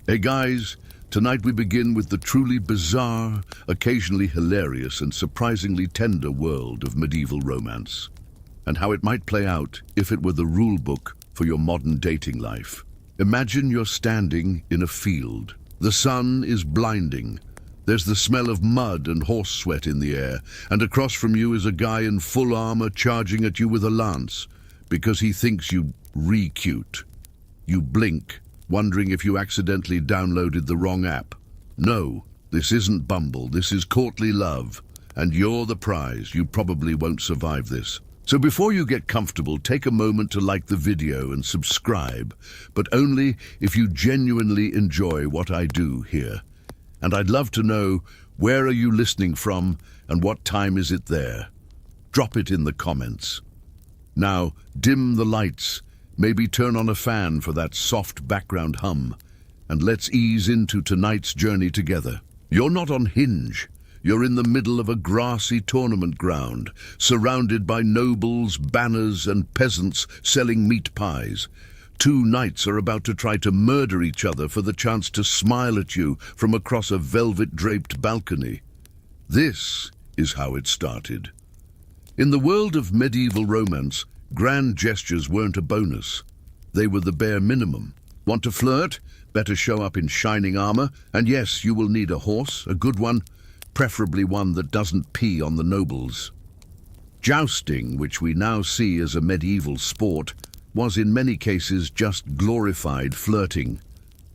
Hey guys, tonight we begin with the truly bizarre, occasionally hilarious and surprisingly tender world of medieval romance, and how it might play out if it were the rule book for your modern dating life. Imagine you're standing in a field. The sun is blinding. There's the smell of mud and horse sweat in the air, and across from you is a guy in full armor charging at you with a lance because he thinks you re-cute. You blink, wondering if you accidentally downloaded the wrong app. No, this isn't Bumble, this is courtly love, and you're the prize. You probably won't survive this. So before you get comfortable, take a moment to like the video and subscribe, but only if you genuinely enjoy what I do here. And I'd love to know, where are you listening from and what time is it there? Drop it in the comments. Now, dim the lights, maybe turn on a fan for that soft background hum, and let's ease into tonight's journey together. You're not on Hinge. You're in the middle of a grassy tournament ground, surrounded by nobles, banners, and peasants selling meat pies. Two knights are about to try to murder each other for the chance to smile at you from across a velvet-draped balcony. This is how it started. In the world of medieval romance, grand gestures weren't a bonus. They were the bare minimum. Want to flirt? Better show up in shining armor, and yes, you will need a horse, a good one, preferably one that doesn't pee on the nobles. Jousting, which we now see as a medieval sport, was in many cases just glorified flirting.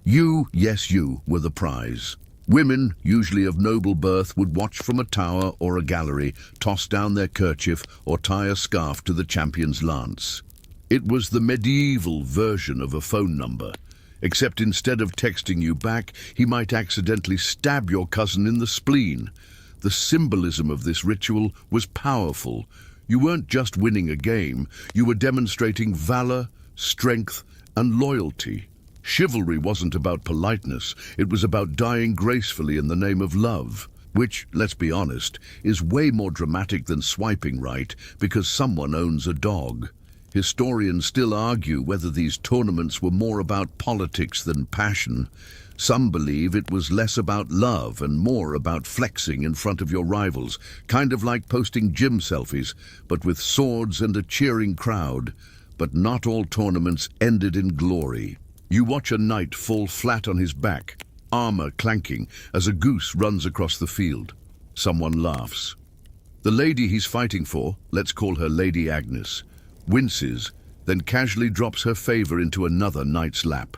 You, yes you, were the prize. Women, usually of noble birth, would watch from a tower or a gallery, toss down their kerchief or tie a scarf to the champion's lance. It was the medieval version of a phone number, except instead of texting you back, he might accidentally stab your cousin in the spleen. The symbolism of this ritual was powerful. You weren't just winning a game, you were demonstrating valor, strength, and loyalty. Chivalry wasn't about politeness, it was about dying gracefully in the name of love, which, let's be honest, is way more dramatic than swiping right because someone owns a dog. Historians still argue whether these tournaments were more about politics than passion. Some believe it was less about love and more about flexing in front of your rivals, kind of like posting gym selfies, but with swords and a cheering crowd. But not all tournaments ended in glory. You watch a knight fall flat on his back, armor clanking, as a goose runs across the field. Someone laughs. The lady he's fighting for, let's call her Lady Agnes, winces, then casually drops her favor into another knight's lap.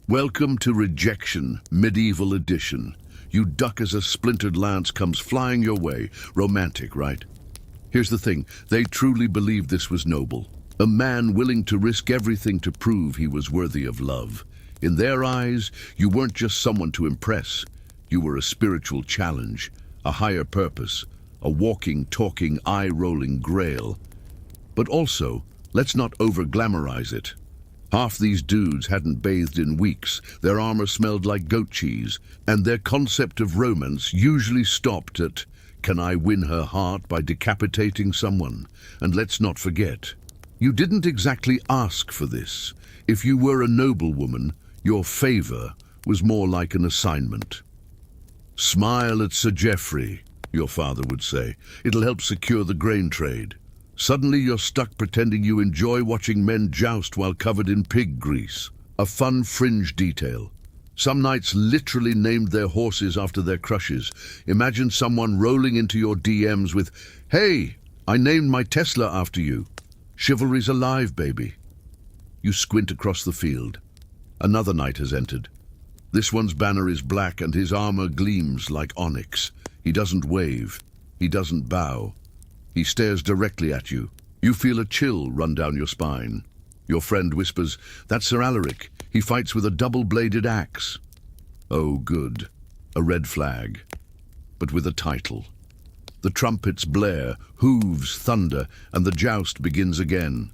Welcome to Rejection, Medieval Edition. You duck as a splintered lance comes flying your way. Romantic, right? Here's the thing, they truly believed this was noble. A man willing to risk everything to prove he was worthy of love. In their eyes, you weren't just someone to impress. You were a spiritual challenge, a higher purpose, a walking, talking, eye-rolling grail. But also, let's not over-glamorize it. Half these dudes hadn't bathed in weeks, their armor smelled like goat cheese, and their concept of romance usually stopped at, can I win her heart by decapitating someone? And let's not forget, you didn't exactly ask for this. If you were a noblewoman, your favor was more like an assignment. Smile at Sir Geoffrey, your father would say. It'll help secure the grain trade. Suddenly you're stuck pretending you enjoy watching men joust while covered in pig grease. A fun fringe detail. Some knights literally named their horses after their crushes. Imagine someone rolling into your DMs with, "Hey, I named my Tesla after you." Chivalry's alive, baby. You squint across the field. Another knight has entered. This one's banner is black and his armor gleams like onyx. He doesn't wave. He doesn't bow. He stares directly at you. You feel a chill run down your spine. Your friend whispers, "That's Sir Alaric. He fights with a double-bladed axe." Oh, good. A red flag. But with a title. The trumpets blare, hooves thunder, and the joust begins again.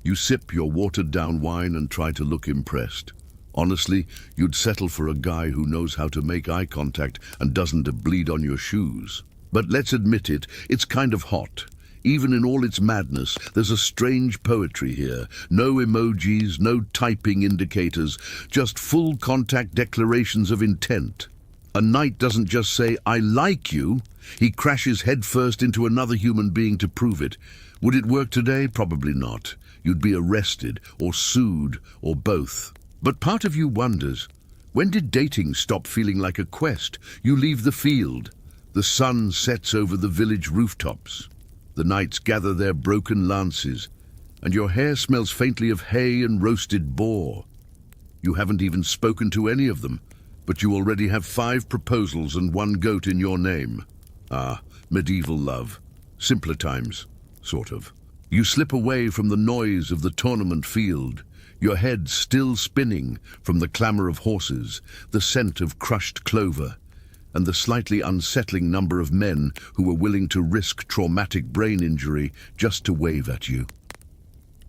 You sip your watered-down wine and try to look impressed. Honestly, you'd settle for a guy who knows how to make eye contact and doesn't bleed on your shoes. But let's admit it, it's kind of hot. Even in all its madness, there's a strange poetry here. No emojis, no typing indicators, just full contact declarations of intent. A knight doesn't just say, "I like you." He crashes headfirst into another human being to prove it. Would it work today? Probably not. You'd be arrested, or sued, or both. But part of you wonders, when did dating stop feeling like a quest? You leave the field. The sun sets over the village rooftops. The knights gather their broken lances, and your hair smells faintly of hay and roasted boar. You haven't even spoken to any of them, but you already have 5 proposals and 1 goat in your name. Ah, medieval love. Simpler times, sort of. You slip away from the noise of the tournament field, your head still spinning from the clamour of horses, the scent of crushed clover, and the slightly unsettling number of men who were willing to risk traumatic brain injury just to wave at you.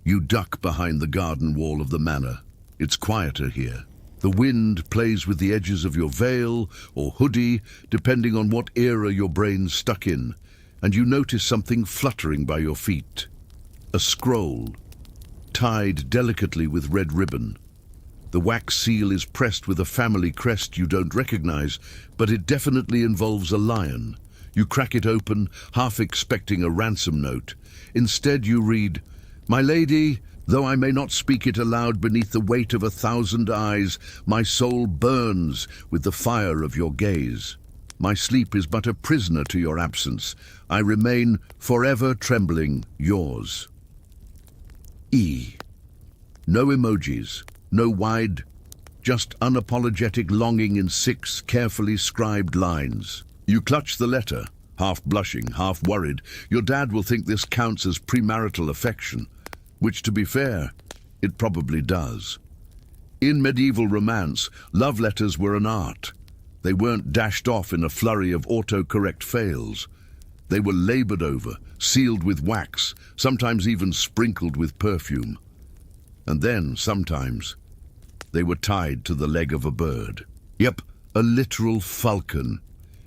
You duck behind the garden wall of the manor. It's quieter here. The wind plays with the edges of your veil or hoodie, depending on what era your brain's stuck in, and you notice something fluttering by your feet. A scroll, tied delicately with red ribbon. The wax seal is pressed with a family crest you don't recognize, but it definitely involves a lion. You crack it open, half expecting a ransom note. Instead you read, "My lady, though I may not speak it aloud beneath the weight of 1,000 eyes, my soul burns with the fire of your gaze. My sleep is but a prisoner to your absence. I remain forever trembling yours." E. No emojis, no wide, just unapologetic longing in 6 carefully scribed lines. You clutch the letter, half blushing, half worried. Your dad will think this counts as premarital affection. Which, to be fair, it probably does. In medieval romance, love letters were an art. They weren't dashed off in a flurry of autocorrect fails. They were labored over, sealed with wax, sometimes even sprinkled with perfume. And then, sometimes, they were tied to the leg of a bird. Yep, a literal falcon.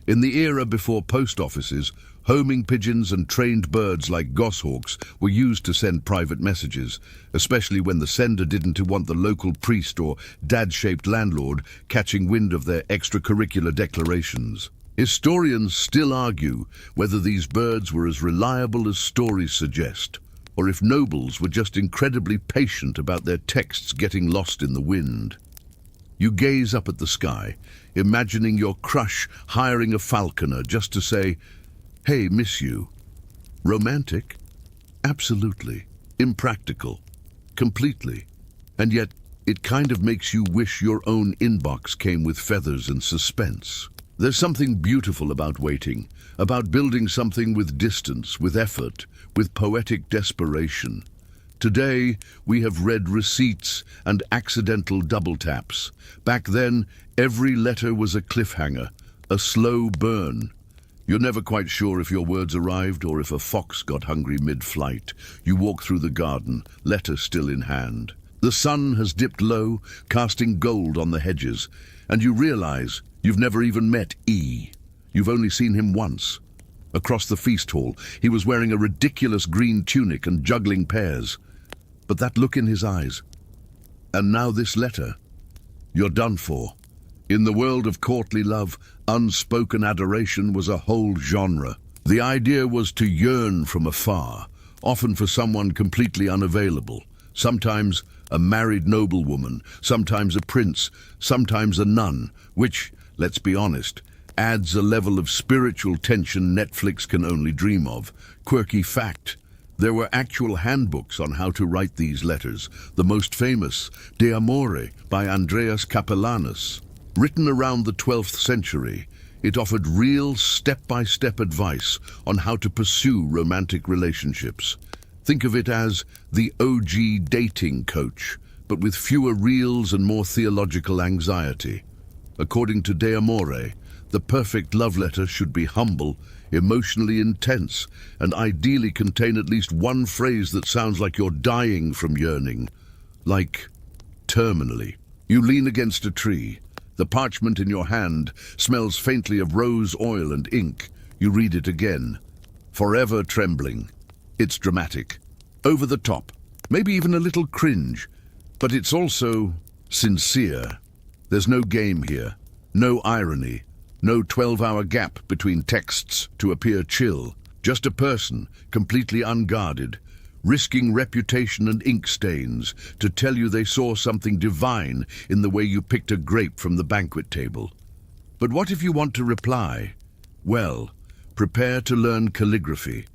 In the era before post offices, homing pigeons and trained birds like goshawks were used to send private messages, especially when the sender didn't want the local priest or dad-shaped landlord catching wind of their extracurricular declarations. Historians still argue whether these birds were as reliable as stories suggest, or if nobles were just incredibly patient about their texts getting lost in the wind. You gaze up at the sky, imagining your crush hiring a falconer just to say, "Hey, miss you." Romantic? Absolutely. Impractical. Completely. And yet, it kind of makes you wish your own inbox came with feathers and suspense. There's something beautiful about waiting, about building something with distance, with effort, with poetic desperation. Today, we have read receipts and accidental double taps. Back then, every letter was a cliffhanger, a slow burn. You're never quite sure if your words arrived or if a fox got hungry mid-flight. You walk through the garden, letter still in hand. The sun has dipped low, casting gold on the hedges, and you realize you've never even met E. You've only seen him once. Across the feast hall, he was wearing a ridiculous green tunic and juggling pears. But that look in his eyes. And now this letter. You're done for. In the world of courtly love, unspoken adoration was a whole genre. The idea was to yearn from afar, often for someone completely unavailable. Sometimes a married noblewoman, sometimes a prince, sometimes a nun, which, let's be honest, adds a level of spiritual tension Netflix can only dream of. Quirky fact, there were actual handbooks on how to write these letters, the most famous, De Amore, by Andreas Capellanus. Written around the 12th century, it offered real step-by-step advice on how to pursue romantic relationships. Think of it as the OG dating coach, but with fewer reels and more theological anxiety. According to De Amore, the perfect love letter should be humble, emotionally intense, and ideally contain at least one phrase that sounds like you're dying from yearning. Like, terminally. You lean against a tree. The parchment in your hand smells faintly of rose oil and ink. You read it again. Forever trembling. It's dramatic, over the top, maybe even a little cringe, but it's also sincere. There's no game here, no irony, no 12-hour gap between texts to appear chill, just a person, completely unguarded, risking reputation and ink stains to tell you they saw something divine in the way you picked a grape from the banquet table. But what if you want to reply? Well, prepare to learn calligraphy,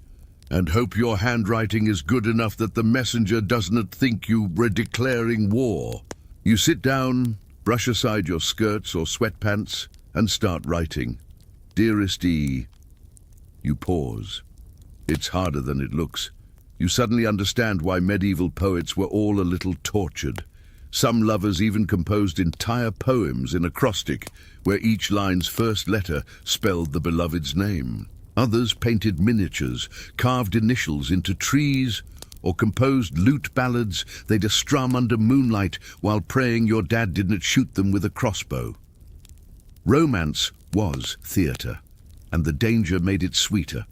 and hope your handwriting is good enough that the messenger doesn't think you were declaring war. You sit down, brush aside your skirts or sweatpants, and start writing. Dearest E. You pause. It's harder than it looks. You suddenly understand why medieval poets were all a little tortured. Some lovers even composed entire poems in acrostic, where each line's first letter spelled the beloved's name. Others painted miniatures, carved initials into trees, or composed lute ballads they'd strum under moonlight while praying your dad didn't shoot them with a crossbow. Romance was theatre, and the danger made it sweeter.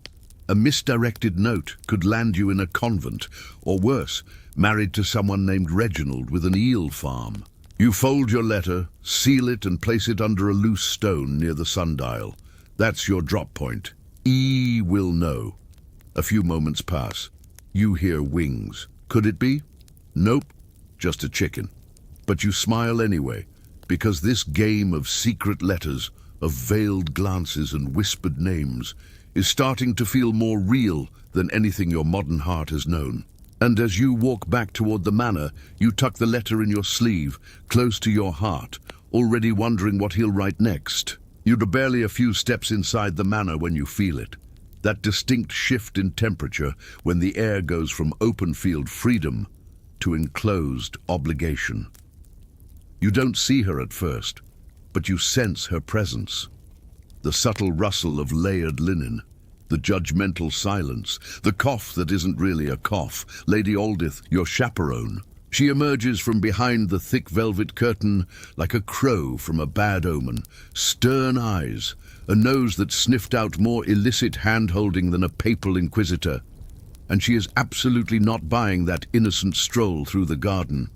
A misdirected note could land you in a convent, or worse, married to someone named Reginald with an eel farm. You fold your letter, seal it and place it under a loose stone near the sundial. That's your drop point. E will know. A few moments pass. You hear wings. Could it be? Nope, just a chicken. But you smile anyway, because this game of secret letters, of veiled glances and whispered names, is starting to feel more real than anything your modern heart has known. And as you walk back toward the manor, you tuck the letter in your sleeve, close to your heart, already wondering what he'll write next. You're barely a few steps inside the manor when you feel it. That distinct shift in temperature when the air goes from open field freedom to enclosed obligation. You don't see her at first, but you sense her presence. The subtle rustle of layered linen, the judgmental silence, the cough that isn't really a cough. Lady Aldith, your chaperone. She emerges from behind the thick velvet curtain like a crow from a bad omen. Stern eyes, a nose that sniffed out more illicit hand-holding than a papal inquisitor. And she is absolutely not buying that innocent stroll through the garden.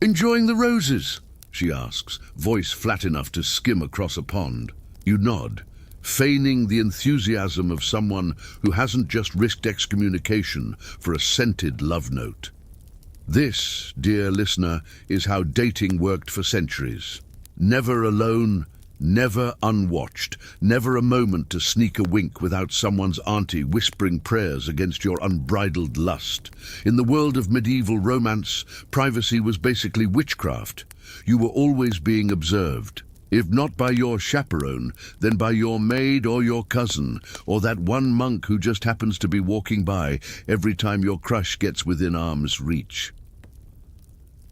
"Enjoying the roses?" she asks, voice flat enough to skim across a pond. You nod, feigning the enthusiasm of someone who hasn't just risked excommunication for a scented love note. This, dear listener, is how dating worked for centuries. Never alone, never unwatched, never a moment to sneak a wink without someone's auntie whispering prayers against your unbridled lust. In the world of medieval romance, privacy was basically witchcraft. You were always being observed. If not by your chaperone, then by your maid or your cousin, or that one monk who just happens to be walking by every time your crush gets within arm's reach.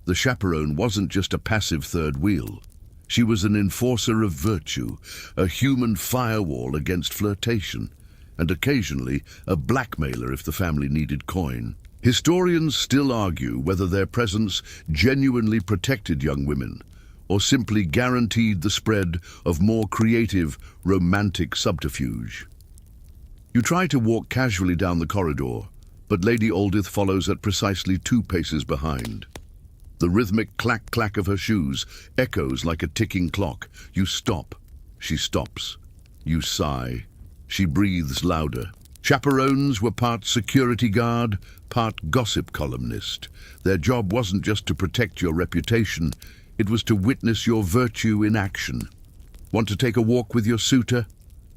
The chaperone wasn't just a passive third wheel. She was an enforcer of virtue, a human firewall against flirtation, and occasionally a blackmailer if the family needed coin. Historians still argue whether their presence genuinely protected young women, or simply guaranteed the spread of more creative, romantic subterfuge. You try to walk casually down the corridor, but Lady Aldith follows at precisely 2 paces behind. The rhythmic clack-clack of her shoes echoes like a ticking clock. You stop. She stops. You sigh. She breathes louder. Chaperones were part security guard, part gossip columnist. Their job wasn't just to protect your reputation, it was to witness your virtue in action. Want to take a walk with your suitor?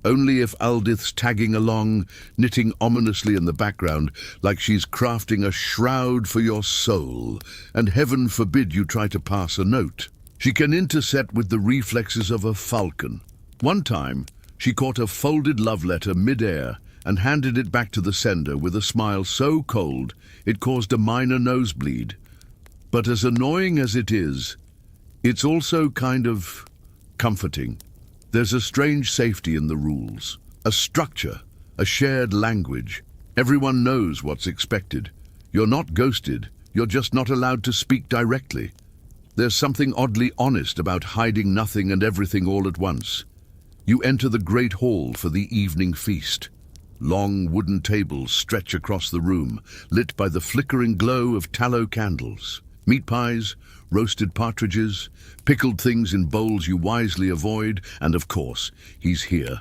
Only if Aldith's tagging along, knitting ominously in the background, like she's crafting a shroud for your soul, and heaven forbid you try to pass a note. She can intercept with the reflexes of a falcon. One time, she caught a folded love letter mid-air and handed it back to the sender with a smile so cold it caused a minor nosebleed. But as annoying as it is, it's also kind of comforting. There's a strange safety in the rules, a structure, a shared language. Everyone knows what's expected. You're not ghosted, you're just not allowed to speak directly. There's something oddly honest about hiding nothing and everything all at once. You enter the great hall for the evening feast. Long wooden tables stretch across the room, lit by the flickering glow of tallow candles. Meat pies, roasted partridges, pickled things in bowls you wisely avoid, and of course, he's here.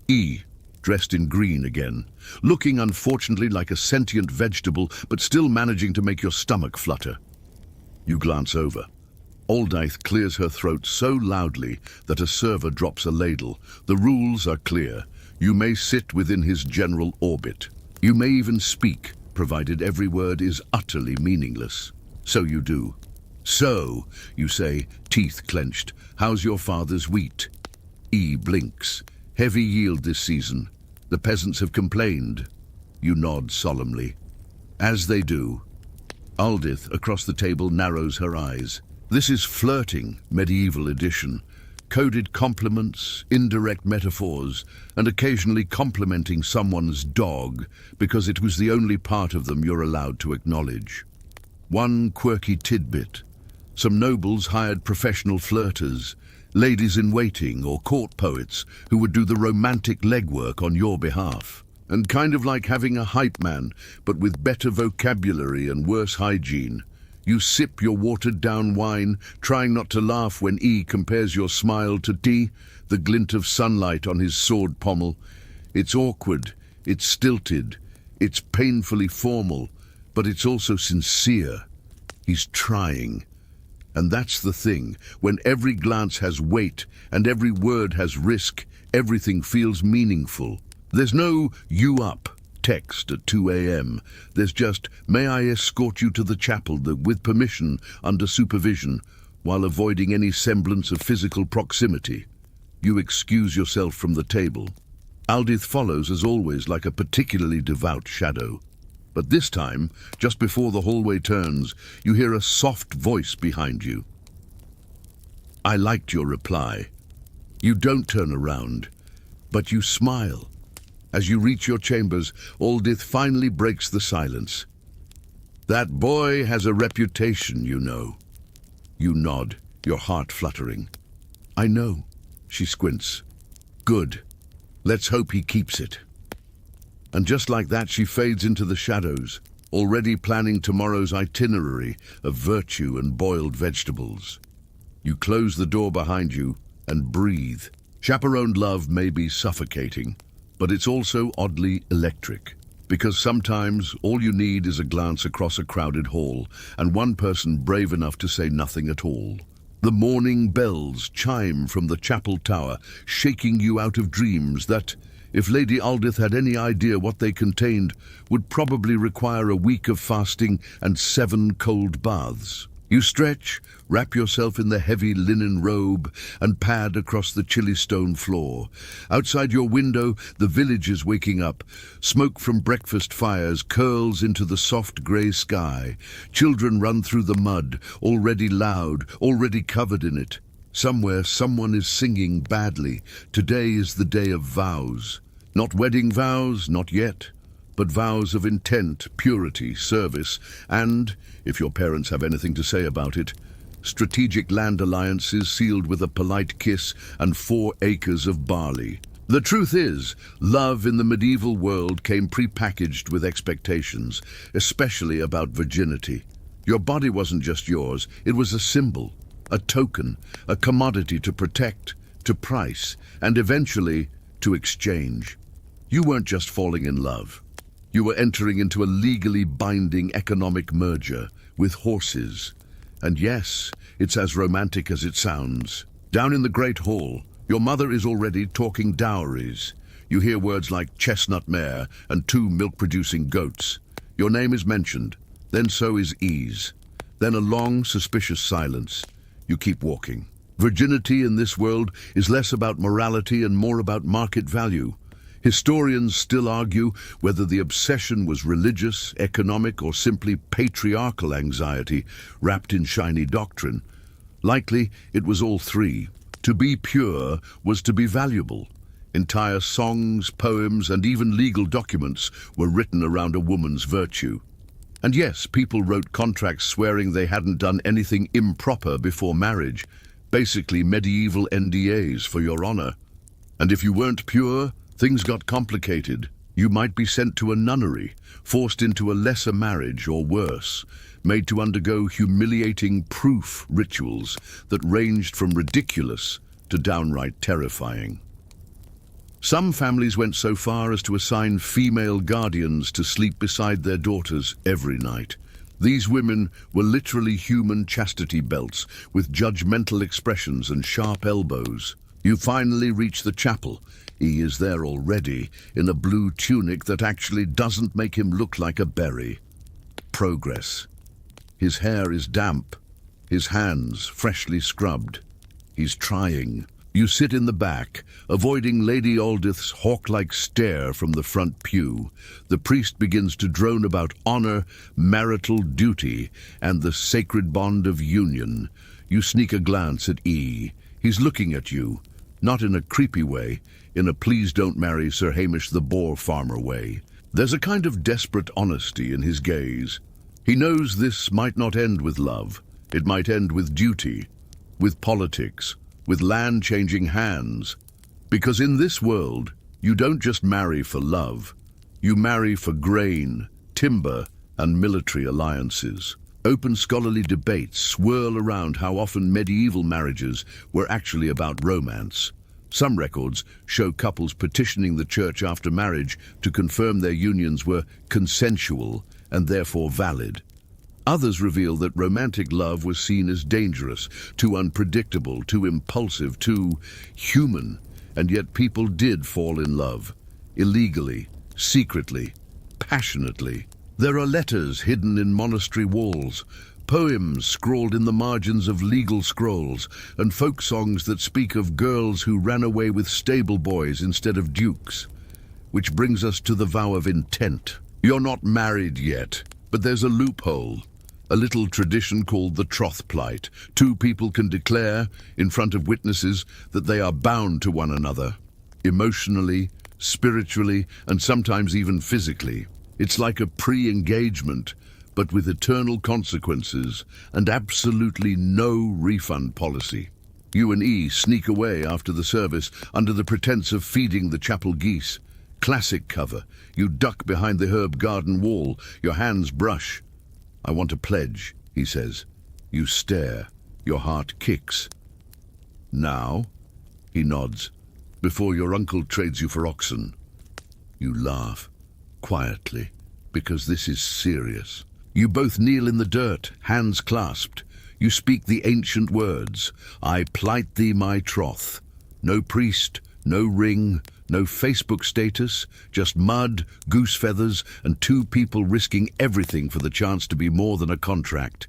E, dressed in green again, looking unfortunately like a sentient vegetable, but still managing to make your stomach flutter. You glance over. Aldythe clears her throat so loudly that a server drops a ladle. The rules are clear. You may sit within his general orbit. You may even speak, provided every word is utterly meaningless. So you do. "So," you say, teeth clenched, "how's your father's wheat?" E blinks. "Heavy yield this season. The peasants have complained." You nod solemnly. As they do. Aldythe, across the table, narrows her eyes. This is Flirting, medieval edition. Coded compliments, indirect metaphors, and occasionally complimenting someone's dog, because it was the only part of them you're allowed to acknowledge. One quirky tidbit. Some nobles hired professional flirters, ladies-in-waiting or court poets who would do the romantic legwork on your behalf. And kind of like having a hype man, but with better vocabulary and worse hygiene. You sip your watered-down wine, trying not to laugh when E compares your smile to D, the glint of sunlight on his sword pommel. It's awkward, it's stilted, it's painfully formal, but it's also sincere. He's trying. And that's the thing. When every glance has weight and every word has risk, everything feels meaningful. There's no "you up" text at 2 a.m. There's just, "May I escort you to the chapel with permission, under supervision," while avoiding any semblance of physical proximity. You excuse yourself from the table. Aldythe follows, as always, like a particularly devout shadow. But this time, just before the hallway turns, you hear a soft voice behind you. "I liked your reply." You don't turn around, but you smile. As you reach your chambers, Aldythe finally breaks the silence. "That boy has a reputation, you know." You nod, your heart fluttering. "I know," she squints. "Good. Let's hope he keeps it." And just like that, she fades into the shadows, already planning tomorrow's itinerary of virtue and boiled vegetables. You close the door behind you and breathe. Chaperoned love may be suffocating, but it's also oddly electric, because sometimes all you need is a glance across a crowded hall and one person brave enough to say nothing at all. The morning bells chime from the chapel tower, shaking you out of dreams that, if Lady Aldythe had any idea what they contained, would probably require a week of fasting and 7 cold baths. You stretch, wrap yourself in the heavy linen robe, and pad across the chilly stone floor. Outside your window, the village is waking up. Smoke from breakfast fires curls into the soft grey sky. Children run through the mud, already loud, already covered in it. Somewhere, someone is singing badly. Today is the day of vows. Not wedding vows, not yet, but vows of intent, purity, service, and, if your parents have anything to say about it, strategic land alliances sealed with a polite kiss and 4 acres of barley. The truth is, love in the medieval world came pre-packaged with expectations, especially about virginity. Your body wasn't just yours, it was a symbol, a token, a commodity to protect, to price, and eventually to exchange. You weren't just falling in love. You were entering into a legally binding economic merger with horses. And yes, it's as romantic as it sounds. Down in the Great Hall, your mother is already talking dowries. You hear words like chestnut mare and 2 milk-producing goats. Your name is mentioned, then so is E's. Then a long, suspicious silence. You keep walking. Virginity in this world is less about morality and more about market value. Historians still argue whether the obsession was religious, economic, or simply patriarchal anxiety wrapped in shiny doctrine. Likely, it was all 3. To be pure was to be valuable. Entire songs, poems, and even legal documents were written around a woman's virtue. And yes, people wrote contracts swearing they hadn't done anything improper before marriage, basically medieval NDAs for your honor. And if you weren't pure, Things got complicated. You might be sent to a nunnery, forced into a lesser marriage or worse, made to undergo humiliating proof rituals that ranged from ridiculous to downright terrifying. Some families went so far as to assign female guardians to sleep beside their daughters every night. These women were literally human chastity belts with judgmental expressions and sharp elbows. You finally reach the chapel. He is there already, in a blue tunic that actually doesn't make him look like a berry. Progress. His hair is damp, his hands freshly scrubbed. He's trying. You sit in the back, avoiding Lady Aldith's hawk-like stare from the front pew. The priest begins to drone about honor, marital duty, and the sacred bond of union. You sneak a glance at E. He's looking at you, not in a creepy way, in a please don't marry Sir Hamish the Boar farmer way. There's a kind of desperate honesty in his gaze. He knows this might not end with love. It might end with duty, with politics, with land changing hands. Because in this world, you don't just marry for love. You marry for grain, timber, and military alliances. Open scholarly debates swirl around how often medieval marriages were actually about romance. Some records show couples petitioning the church after marriage to confirm their unions were consensual and therefore valid. Others reveal that romantic love was seen as dangerous, too unpredictable, too impulsive, too human, and yet people did fall in love, illegally, secretly, passionately. There are letters hidden in monastery walls, poems scrawled in the margins of legal scrolls, and folk songs that speak of girls who ran away with stable boys instead of dukes. Which brings us to the vow of intent. You're not married yet, but there's a loophole. A little tradition called the troth plight. Two people can declare, in front of witnesses, that they are bound to one another, emotionally, spiritually, and sometimes even physically. It's like a pre-engagement, but with eternal consequences and absolutely no refund policy. You and E sneak away after the service under the pretense of feeding the chapel geese. Classic cover. You duck behind the herb garden wall, your hands brush. "I want a pledge," he says. You stare. Your heart kicks. "Now?" He nods. "Before your uncle trades you for oxen." You laugh, quietly, because this is serious. You both kneel in the dirt, hands clasped. You speak the ancient words, "I plight thee my troth." No priest, no ring, no Facebook status, just mud, goose feathers, and two people risking everything for the chance to be more than a contract.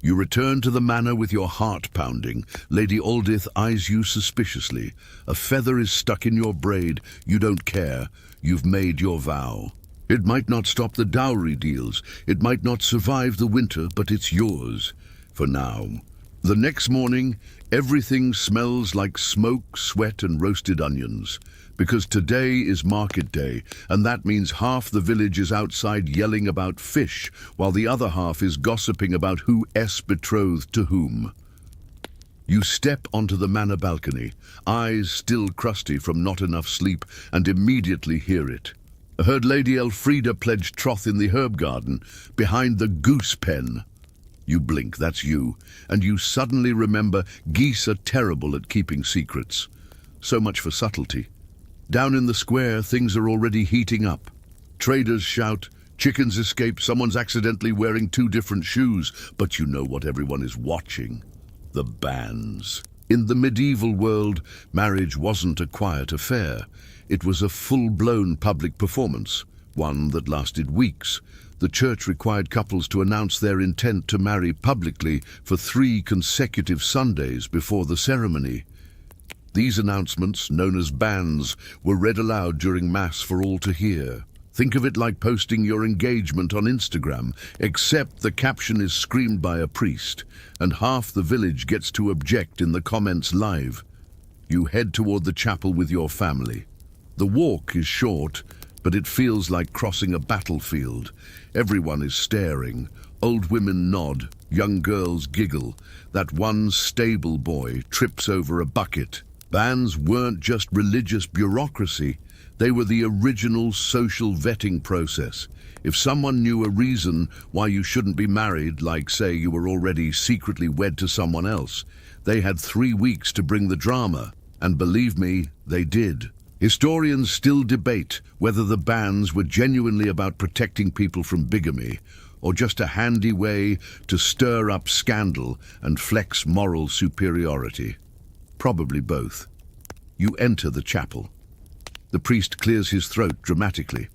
You return to the manor with your heart pounding. Lady Aldith eyes you suspiciously. A feather is stuck in your braid. You don't care. You've made your vow. It might not stop the dowry deals. It might not survive the winter, but it's yours. For now. The next morning, everything smells like smoke, sweat, and roasted onions. Because today is market day, and that means half the village is outside yelling about fish, while the other half is gossiping about who betrothed to whom. You step onto the manor balcony, eyes still crusty from not enough sleep, and immediately hear it. Heard Lady Elfrida pledge troth in the herb garden, behind the goose pen. You blink, that's you, and you suddenly remember geese are terrible at keeping secrets. So much for subtlety. Down in the square, things are already heating up. Traders shout, chickens escape, someone's accidentally wearing two different shoes, but you know what everyone is watching. The banns. In the medieval world, marriage wasn't a quiet affair. It was a full-blown public performance, one that lasted weeks. The church required couples to announce their intent to marry publicly for 3 consecutive Sundays before the ceremony. These announcements, known as banns, were read aloud during Mass for all to hear. Think of it like posting your engagement on Instagram, except the caption is screamed by a priest, and half the village gets to object in the comments live. You head toward the chapel with your family. The walk is short, but it feels like crossing a battlefield. Everyone is staring. Old women nod, young girls giggle. That one stable boy trips over a bucket. Bans weren't just religious bureaucracy. They were the original social vetting process. If someone knew a reason why you shouldn't be married, like say you were already secretly wed to someone else, they had 3 weeks to bring the drama. And believe me, they did. Historians still debate whether the bans were genuinely about protecting people from bigamy, or just a handy way to stir up scandal and flex moral superiority. Probably both. You enter the chapel. The priest clears his throat dramatically.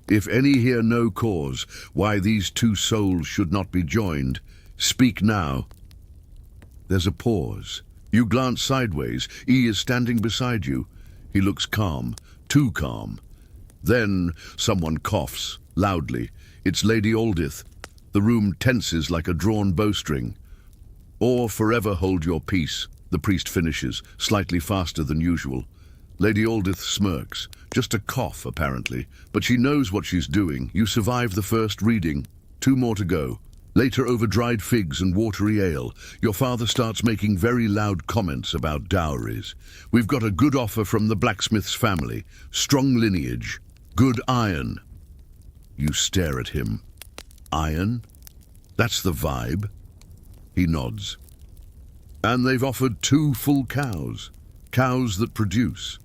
If any hear no cause why these two souls should not be joined, speak now. There's a pause. You glance sideways. E is standing beside you. He looks calm, too calm. Then someone coughs, loudly. It's Lady Aldith. The room tenses like a drawn bowstring. Or forever hold your peace, the priest finishes, slightly faster than usual. Lady Aldith smirks. Just a cough, apparently, but she knows what she's doing. You survive the first reading. 2 more to go. Later, over dried figs and watery ale, your father starts making very loud comments about dowries. We've got a good offer from the blacksmith's family. Strong lineage. Good iron. You stare at him. Iron? That's the vibe. He nods. And they've offered 2 full cows. Cows that produce.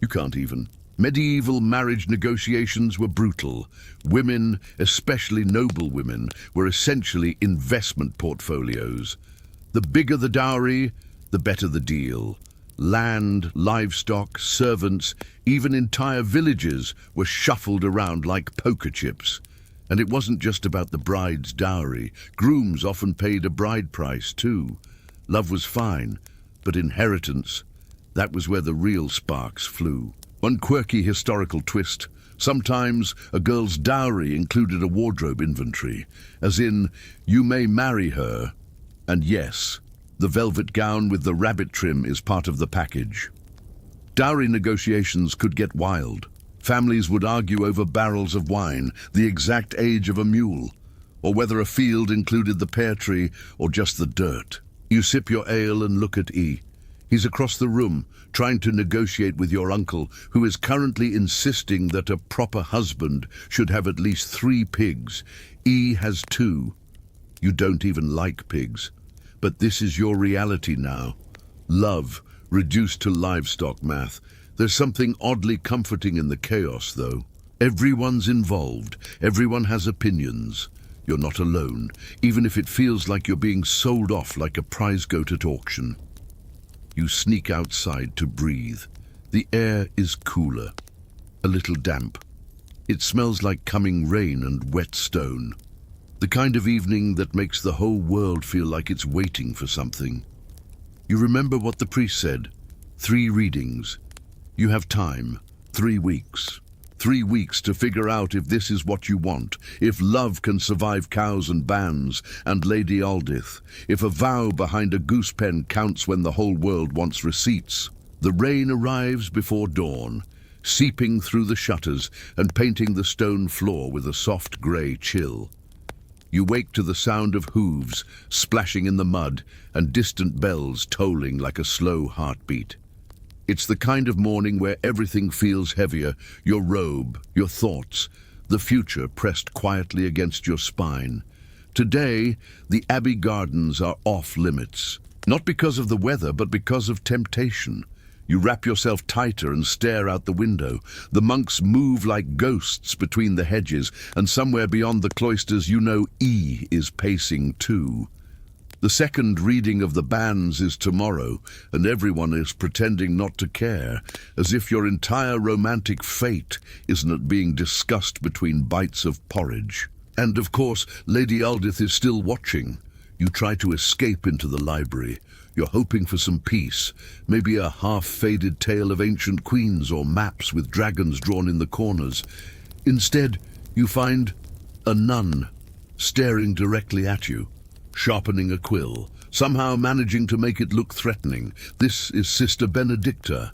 You can't even. Medieval marriage negotiations were brutal. Women, especially noble women, were essentially investment portfolios. The bigger the dowry, the better the deal. Land, livestock, servants, even entire villages were shuffled around like poker chips. And it wasn't just about the bride's dowry. Grooms often paid a bride price too. Love was fine, but inheritance, that was where the real sparks flew. One quirky historical twist. Sometimes a girl's dowry included a wardrobe inventory, as in, you may marry her, and yes, the velvet gown with the rabbit trim is part of the package. Dowry negotiations could get wild. Families would argue over barrels of wine, the exact age of a mule, or whether a field included the pear tree or just the dirt. You sip your ale and look at E. He's across the room, trying to negotiate with your uncle, who is currently insisting that a proper husband should have at least 3 pigs. E has 2. You don't even like pigs. But this is your reality now. Love, reduced to livestock math. There's something oddly comforting in the chaos, though. Everyone's involved. Everyone has opinions. You're not alone, even if it feels like you're being sold off like a prize goat at auction. You sneak outside to breathe. The air is cooler, a little damp. It smells like coming rain and wet stone. The kind of evening that makes the whole world feel like it's waiting for something. You remember what the priest said. 3 readings. You have time. 3 weeks. 3 weeks to figure out if this is what you want, if love can survive cows and bans and Lady Aldith, if a vow behind a goose pen counts when the whole world wants receipts. The rain arrives before dawn, seeping through the shutters and painting the stone floor with a soft grey chill. You wake to the sound of hooves splashing in the mud and distant bells tolling like a slow heartbeat. It's the kind of morning where everything feels heavier, your robe, your thoughts, the future pressed quietly against your spine. Today, the Abbey Gardens are off limits, not because of the weather, but because of temptation. You wrap yourself tighter and stare out the window. The monks move like ghosts between the hedges, and somewhere beyond the cloisters you know E is pacing too. The second reading of the bans is tomorrow, and everyone is pretending not to care, as if your entire romantic fate isn't being discussed between bites of porridge. And of course, Lady Aldith is still watching. You try to escape into the library. You're hoping for some peace, maybe a half-faded tale of ancient queens or maps with dragons drawn in the corners. Instead, you find a nun staring directly at you, sharpening a quill, somehow managing to make it look threatening. This is Sister Benedicta,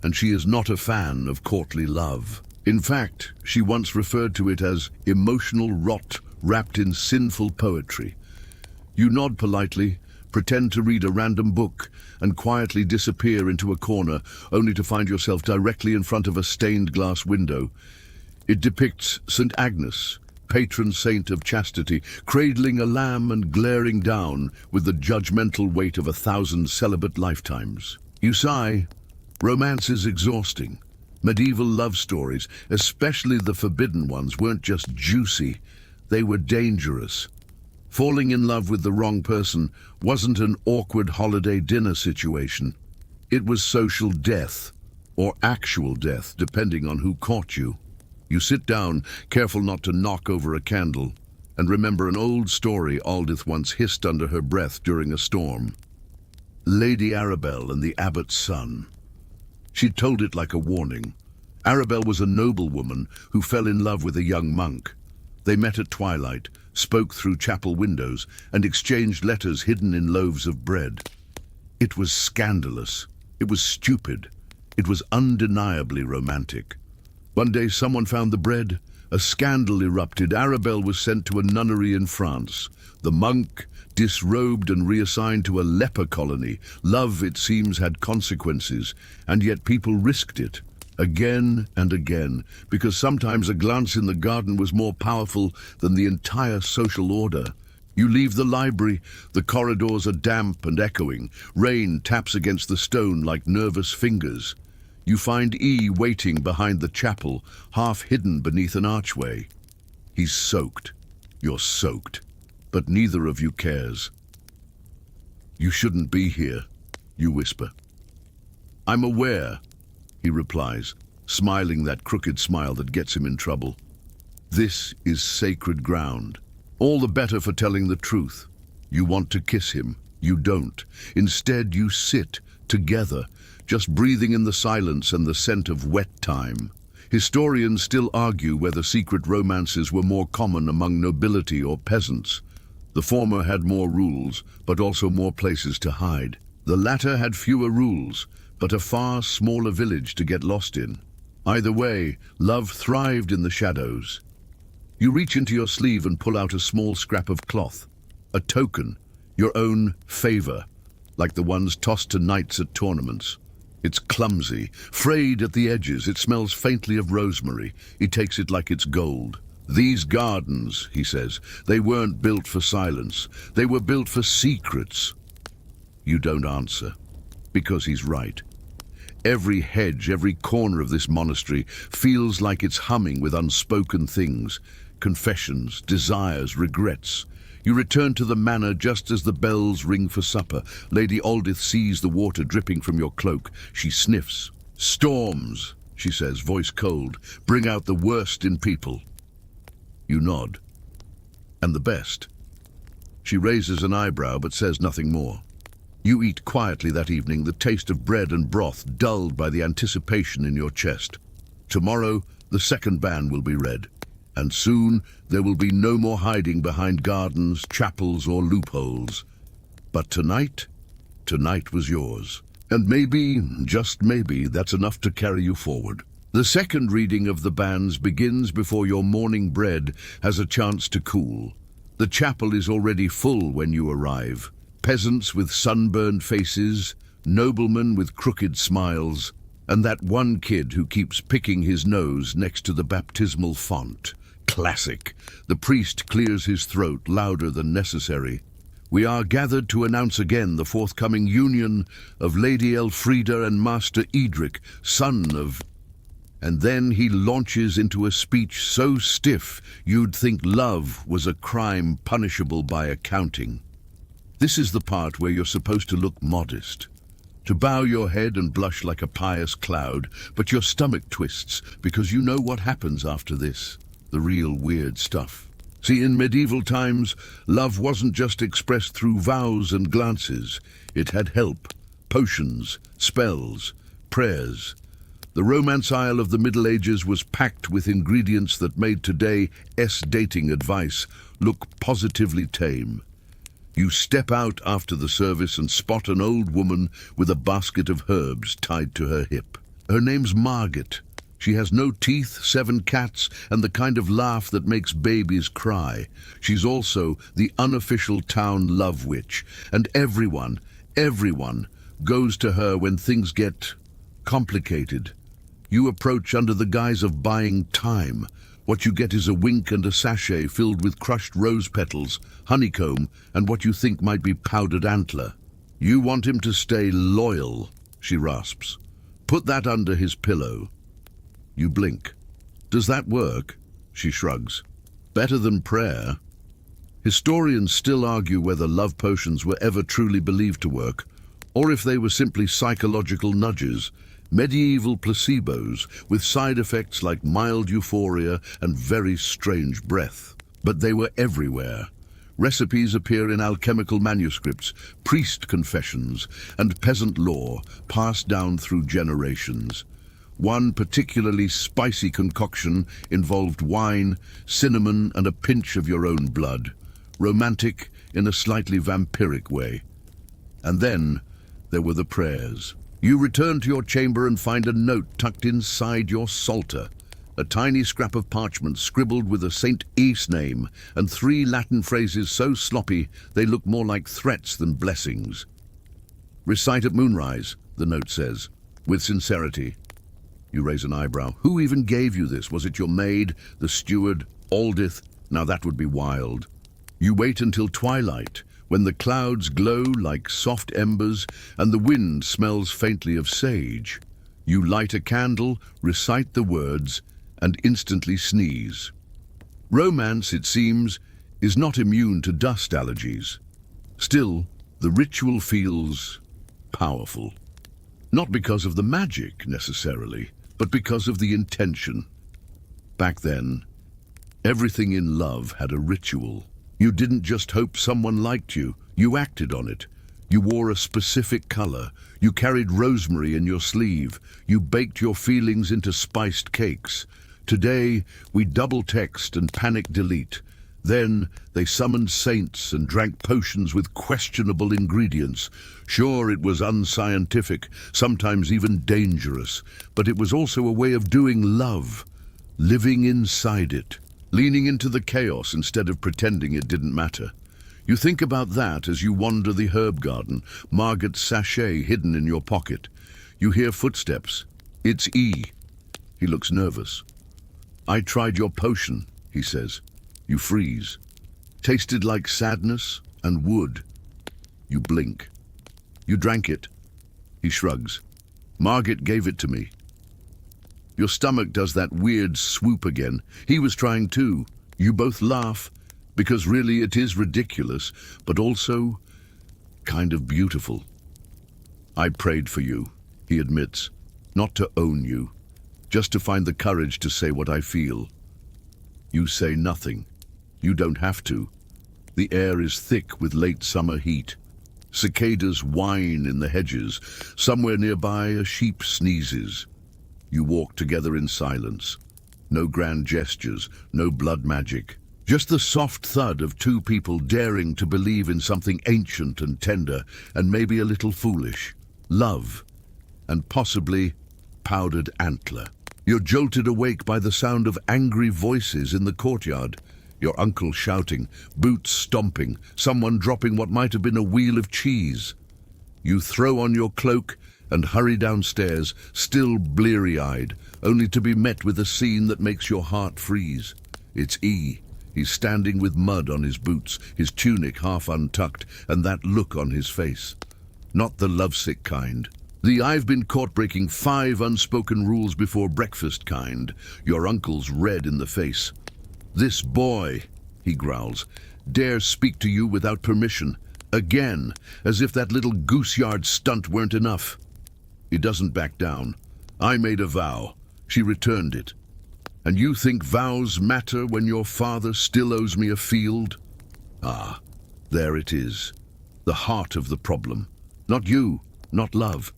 and she is not a fan of courtly love. In fact, she once referred to it as emotional rot wrapped in sinful poetry. You nod politely, Pretend to read a random book and quietly disappear into a corner, only to find yourself directly in front of a stained glass window. It depicts St. Agnes, patron saint of chastity, cradling a lamb and glaring down with the judgmental weight of 1,000 celibate lifetimes. You sigh. Romance is exhausting. Medieval love stories, especially the forbidden ones, weren't just juicy, they were dangerous. Falling in love with the wrong person wasn't an awkward holiday dinner situation. It was social death, or actual death, depending on who caught you. You sit down, careful not to knock over a candle, and remember an old story Aldith once hissed under her breath during a storm. Lady Arabelle and the abbot's son. She told it like a warning. Arabelle was a noblewoman who fell in love with a young monk. They met at twilight, spoke through chapel windows, and exchanged letters hidden in loaves of bread. It was scandalous. It was stupid. It was undeniably romantic. One day someone found the bread. A scandal erupted. Arabelle was sent to a nunnery in France. The monk, disrobed and reassigned to a leper colony. Love, it seems, had consequences, and yet people risked it. Again and again, because sometimes a glance in the garden was more powerful than the entire social order. You leave the library, the corridors are damp and echoing. Rain taps against the stone like nervous fingers. You find E waiting behind the chapel, half hidden beneath an archway. He's soaked. You're soaked. But neither of you cares. "You shouldn't be here," you whisper. "I'm aware," he replies, smiling that crooked smile that gets him in trouble. "This is sacred ground. All the better for telling the truth. You want to kiss him. You don't. Instead, you sit together, just breathing in the silence and the scent of wet time. Historians still argue whether secret romances were more common among nobility or peasants. The former had more rules, but also more places to hide. The latter had fewer rules, but a far smaller village to get lost in. Either way, love thrived in the shadows. You reach into your sleeve and pull out a small scrap of cloth, a token, your own favor, like the ones tossed to knights at tournaments. It's clumsy, frayed at the edges. It smells faintly of rosemary. He takes it like it's gold. "These gardens," he says, "they weren't built for silence. They were built for secrets." You don't answer, because he's right. Every hedge, every corner of this monastery feels like it's humming with unspoken things, confessions, desires, regrets. You return to the manor just as the bells ring for supper. Lady Aldith sees the water dripping from your cloak. She sniffs. "Storms," she says, voice cold, "bring out the worst in people." You nod. "And the best." She raises an eyebrow but says nothing more. You eat quietly that evening, the taste of bread and broth dulled by the anticipation in your chest. Tomorrow, the second ban will be read. And soon there will be no more hiding behind gardens, chapels, or loopholes. But tonight was yours. And maybe, just maybe, that's enough to carry you forward. The second reading of the bans begins before your morning bread has a chance to cool. The chapel is already full when you arrive. Peasants with sunburned faces, noblemen with crooked smiles, and that one kid who keeps picking his nose next to the baptismal font. Classic. The priest clears his throat louder than necessary. "We are gathered to announce again the forthcoming union of Lady Elfrida and Master Edric, son of..." And then he launches into a speech so stiff you'd think love was a crime punishable by accounting. This is the part where you're supposed to look modest, to bow your head and blush like a pious cloud, but your stomach twists because you know what happens after this. The real weird stuff. See, in medieval times, love wasn't just expressed through vows and glances. It had help, potions, spells, prayers. The romance aisle of the Middle Ages was packed with ingredients that made today's dating advice look positively tame. You step out after the service and spot an old woman with a basket of herbs tied to her hip. Her name's Margaret. She has no teeth, 7 cats, and the kind of laugh that makes babies cry. She's also the unofficial town love witch, and everyone goes to her when things get complicated. You approach under the guise of buying time. What you get is a wink and a sachet filled with crushed rose petals, honeycomb, and what you think might be powdered antler. You want him to stay loyal, she rasps. Put that under his pillow. You blink. Does that work? She shrugs. Better than prayer. Historians still argue whether love potions were ever truly believed to work, or if they were simply psychological nudges, medieval placebos with side effects like mild euphoria and very strange breath. But they were everywhere. Recipes appear in alchemical manuscripts, priest confessions, and peasant lore passed down through generations. One particularly spicy concoction involved wine, cinnamon, and a pinch of your own blood. Romantic in a slightly vampiric way. And then there were the prayers. You return to your chamber and find a note tucked inside your psalter. A tiny scrap of parchment scribbled with a Saint E's name and 3 Latin phrases so sloppy they look more like threats than blessings. Recite at moonrise, the note says, with sincerity. You raise an eyebrow. Who even gave you this? Was it your maid, the steward, Aldith? Now that would be wild. You wait until twilight, when the clouds glow like soft embers and the wind smells faintly of sage. You light a candle, recite the words, and instantly sneeze. Romance, it seems, is not immune to dust allergies. Still, the ritual feels powerful. Not because of the magic, necessarily, but because of the intention. Back then, everything in love had a ritual. You didn't just hope someone liked you, you acted on it. You wore a specific color, you carried rosemary in your sleeve, you baked your feelings into spiced cakes. Today, we double text and panic delete. Then, they summoned saints and drank potions with questionable ingredients. Sure, it was unscientific, sometimes even dangerous, but it was also a way of doing love, living inside it, leaning into the chaos instead of pretending it didn't matter. You think about that as you wander the herb garden, Margot's sachet hidden in your pocket. You hear footsteps. It's E. He looks nervous. I tried your potion, he says. You freeze. Tasted like sadness and wood. You blink. You drank it. He shrugs. Margot gave it to me. Your stomach does that weird swoop again. He was trying too. You both laugh, because really it is ridiculous, but also kind of beautiful. I prayed for you, he admits, not to own you, just to find the courage to say what I feel. You say nothing. You don't have to. The air is thick with late summer heat. Cicadas whine in the hedges. Somewhere nearby, a sheep sneezes. You walk together in silence. No grand gestures, no blood magic. Just the soft thud of 2 people daring to believe in something ancient and tender, and maybe a little foolish. Love, and possibly powdered antler. You're jolted awake by the sound of angry voices in the courtyard. Your uncle shouting, boots stomping, someone dropping what might have been a wheel of cheese. You throw on your cloak and hurry downstairs, still bleary-eyed, only to be met with a scene that makes your heart freeze. It's E. He's standing with mud on his boots, his tunic half untucked, and that look on his face. Not the lovesick kind. The I've been caught breaking 5 unspoken rules before breakfast kind. Your uncle's red in the face. This boy, he growls, dares speak to you without permission. Again, as if that little goose-yard stunt weren't enough. He doesn't back down. I made a vow. She returned it. And you think vows matter when your father still owes me a field? Ah, there it is. The heart of the problem. Not you, not love,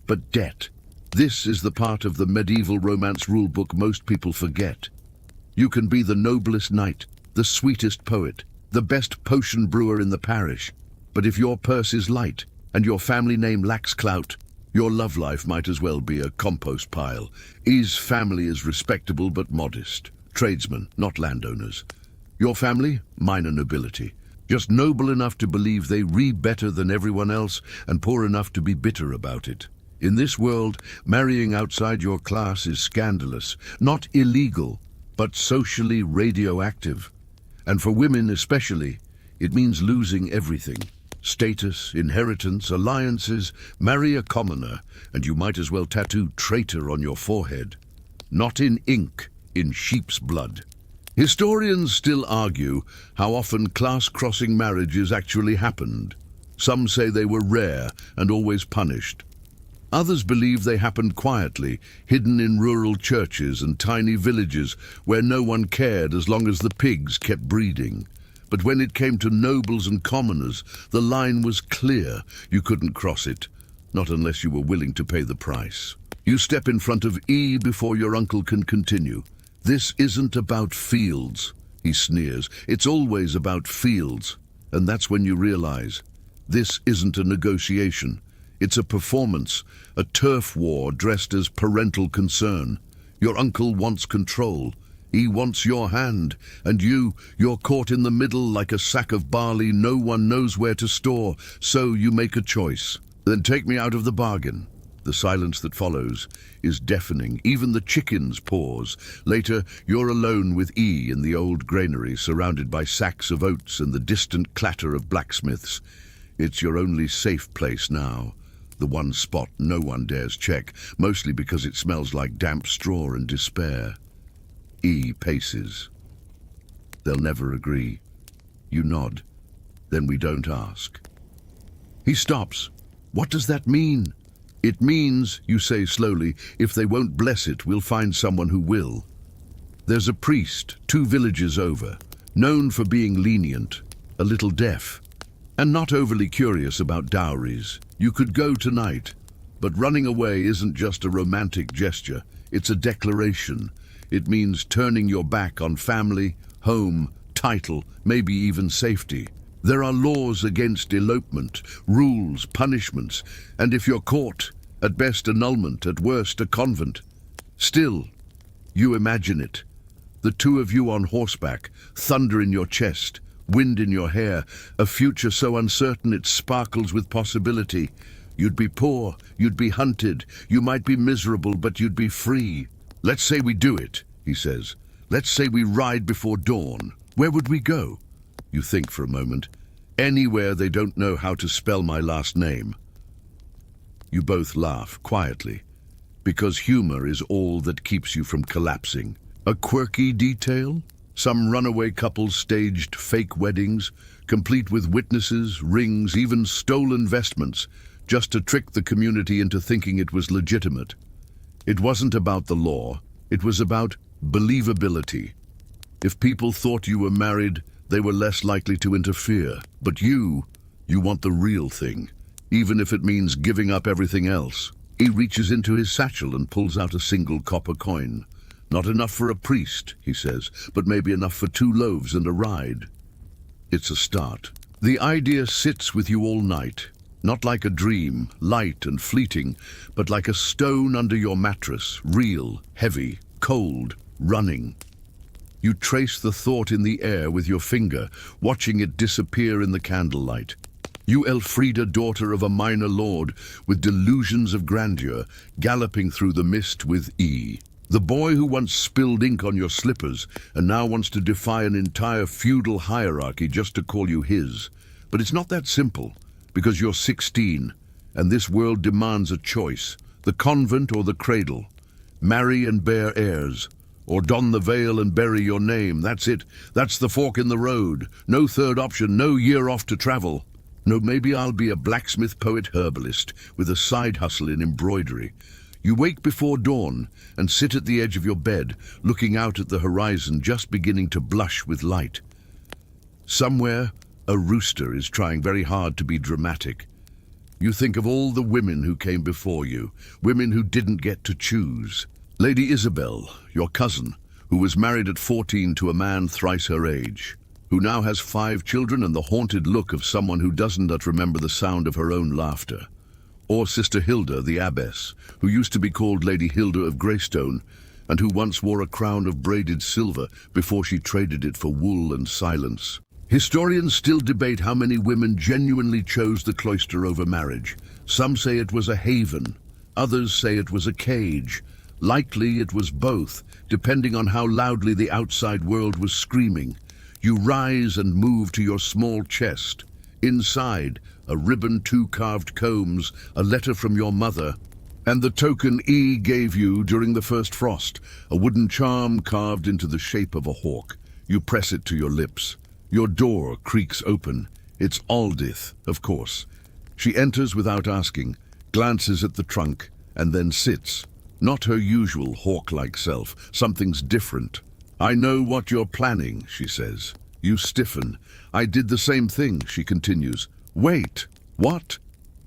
but debt. This is the part of the medieval romance rulebook most people forget. You can be the noblest knight, the sweetest poet, the best potion brewer in the parish, but if your purse is light and your family name lacks clout, Your love life might as well be a compost pile. E's family is respectable but modest. Tradesmen, not landowners. Your family, minor nobility. Just noble enough to believe they read better than everyone else and poor enough to be bitter about it. In this world, marrying outside your class is scandalous, not illegal, but socially radioactive. And for women especially, it means losing everything. Status, inheritance, alliances. Marry a commoner, and you might as well tattoo traitor on your forehead. Not in ink, in sheep's blood. Historians still argue how often class-crossing marriages actually happened. Some say they were rare and always punished. Others believe they happened quietly, hidden in rural churches and tiny villages where no one cared as long as the pigs kept breeding. But when it came to nobles and commoners, the line was clear. You couldn't cross it, not unless you were willing to pay the price. You step in front of E before your uncle can continue. This isn't about fields, he sneers. It's always about fields. And that's when you realize, this isn't a negotiation. It's a performance, a turf war dressed as parental concern. Your uncle wants control. He wants your hand, and you're caught in the middle like a sack of barley no one knows where to store, so you make a choice. Then take me out of the bargain. The silence that follows is deafening. Even the chickens pause. Later, you're alone with E in the old granary, surrounded by sacks of oats and the distant clatter of blacksmiths. It's your only safe place now. The one spot no one dares check, mostly because it smells like damp straw and despair. E paces. They'll never agree. You nod. Then we don't ask. He stops. What does that mean? It means, you say slowly, if they won't bless it, we'll find someone who will. There's a priest, 2 villages over, known for being lenient, a little deaf, and not overly curious about dowries. You could go tonight, but running away isn't just a romantic gesture, it's a declaration. It means turning your back on family, home, title, maybe even safety. There are laws against elopement, rules, punishments, and if you're caught, at best annulment, at worst a convent. Still, you imagine it. The 2 of you on horseback, thunder in your chest, wind in your hair, a future so uncertain it sparkles with possibility. You'd be poor, you'd be hunted, you might be miserable, but you'd be free. Let's say we do it, he says. Let's say we ride before dawn. Where would we go? You think for a moment. Anywhere they don't know how to spell my last name. You both laugh, quietly, because humor is all that keeps you from collapsing. A quirky detail? Some runaway couples staged fake weddings, complete with witnesses, rings, even stolen vestments, just to trick the community into thinking it was legitimate. It wasn't about the law, it was about believability. If people thought you were married, they were less likely to interfere. But you want the real thing, even if it means giving up everything else. He reaches into his satchel and pulls out a single copper coin. Not enough for a priest, he says, but maybe enough for 2 loaves and a ride. It's a start. The idea sits with you all night, not like a dream, light and fleeting, but like a stone under your mattress, real, heavy, cold, running. You trace the thought in the air with your finger, watching it disappear in the candlelight. You Elfrida, daughter of a minor lord, with delusions of grandeur, galloping through the mist with E. The boy who once spilled ink on your slippers and now wants to defy an entire feudal hierarchy just to call you his. But it's not that simple, because you're 16, and this world demands a choice. The convent or the cradle. Marry and bear heirs. Or don the veil and bury your name. That's it. That's the fork in the road. No third option, no year off to travel. No, maybe I'll be a blacksmith poet herbalist with a side hustle in embroidery. You wake before dawn and sit at the edge of your bed, looking out at the horizon just beginning to blush with light. Somewhere, a rooster is trying very hard to be dramatic. You think of all the women who came before you, women who didn't get to choose. Lady Isabel, your cousin, who was married at 14 to a man thrice her age, who now has 5 children and the haunted look of someone who doesn't remember the sound of her own laughter. or Sister Hilda the abbess, who used to be called Lady Hilda of Greystone, and who once wore a crown of braided silver before she traded it for wool and silence. Historians still debate how many women genuinely chose the cloister over marriage. Some say it was a haven, others say it was a cage. Likely it was both, depending on how loudly the outside world was screaming. You rise and move to your small chest. Inside, a ribbon, 2 carved combs, a letter from your mother, and the token E gave you during the first frost, a wooden charm carved into the shape of a hawk. You press it to your lips. Your door creaks open. It's Aldith, of course. She enters without asking, glances at the trunk, and then sits. Not her usual hawk-like self. Something's different. "I know what you're planning," she says. You stiffen. "I did the same thing," she continues. "Wait, what?"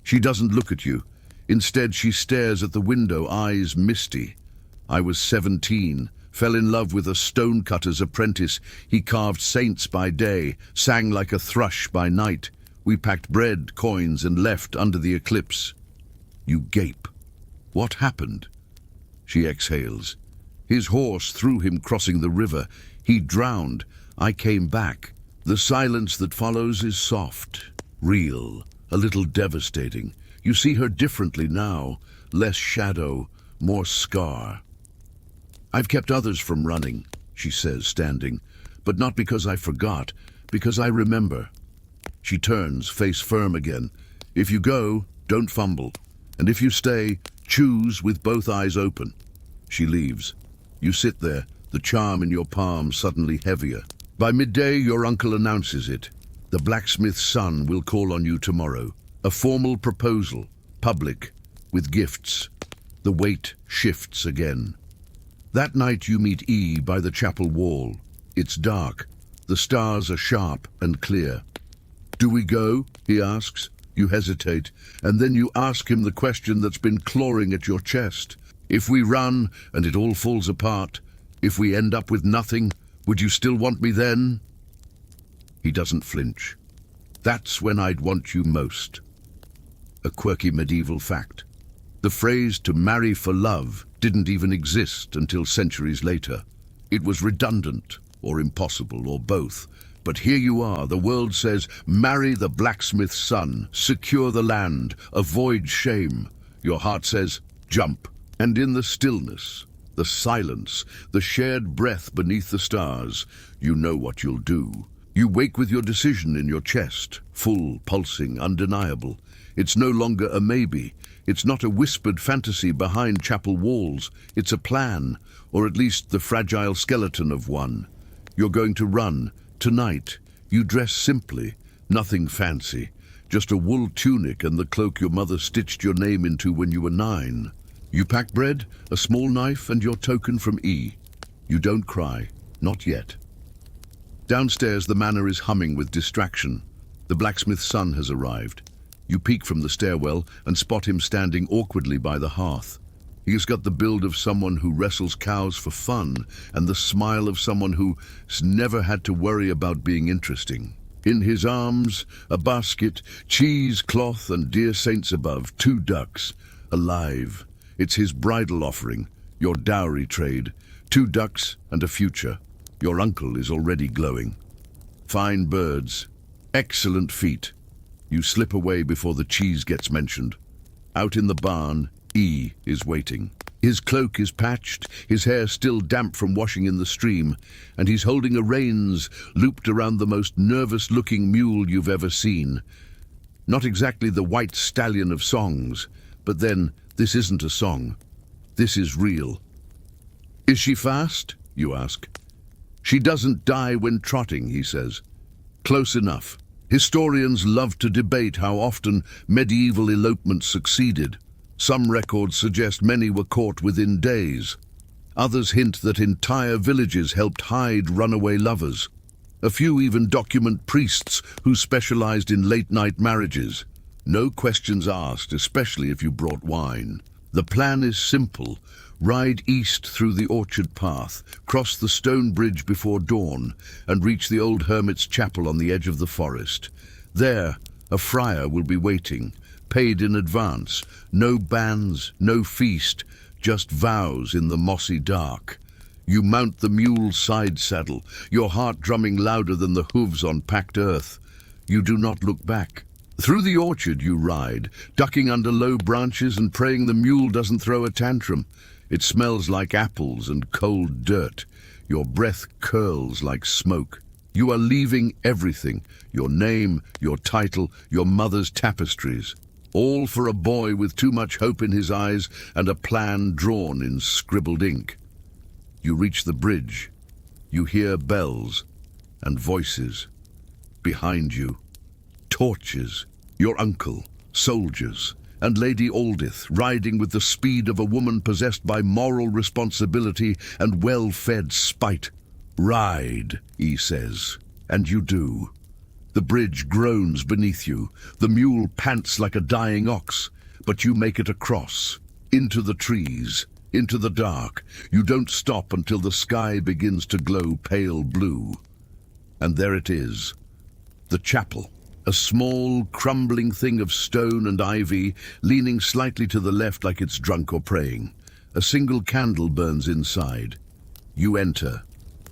She doesn't look at you. Instead, she stares at the window, eyes misty. "I was 17, fell in love with a stonecutter's apprentice. He carved saints by day, sang like a thrush by night. We packed bread, coins, and left under the eclipse." You gape. "What happened?" She exhales. "His horse threw him crossing the river. He drowned. I came back." The silence that follows is soft, real, a little devastating. You see her differently now, less shadow, more scar. "I've kept others from running," she says, standing, "but not because I forgot, because I remember." She turns, face firm again. "If you go, don't fumble. And if you stay, choose with both eyes open." She leaves. You sit there, the charm in your palm suddenly heavier. By midday, your uncle announces it. The blacksmith's son will call on you tomorrow. A formal proposal, public, with gifts. The weight shifts again. That night you meet E by the chapel wall. It's dark. The stars are sharp and clear. "Do we go?" he asks. You hesitate, and then you ask him the question that's been clawing at your chest. "If we run and it all falls apart, if we end up with nothing, would you still want me then?" He doesn't flinch. "That's when I'd want you most." A quirky medieval fact. The phrase "to marry for love" didn't even exist until centuries later. It was redundant, or impossible, or both. But here you are, the world says, marry the blacksmith's son, secure the land, avoid shame. Your heart says, jump. And in the stillness, the silence, the shared breath beneath the stars, you know what you'll do. You wake with your decision in your chest, full, pulsing, undeniable. It's no longer a maybe. It's not a whispered fantasy behind chapel walls. It's a plan, or at least the fragile skeleton of one. You're going to run. Tonight, you dress simply, nothing fancy. Just a wool tunic and the cloak your mother stitched your name into when you were 9. You pack bread, a small knife, and your token from E. You don't cry. Not yet. Downstairs, the manor is humming with distraction. The blacksmith's son has arrived. You peek from the stairwell and spot him standing awkwardly by the hearth. He has got the build of someone who wrestles cows for fun and the smile of someone who's never had to worry about being interesting. In his arms, a basket, cheese, cloth, and dear saints above, 2 ducks, alive. It's his bridal offering, your dowry trade. 2 ducks and a future. Your uncle is already glowing. Fine birds. Excellent feet. You slip away before the cheese gets mentioned. Out in the barn, E is waiting. His cloak is patched, his hair still damp from washing in the stream, and he's holding a reins looped around the most nervous-looking mule you've ever seen. Not exactly the white stallion of songs, but then, this isn't a song. This is real. "Is she fast?" you ask. "She doesn't die when trotting," he says. Close enough. Historians love to debate how often medieval elopements succeeded. Some records suggest many were caught within days. Others hint that entire villages helped hide runaway lovers. A few even document priests who specialized in late-night marriages. No questions asked, especially if you brought wine. The plan is simple. Ride east through the orchard path, cross the stone bridge before dawn, and reach the old hermit's chapel on the edge of the forest. There, a friar will be waiting, paid in advance. No banns, no feast, just vows in the mossy dark. You mount the mule's side saddle, your heart drumming louder than the hooves on packed earth. You do not look back. Through the orchard you ride, ducking under low branches and praying the mule doesn't throw a tantrum. It smells like apples and cold dirt. Your breath curls like smoke. You are leaving everything, your name, your title, your mother's tapestries, all for a boy with too much hope in his eyes and a plan drawn in scribbled ink. You reach the bridge. You hear bells and voices. Behind you, torches, your uncle, soldiers, and Lady Aldith riding with the speed of a woman possessed by moral responsibility and well-fed spite. "Ride," he says, and you do. The bridge groans beneath you. The mule pants like a dying ox, but you make it across, into the trees, into the dark. You don't stop until the sky begins to glow pale blue. And there it is, the chapel. A small, crumbling thing of stone and ivy, leaning slightly to the left like it's drunk or praying. A single candle burns inside. You enter.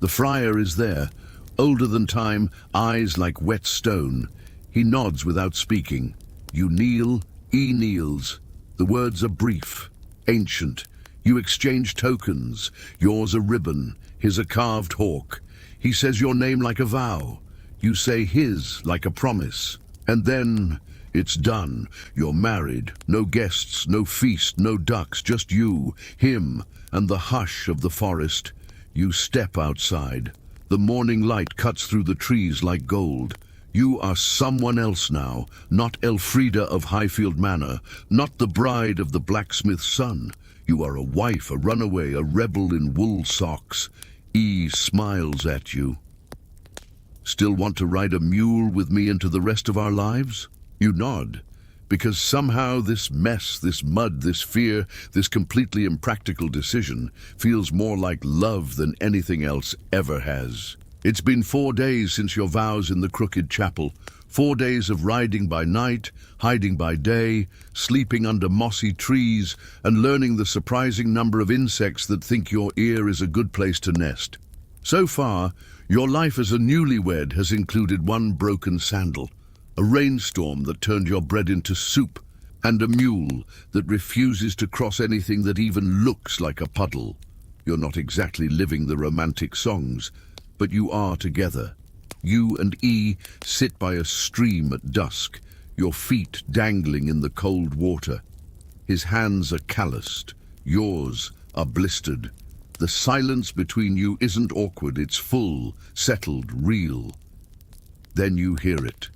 The friar is there, older than time, eyes like wet stone. He nods without speaking. You kneel, he kneels. The words are brief, ancient. You exchange tokens. Yours a ribbon, his a carved hawk. He says your name like a vow. You say his like a promise. And then it's done. You're married. No guests, no feast, no ducks, just you, him, and the hush of the forest. You step outside. The morning light cuts through the trees like gold. You are someone else now, not Elfrida of Highfield Manor, not the bride of the blacksmith's son. You are a wife, a runaway, a rebel in wool socks. E smiles at you. Still want to ride a mule with me into the rest of our lives? You nod, because somehow this mess, this mud, this fear, this completely impractical decision feels more like love than anything else ever has. It's been 4 days since your vows in the crooked chapel, 4 days of riding by night, hiding by day, sleeping under mossy trees, and learning the surprising number of insects that think your ear is a good place to nest. So far, your life as a newlywed has included one broken sandal, a rainstorm that turned your bread into soup, and a mule that refuses to cross anything that even looks like a puddle. You're not exactly living the romantic songs, but you are together. You and E sit by a stream at dusk, your feet dangling in the cold water. His hands are calloused, yours are blistered. The silence between you isn't awkward, it's full, settled, real. Then you hear it,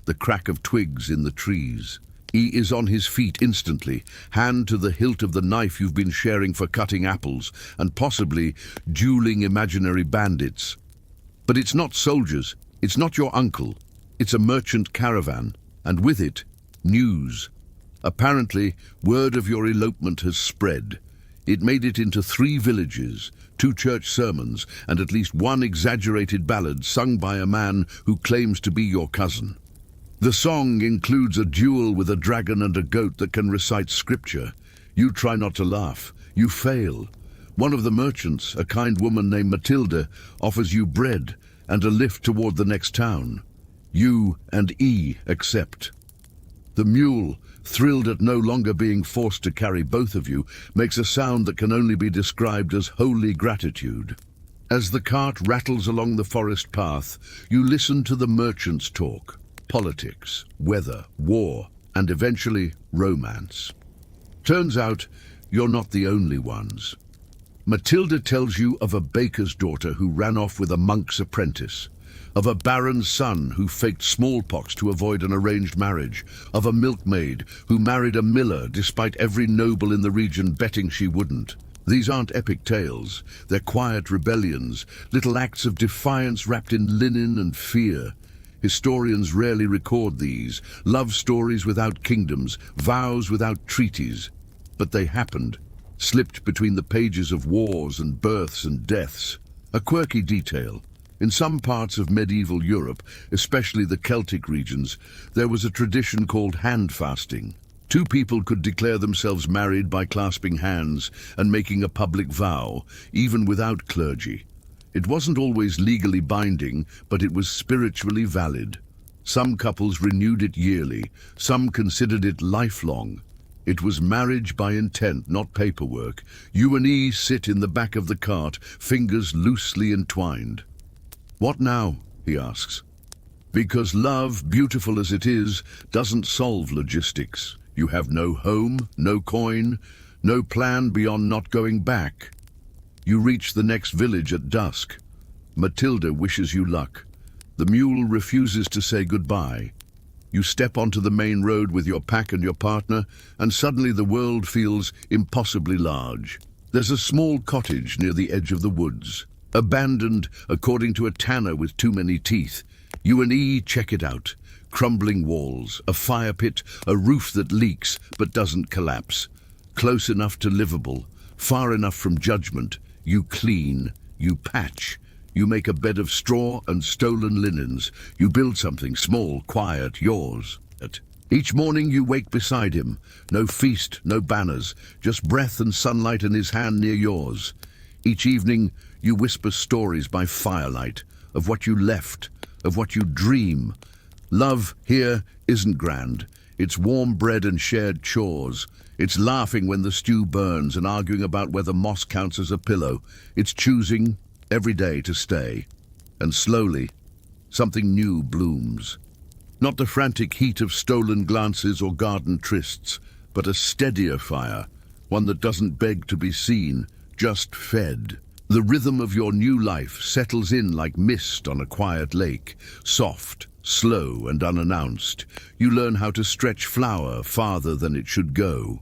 the crack of twigs in the trees. E is on his feet instantly, hand to the hilt of the knife you've been sharing for cutting apples, and possibly dueling imaginary bandits. But it's not soldiers, it's not your uncle, it's a merchant caravan, and with it, news. Apparently, word of your elopement has spread. It made it into 3 villages, 2 church sermons, and at least 1 exaggerated ballad sung by a man who claims to be your cousin. The song includes a duel with a dragon and a goat that can recite scripture. You try not to laugh. You fail. One of the merchants, a kind woman named Matilda, offers you bread and a lift toward the next town. You and E accept. The mule, thrilled at no longer being forced to carry both of you, makes a sound that can only be described as holy gratitude. As the cart rattles along the forest path, you listen to the merchants talk. Politics, weather, war, and eventually romance. Turns out, you're not the only ones. Matilda tells you of a baker's daughter who ran off with a monk's apprentice, of a baron's son who faked smallpox to avoid an arranged marriage, of a milkmaid who married a miller despite every noble in the region betting she wouldn't. These aren't epic tales, they're quiet rebellions, little acts of defiance wrapped in linen and fear. Historians rarely record these, love stories without kingdoms, vows without treaties. But they happened, slipped between the pages of wars and births and deaths. A quirky detail. In some parts of medieval Europe, especially the Celtic regions, there was a tradition called hand fasting. Two people could declare themselves married by clasping hands and making a public vow, even without clergy. It wasn't always legally binding, but it was spiritually valid. Some couples renewed it yearly, some considered it lifelong. It was marriage by intent, not paperwork. You and he sit in the back of the cart, fingers loosely entwined. "What now?" he asks. Because love, beautiful as it is, doesn't solve logistics. You have no home, no coin, no plan beyond not going back. You reach the next village at dusk. Matilda wishes you luck. The mule refuses to say goodbye. You step onto the main road with your pack and your partner, and suddenly the world feels impossibly large. There's a small cottage near the edge of the woods, abandoned according to a tanner with too many teeth. You and E check it out. Crumbling walls, a fire pit, a roof that leaks but doesn't collapse. Close enough to livable, far enough from judgment. You clean, you patch. You make a bed of straw and stolen linens. You build something small, quiet, yours. Each morning you wake beside him. No feast, no banners, just breath and sunlight and his hand near yours. Each evening you whisper stories by firelight, of what you left, of what you dream. Love here isn't grand. It's warm bread and shared chores. It's laughing when the stew burns and arguing about whether moss counts as a pillow. It's choosing every day to stay. And slowly, something new blooms. Not the frantic heat of stolen glances or garden trysts, but a steadier fire, one that doesn't beg to be seen, just fed. The rhythm of your new life settles in like mist on a quiet lake, soft, slow and unannounced. You learn how to stretch flour farther than it should go.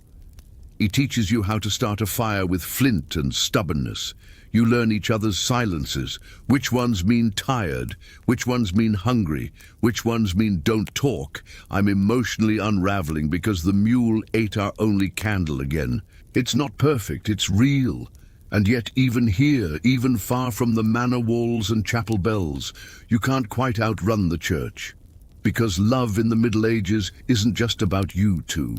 He teaches you how to start a fire with flint and stubbornness. You learn each other's silences, which ones mean tired, which ones mean hungry, which ones mean don't talk. I'm emotionally unraveling because the mule ate our only candle again. It's not perfect, it's real. And yet even here, even far from the manor walls and chapel bells, you can't quite outrun the church. Because love in the Middle Ages isn't just about you two.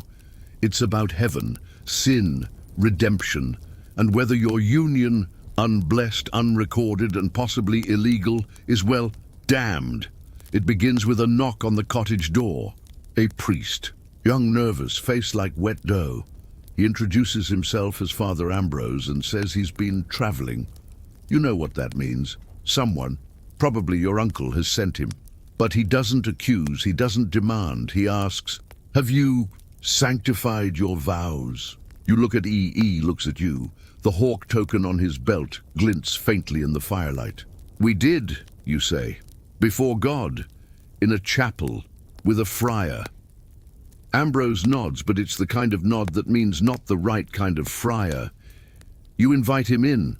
It's about heaven, sin, redemption, and whether your union, unblessed, unrecorded, and possibly illegal, is, well, damned. It begins with a knock on the cottage door. A priest, young, nervous, face like wet dough. He introduces himself as Father Ambrose and says he's been traveling. You know what that means. Someone, probably your uncle, has sent him. But he doesn't accuse, he doesn't demand. He asks, "Have you sanctified your vows?" You look at E. E looks at you. The hawk token on his belt glints faintly in the firelight. "We did," you say. "Before God, in a chapel, with a friar." Ambrose nods, but it's the kind of nod that means not the right kind of friar. You invite him in,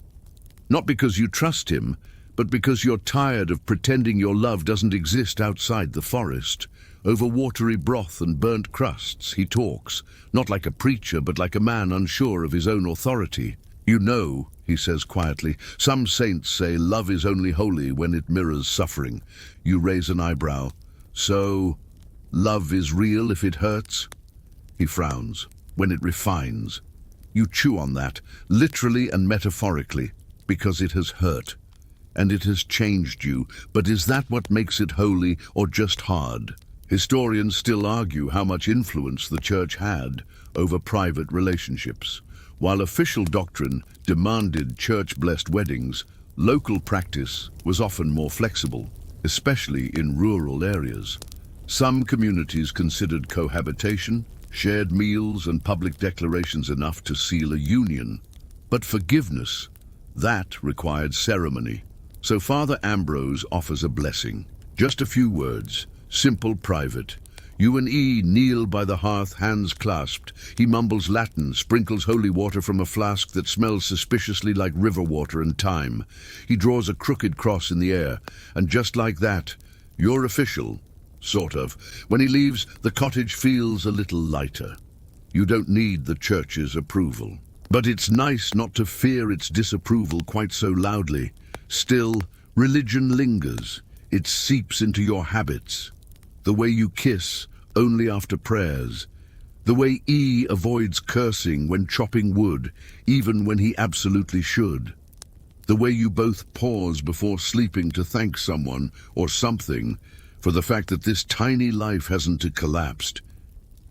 not because you trust him, but because you're tired of pretending your love doesn't exist outside the forest. Over watery broth and burnt crusts, he talks, not like a preacher, but like a man unsure of his own authority. "You know," he says quietly, "some saints say love is only holy when it mirrors suffering." You raise an eyebrow. "So, love is real if it hurts?" He frowns. "When it refines." You chew on that, literally and metaphorically, because it has hurt. And it has changed you. But is that what makes it holy or just hard? Historians still argue how much influence the church had over private relationships. While official doctrine demanded church-blessed weddings, local practice was often more flexible, especially in rural areas. Some communities considered cohabitation, shared meals, and public declarations enough to seal a union. But forgiveness, that required ceremony. So Father Ambrose offers a blessing. Just a few words, simple, private. You and E kneel by the hearth, hands clasped. He mumbles Latin, sprinkles holy water from a flask that smells suspiciously like river water and thyme. He draws a crooked cross in the air, and just like that, you're official. Sort of. When he leaves, the cottage feels a little lighter. You don't need the church's approval. But it's nice not to fear its disapproval quite so loudly. Still, religion lingers. It seeps into your habits. The way you kiss, only after prayers. The way E avoids cursing when chopping wood, even when he absolutely should. The way you both pause before sleeping to thank someone or something for the fact that this tiny life hasn't collapsed.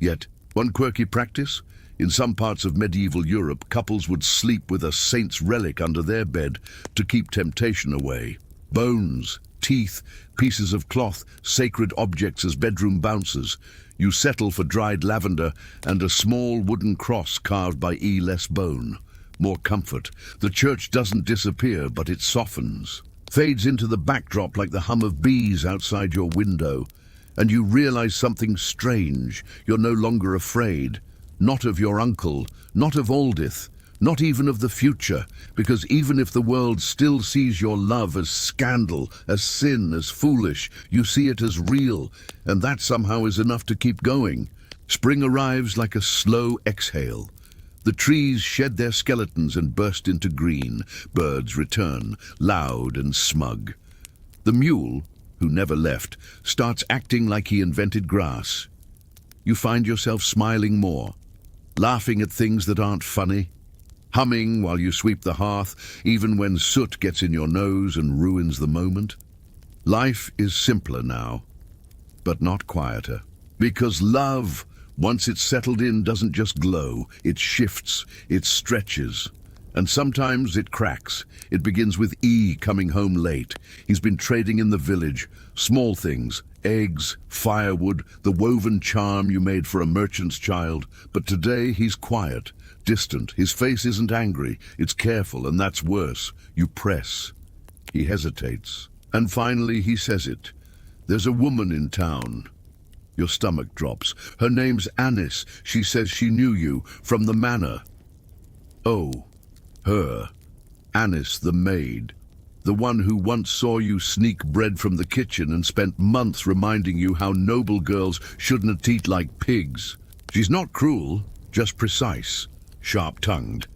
Yet, one quirky practice? In some parts of medieval Europe, couples would sleep with a saint's relic under their bed to keep temptation away. Bones, teeth, pieces of cloth, sacred objects as bedroom bouncers. You settle for dried lavender and a small wooden cross carved by E. less bone. More comfort. The church doesn't disappear, but it softens. Fades into the backdrop like the hum of bees outside your window. And you realize something strange. You're no longer afraid. Not of your uncle, not of Aldith, not even of the future, because even if the world still sees your love as scandal, as sin, as foolish, you see it as real, and that somehow is enough to keep going. Spring arrives like a slow exhale. The trees shed their skeletons and burst into green. Birds return, loud and smug. The mule, who never left, starts acting like he invented grass. You find yourself smiling more, laughing at things that aren't funny, humming while you sweep the hearth, even when soot gets in your nose and ruins the moment. Life is simpler now, but not quieter. Because love, once it's settled in, doesn't just glow, it shifts, it stretches. And sometimes it cracks. It begins with E coming home late. He's been trading in the village. Small things, eggs, firewood, the woven charm you made for a merchant's child. But today he's quiet, distant. His face isn't angry, it's careful, and that's worse. You press. He hesitates. And finally he says it. There's a woman in town. Your stomach drops. Her name's Annis. She says she knew you from the manor. Oh. Her, Annis the maid, the one who once saw you sneak bread from the kitchen and spent months reminding you how noble girls shouldn't eat like pigs. She's not cruel, just precise, sharp-tongued.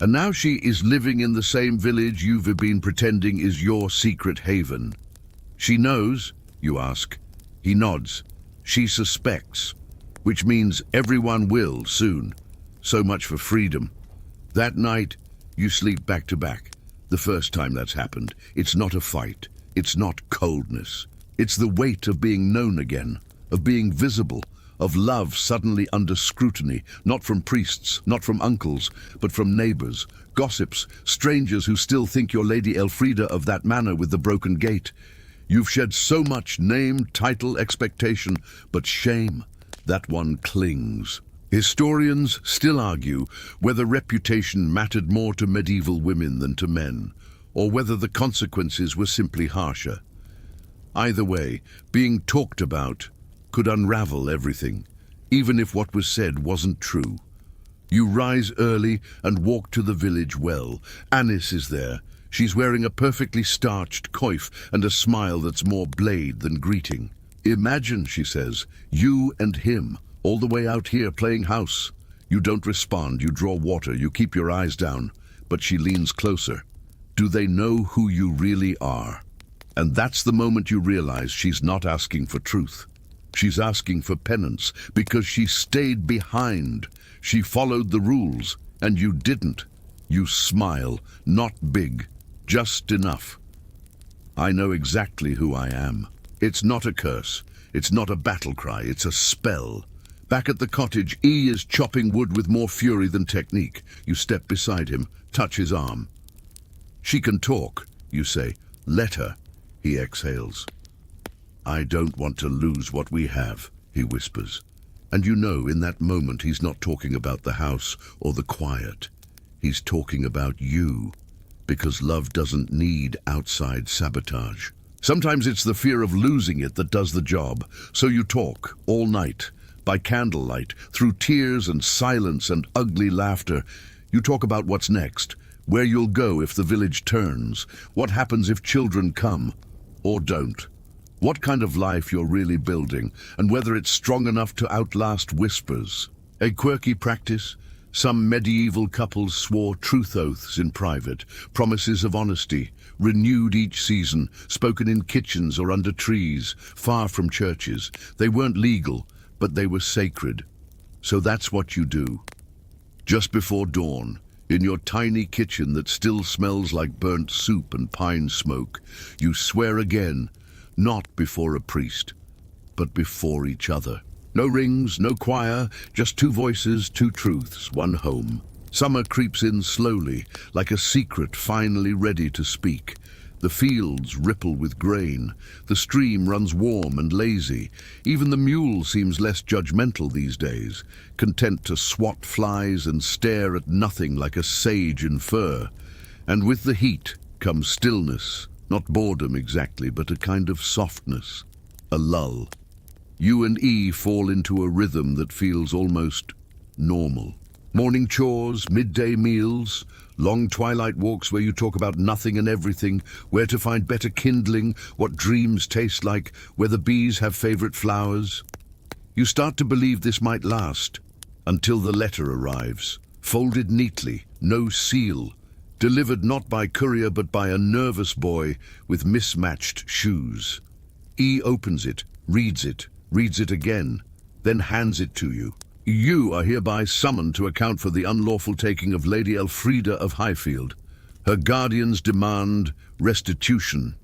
And now she is living in the same village you've been pretending is your secret haven. She knows, you ask. He nods. She suspects, which means everyone will soon. So much for freedom. That night, you sleep back to back. The first time that's happened, it's not a fight. It's not coldness. It's the weight of being known again, of being visible, of love suddenly under scrutiny, not from priests, not from uncles, but from neighbors, gossips, strangers who still think you're Lady Elfrida of that manor with the broken gate. You've shed so much name, title, expectation, but shame, that one clings. Historians still argue whether reputation mattered more to medieval women than to men, or whether the consequences were simply harsher. Either way, being talked about could unravel everything, even if what was said wasn't true. You rise early and walk to the village well. Annis is there. She's wearing a perfectly starched coif and a smile that's more blade than greeting. Imagine, she says, you and him, all the way out here playing house. You don't respond, you draw water, you keep your eyes down. But she leans closer. Do they know who you really are? And that's the moment you realize she's not asking for truth. She's asking for penance, because she stayed behind. She followed the rules, and you didn't. You smile, not big, just enough. I know exactly who I am. It's not a curse. It's not a battle cry. It's a spell. Back at the cottage, E is chopping wood with more fury than technique. You step beside him, touch his arm. She can talk, you say. Let her. He exhales. I don't want to lose what we have, he whispers. And you know in that moment he's not talking about the house or the quiet. He's talking about you, because love doesn't need outside sabotage. Sometimes it's the fear of losing it that does the job. So you talk all night, by candlelight, through tears and silence and ugly laughter. You talk about what's next, where you'll go if the village turns, what happens if children come or don't, what kind of life you're really building, and whether it's strong enough to outlast whispers. A quirky practice. Some medieval couples swore truth oaths in private, promises of honesty, renewed each season, spoken in kitchens or under trees, far from churches. They weren't legal, but they were sacred. So that's what you do. Just before dawn, in your tiny kitchen that still smells like burnt soup and pine smoke, you swear again, not before a priest, but before each other. No rings, no choir, just two voices, two truths, one home. Summer creeps in slowly, like a secret finally ready to speak. The fields ripple with grain. The stream runs warm and lazy. Even the mule seems less judgmental these days, content to swat flies and stare at nothing like a sage in fur. And with the heat comes stillness, not boredom exactly, but a kind of softness, a lull. You and E fall into a rhythm that feels almost normal. Morning chores, midday meals, long twilight walks where you talk about nothing and everything, where to find better kindling, what dreams taste like, where the bees have favorite flowers. You start to believe this might last, until the letter arrives, folded neatly, no seal, delivered not by courier but by a nervous boy with mismatched shoes. E opens it, reads it again, then hands it to you. You are hereby summoned to account for the unlawful taking of Lady Elfrida of Highfield. Her guardians demand restitution.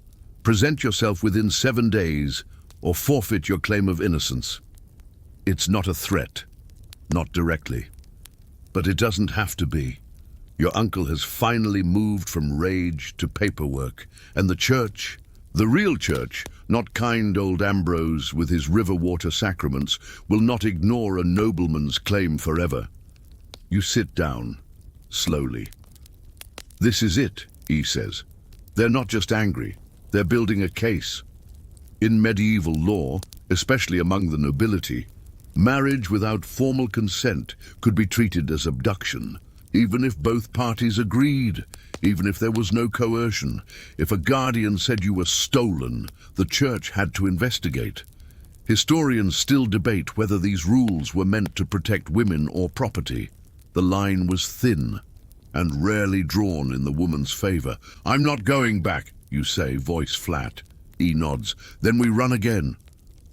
Present yourself within 7 days, or forfeit your claim of innocence. It's not a threat, not directly. But it doesn't have to be. Your uncle has finally moved from rage to paperwork, and the church, the real church, not kind old Ambrose with his river water sacraments, will not ignore a nobleman's claim forever. You sit down, slowly. This is it, he says. They're not just angry, they're building a case. In medieval law, especially among the nobility, marriage without formal consent could be treated as abduction, even if both parties agreed. Even if there was no coercion, if a guardian said you were stolen, the church had to investigate. Historians still debate whether these rules were meant to protect women or property. The line was thin and rarely drawn in the woman's favor. I'm not going back, you say, voice flat. E nods. Then we run again.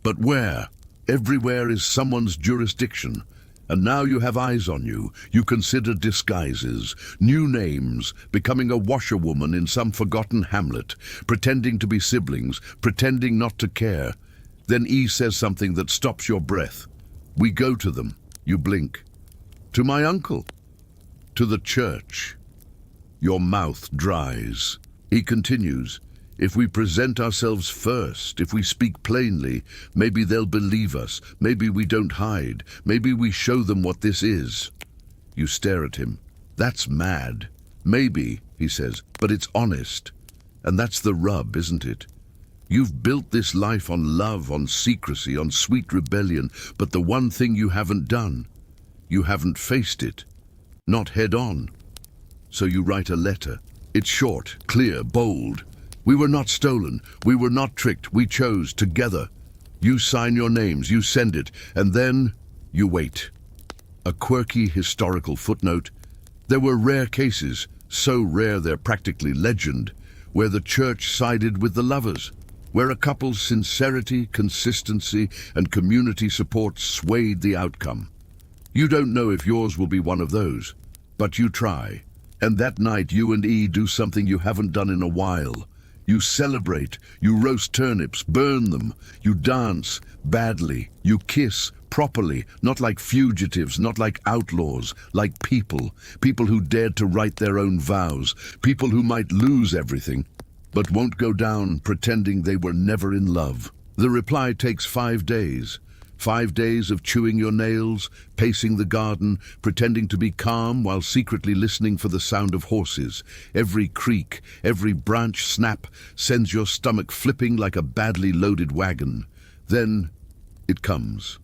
But where? Everywhere is someone's jurisdiction. And now you have eyes on you. You consider disguises, new names, becoming a washerwoman in some forgotten hamlet, pretending to be siblings, pretending not to care. Then E says something that stops your breath. We go to them. You blink. To my uncle. To the church. Your mouth dries. He continues. If we present ourselves first, if we speak plainly, maybe they'll believe us, maybe we don't hide, maybe we show them what this is. You stare at him. That's mad. Maybe, he says, but it's honest. And that's the rub, isn't it? You've built this life on love, on secrecy, on sweet rebellion, but the one thing you haven't done, you haven't faced it. Not head on. So you write a letter. It's short, clear, bold. We were not stolen, we were not tricked, we chose together. You sign your names, you send it, and then you wait. A quirky historical footnote. There were rare cases, so rare they're practically legend, where the church sided with the lovers, where a couple's sincerity, consistency, and community support swayed the outcome. You don't know if yours will be one of those, but you try. And that night you and E do something you haven't done in a while. You celebrate, you roast turnips, burn them, you dance, badly, you kiss, properly, not like fugitives, not like outlaws, like people, people who dared to write their own vows, people who might lose everything, but won't go down pretending they were never in love. The reply takes 5 days. 5 days of chewing your nails, pacing the garden, pretending to be calm while secretly listening for the sound of horses. Every creak, every branch snap sends your stomach flipping like a badly loaded wagon. Then it comes.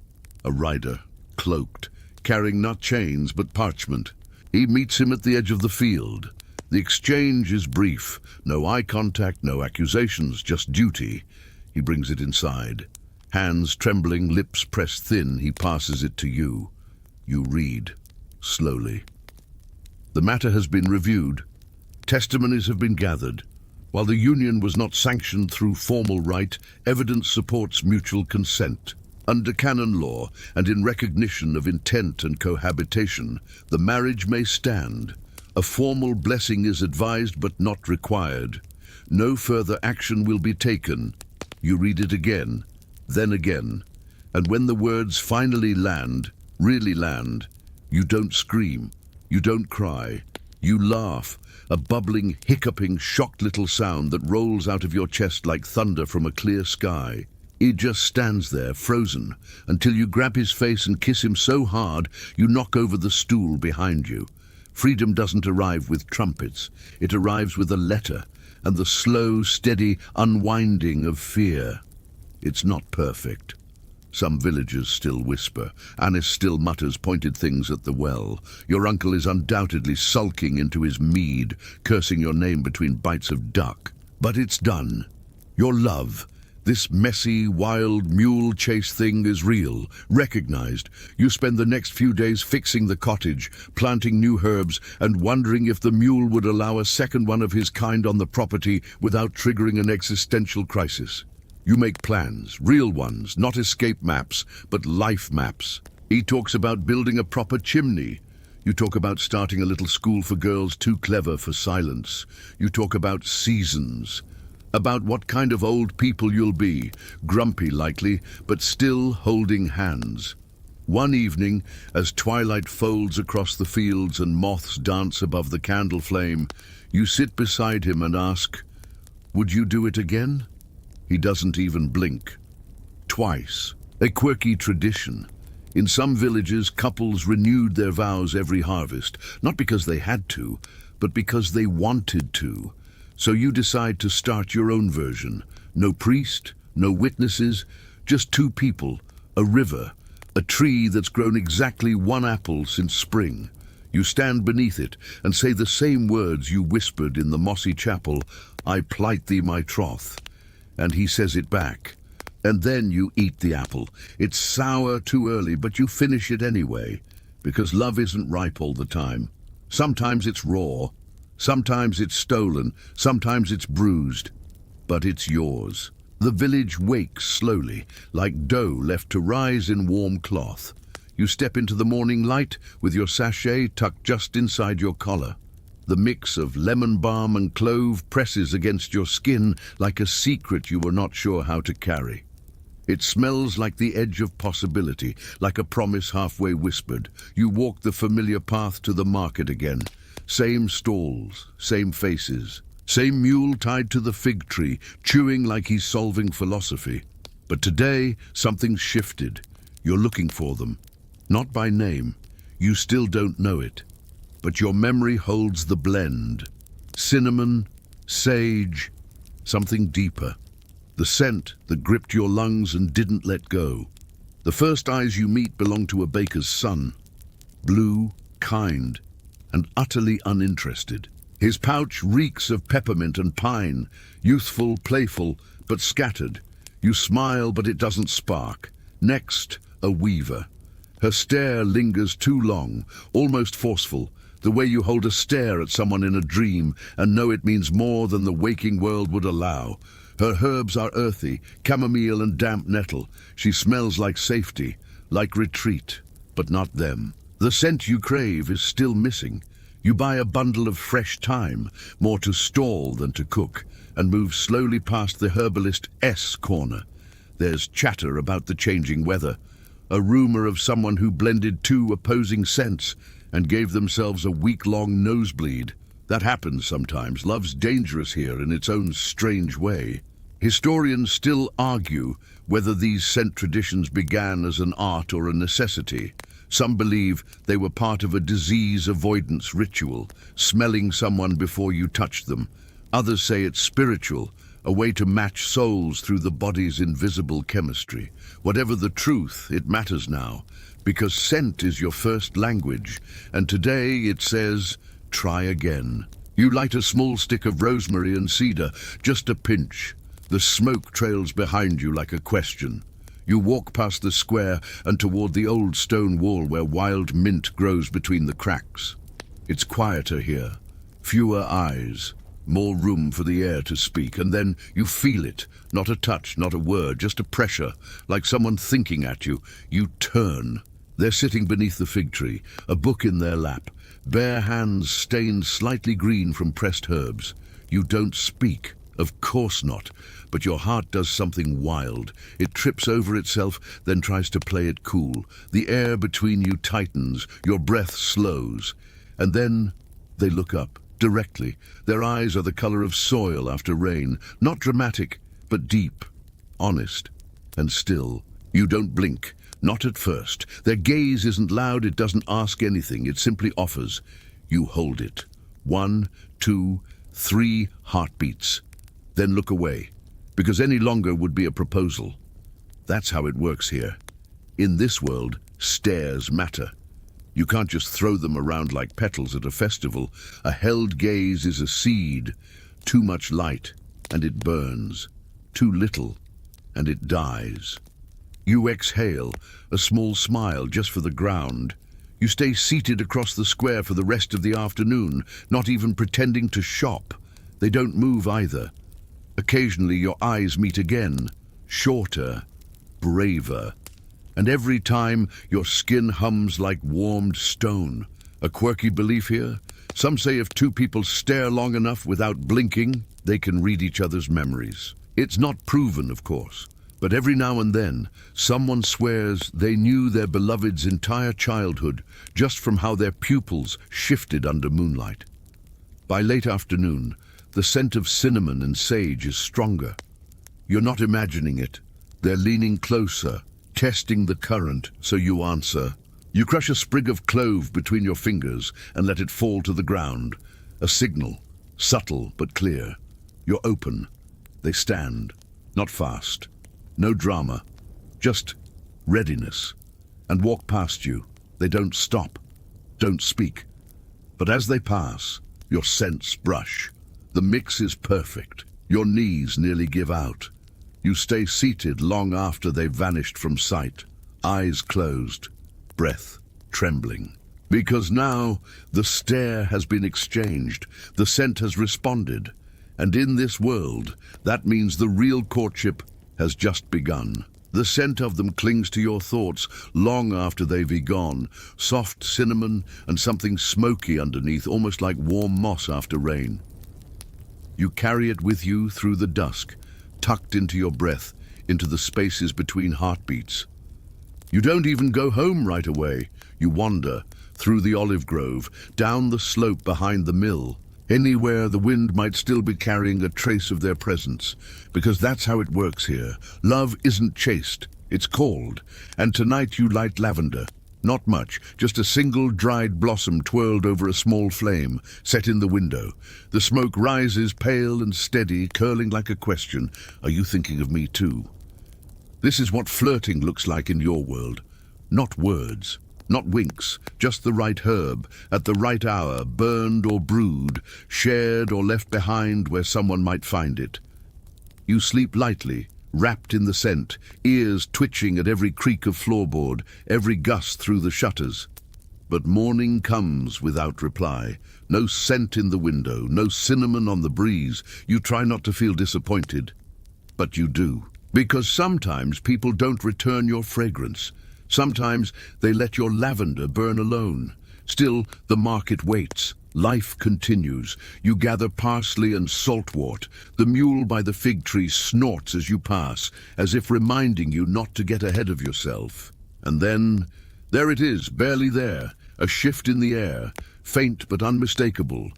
A rider, cloaked, carrying not chains but parchment. He meets him at the edge of the field. The exchange is brief. No eye contact, no accusations, just duty. He brings it inside. Hands trembling, lips pressed thin, he passes it to you. You read, slowly. The matter has been reviewed. Testimonies have been gathered. While the union was not sanctioned through formal rite, evidence supports mutual consent. Under canon law, and in recognition of intent and cohabitation, the marriage may stand. A formal blessing is advised but not required. No further action will be taken. You read it again, then again, and when the words finally land, really land, you don't scream, you don't cry, you laugh, a bubbling, hiccuping, shocked little sound that rolls out of your chest like thunder from a clear sky. He just stands there, frozen, until you grab his face and kiss him so hard you knock over the stool behind you. Freedom doesn't arrive with trumpets. It arrives with a letter and the slow, steady unwinding of fear. It's not perfect. Some villagers still whisper. Annis still mutters pointed things at the well. Your uncle is undoubtedly sulking into his mead, cursing your name between bites of duck. But it's done. Your love, this messy, wild mule chase thing, is real, recognized. You spend the next few days fixing the cottage, planting new herbs, and wondering if the mule would allow a second one of his kind on the property without triggering an existential crisis. You make plans, real ones, not escape maps, but life maps. He talks about building a proper chimney. You talk about starting a little school for girls too clever for silence. You talk about seasons. About what kind of old people you'll be, grumpy likely, but still holding hands. One evening, as twilight folds across the fields and moths dance above the candle flame, you sit beside him and ask, "Would you do it again?" He doesn't even blink. Twice. A quirky tradition. In some villages, couples renewed their vows every harvest, not because they had to, but because they wanted to. So you decide to start your own version. No priest, no witnesses, just two people, a river, a tree that's grown exactly one apple since spring. You stand beneath it and say the same words you whispered in the mossy chapel, "I plight thee my troth." And he says it back. And then you eat the apple. It's sour too early, but you finish it anyway, because love isn't ripe all the time. Sometimes it's raw. Sometimes it's stolen, sometimes it's bruised, but it's yours. The village wakes slowly, like dough left to rise in warm cloth. You step into the morning light with your sachet tucked just inside your collar. The mix of lemon balm and clove presses against your skin like a secret you were not sure how to carry. It smells like the edge of possibility, like a promise halfway whispered. You walk the familiar path to the market again. Same stalls, same faces, same mule tied to the fig tree, chewing like he's solving philosophy. But today, something's shifted. You're looking for them. Not by name. You still don't know it. But your memory holds the blend. Cinnamon, sage, something deeper. The scent that gripped your lungs and didn't let go. The first eyes you meet belong to a baker's son. Blue, kind, and utterly uninterested. His pouch reeks of peppermint and pine, youthful, playful, but scattered. You smile, but it doesn't spark. Next, a weaver. Her stare lingers too long, almost forceful, the way you hold a stare at someone in a dream and know it means more than the waking world would allow. Her herbs are earthy, chamomile and damp nettle. She smells like safety, like retreat, but not them. The scent you crave is still missing. You buy a bundle of fresh thyme, more to stall than to cook, and move slowly past the herbalist S corner. There's chatter about the changing weather, a rumor of someone who blended two opposing scents and gave themselves a week-long nosebleed. That happens sometimes. Love's dangerous here in its own strange way. Historians still argue whether these scent traditions began as an art or a necessity. Some believe they were part of a disease avoidance ritual, smelling someone before you touched them. Others say it's spiritual, a way to match souls through the body's invisible chemistry. Whatever the truth, it matters now, because scent is your first language, and today it says, try again. You light a small stick of rosemary and cedar, just a pinch. The smoke trails behind you like a question. You walk past the square and toward the old stone wall where wild mint grows between the cracks. It's quieter here, fewer eyes, more room for the air to speak, and then you feel it. Not a touch, not a word, just a pressure, like someone thinking at you. You turn. They're sitting beneath the fig tree, a book in their lap, bare hands stained slightly green from pressed herbs. You don't speak, of course not, but your heart does something wild. It trips over itself, then tries to play it cool. The air between you tightens, your breath slows, and then they look up, directly. Their eyes are the color of soil after rain, not dramatic, but deep, honest, and still. You don't blink. Not at first. Their gaze isn't loud, it doesn't ask anything, it simply offers. You hold it. 1, 2, 3 heartbeats. Then look away, because any longer would be a proposal. That's how it works here. In this world, stares matter. You can't just throw them around like petals at a festival. A held gaze is a seed. Too much light, and it burns. Too little, and it dies. You exhale, a small smile just for the ground. You stay seated across the square for the rest of the afternoon, not even pretending to shop. They don't move either. Occasionally your eyes meet again, shorter, braver. And every time your skin hums like warmed stone. A quirky belief here? Some say if two people stare long enough without blinking, they can read each other's memories. It's not proven, of course. But every now and then, someone swears they knew their beloved's entire childhood just from how their pupils shifted under moonlight. By late afternoon, the scent of cinnamon and sage is stronger. You're not imagining it. They're leaning closer, testing the current, so you answer. You crush a sprig of clove between your fingers and let it fall to the ground. A signal, subtle but clear. You're open. They stand, not fast. No drama, just readiness, and walk past you. They don't stop, don't speak. But as they pass, your scents brush. The mix is perfect. Your knees nearly give out. You stay seated long after they've vanished from sight, eyes closed, breath trembling. Because now the stare has been exchanged, the scent has responded, and in this world, that means the real courtship has just begun. The scent of them clings to your thoughts long after they've gone. Soft cinnamon and something smoky underneath, almost like warm moss after rain. You carry it with you through the dusk, tucked into your breath, into the spaces between heartbeats. You don't even go home right away. You wander through the olive grove, down the slope behind the mill. Anywhere the wind might still be carrying a trace of their presence, because that's how it works here. Love isn't chased, it's called. And tonight you light lavender. Not much, just a single dried blossom twirled over a small flame, set in the window. The smoke rises pale and steady, curling like a question. Are you thinking of me too? This is what flirting looks like in your world. Not words. Not winks, just the right herb, at the right hour, burned or brewed, shared or left behind where someone might find it. You sleep lightly, wrapped in the scent, ears twitching at every creak of floorboard, every gust through the shutters. But morning comes without reply. No scent in the window, no cinnamon on the breeze. You try not to feel disappointed, but you do. Because sometimes people don't return your fragrance. Sometimes they let your lavender burn alone. Still, the market waits. Life continues. You gather parsley and saltwort. The mule by the fig tree snorts as you pass, as if reminding you not to get ahead of yourself. And then, there it is, barely there. A shift in the air, faint but unmistakable.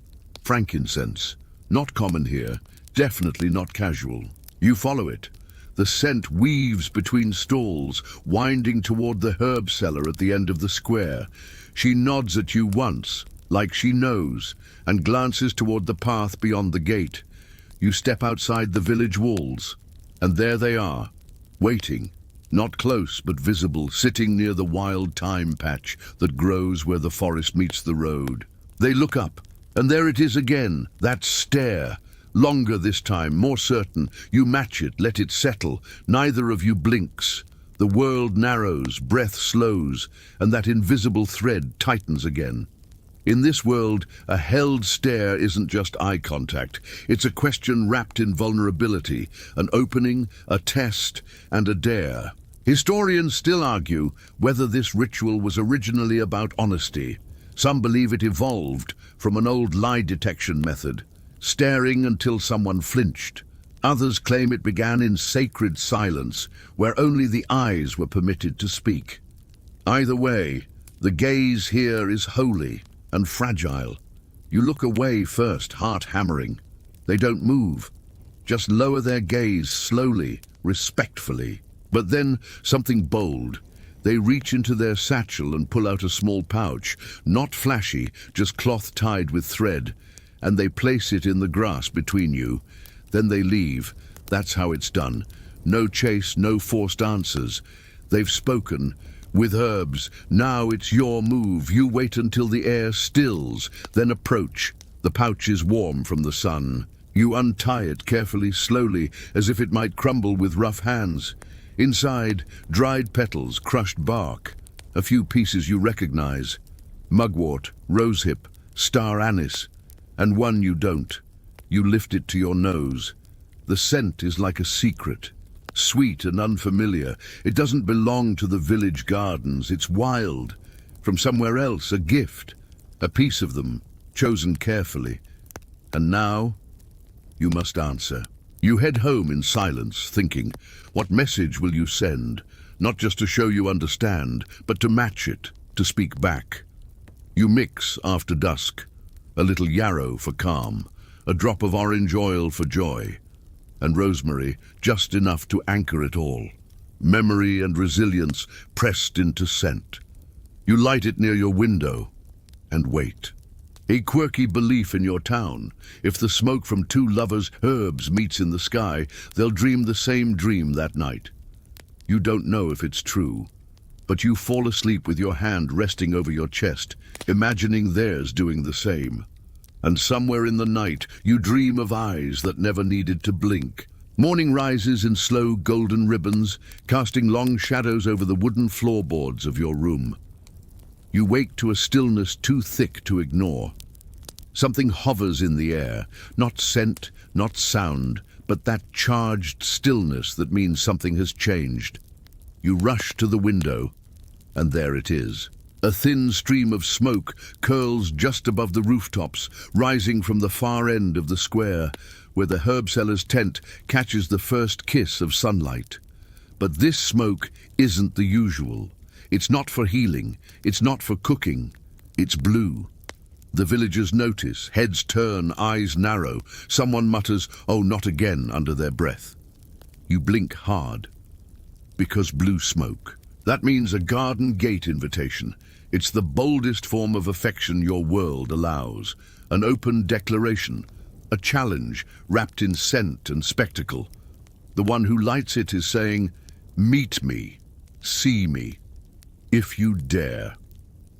Frankincense. Not common here, definitely not casual. You follow it. The scent weaves between stalls, winding toward the herb cellar at the end of the square. She nods at you once, like she knows, and glances toward the path beyond the gate. You step outside the village walls, and there they are, waiting, not close but visible, sitting near the wild thyme patch that grows where the forest meets the road. They look up, and there it is again, that stare. Longer this time, more certain. You match it, let it settle. Neither of you blinks. The world narrows, breath slows, and that invisible thread tightens again. In this world, a held stare isn't just eye contact. It's a question wrapped in vulnerability, an opening, a test, and a dare. Historians still argue whether this ritual was originally about honesty. Some believe it evolved from an old lie detection method, staring until someone flinched. Others claim it began in sacred silence, where only the eyes were permitted to speak. Either way, the gaze here is holy and fragile. You look away first, heart hammering. They don't move, just lower their gaze slowly, respectfully. But then something bold. They reach into their satchel and pull out a small pouch, not flashy, just cloth tied with thread, and they place it in the grass between you. Then they leave. That's how it's done. No chase, no forced answers. They've spoken. With herbs, now it's your move. You wait until the air stills, then approach. The pouch is warm from the sun. You untie it carefully, slowly, as if it might crumble with rough hands. Inside, dried petals, crushed bark. A few pieces you recognize. Mugwort, rosehip, star anise, and one you don't. You lift it to your nose. The scent is like a secret. Sweet and unfamiliar. It doesn't belong to the village gardens. It's wild. From somewhere else, a gift. A piece of them, chosen carefully. And now, you must answer. You head home in silence, thinking, what message will you send? Not just to show you understand, but to match it, to speak back. You mix after dusk. A little yarrow for calm, a drop of orange oil for joy, and rosemary, just enough to anchor it all. Memory and resilience pressed into scent. You light it near your window and wait. A quirky belief in your town. If the smoke from two lovers' herbs meets in the sky, they'll dream the same dream that night. You don't know if it's true, but you fall asleep with your hand resting over your chest, imagining theirs doing the same. And somewhere in the night, you dream of eyes that never needed to blink. Morning rises in slow golden ribbons, casting long shadows over the wooden floorboards of your room. You wake to a stillness too thick to ignore. Something hovers in the air, not scent, not sound, but that charged stillness that means something has changed. You rush to the window, and there it is. A thin stream of smoke curls just above the rooftops, rising from the far end of the square, where the herb seller's tent catches the first kiss of sunlight. But this smoke isn't the usual. It's not for healing, it's not for cooking, it's blue. The villagers notice, heads turn, eyes narrow. Someone mutters, "Oh, not again," under their breath. You blink hard, because blue smoke. That means a garden gate invitation. It's the boldest form of affection your world allows. An open declaration, a challenge wrapped in scent and spectacle. The one who lights it is saying, "Meet me, see me, if you dare."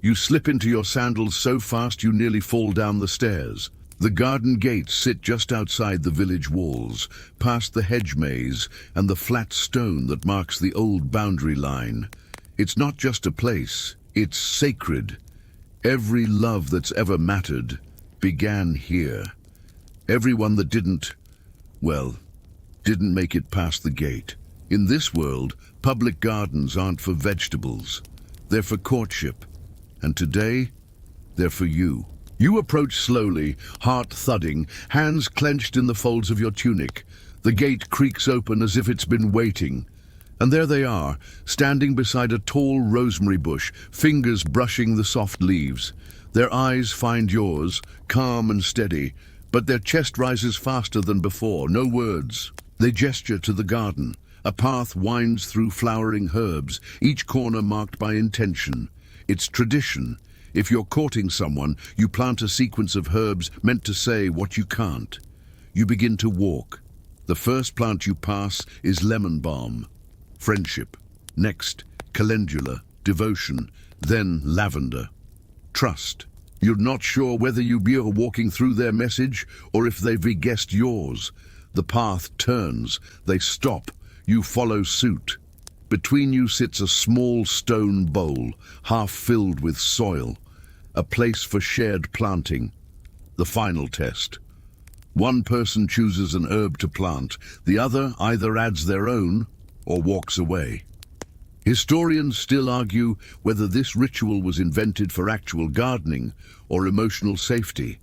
You slip into your sandals so fast you nearly fall down the stairs. The garden gates sit just outside the village walls, past the hedge maze and the flat stone that marks the old boundary line. It's not just a place, it's sacred. Every love that's ever mattered began here. Everyone that didn't make it past the gate. In this world, public gardens aren't for vegetables. They're for courtship. And today, they're for you. You approach slowly, heart thudding, hands clenched in the folds of your tunic. The gate creaks open as if it's been waiting. And there they are, standing beside a tall rosemary bush, fingers brushing the soft leaves. Their eyes find yours, calm and steady, but their chest rises faster than before, no words. They gesture to the garden. A path winds through flowering herbs, each corner marked by intention. It's tradition. If you're courting someone, you plant a sequence of herbs meant to say what you can't. You begin to walk. The first plant you pass is lemon balm. Friendship. Next, calendula, devotion. Then lavender. Trust. You're not sure whether you're walking through their message or if they've guessed yours. The path turns. They stop. You follow suit. Between you sits a small stone bowl, half filled with soil. a place for shared planting. The final test. One person chooses an herb to plant, the other either adds their own or walks away. Historians still argue whether this ritual was invented for actual gardening or emotional safety.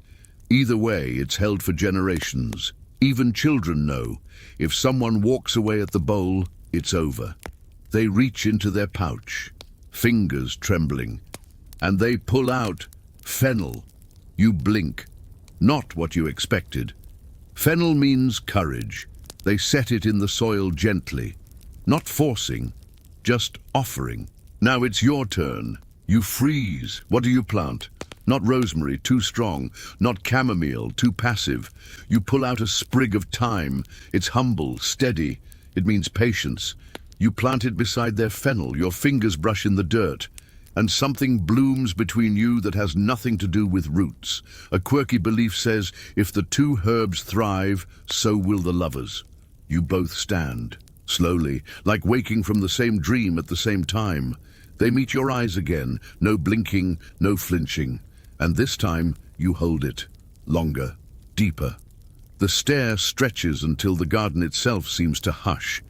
Either way, it's held for generations. Even children know, if someone walks away at the bowl, it's over. They reach into their pouch, fingers trembling, and they pull out fennel. You blink. Not what you expected. Fennel means courage. They set it in the soil gently, not forcing, just offering. Now it's your turn. You freeze. What do you plant? Not rosemary, too strong. Not chamomile, too passive. You pull out a sprig of thyme. It's humble, steady. It means patience. You plant it beside their fennel. Your fingers brush in the dirt. And something blooms between you that has nothing to do with roots. A quirky belief says, if the two herbs thrive, so will the lovers. You both stand, slowly, like waking from the same dream at the same time. They meet your eyes again, no blinking, no flinching. And this time, you hold it. Longer, deeper. The stare stretches until the garden itself seems to hush.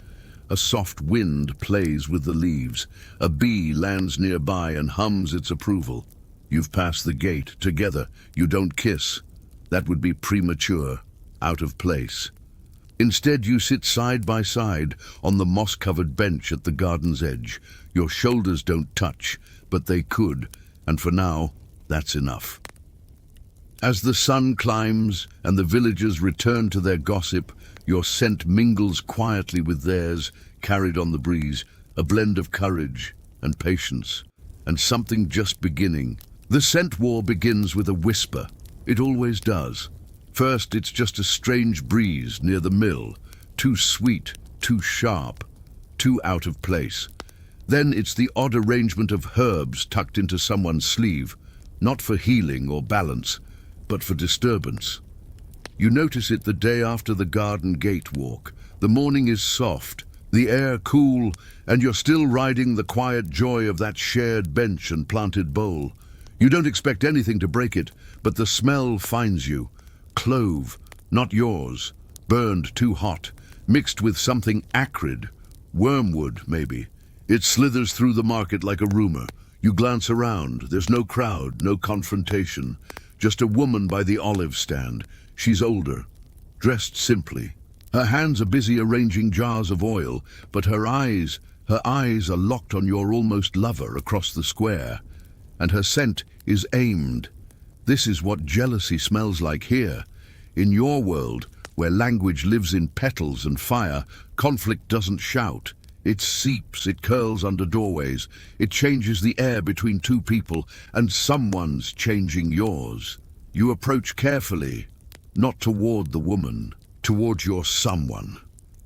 A soft wind plays with the leaves. A bee lands nearby and hums its approval. You've passed the gate, together. You don't kiss. That would be premature, out of place. Instead, you sit side by side on the moss-covered bench at the garden's edge. Your shoulders don't touch, but they could, and for now, that's enough. As the sun climbs and the villagers return to their gossip, your scent mingles quietly with theirs, carried on the breeze, a blend of courage and patience, and something just beginning. The scent war begins with a whisper. It always does. First, it's just a strange breeze near the mill, too sweet, too sharp, too out of place. Then it's the odd arrangement of herbs tucked into someone's sleeve, not for healing or balance, but for disturbance. You notice it the day after the garden gate walk. The morning is soft, the air cool, and you're still riding the quiet joy of that shared bench and planted bowl. You don't expect anything to break it, but the smell finds you. Clove, not yours, burned too hot, mixed with something acrid. Wormwood, maybe. It slithers through the market like a rumor. You glance around. There's no crowd, no confrontation. Just a woman by the olive stand. She's older, dressed simply. Her hands are busy arranging jars of oil, but her eyes are locked on your almost lover across the square. And her scent is aimed. This is what jealousy smells like here. In your world, where language lives in petals and fire, conflict doesn't shout. It seeps, it curls under doorways. It changes the air between two people, and someone's changing yours. You approach carefully. Not toward the woman, toward your someone.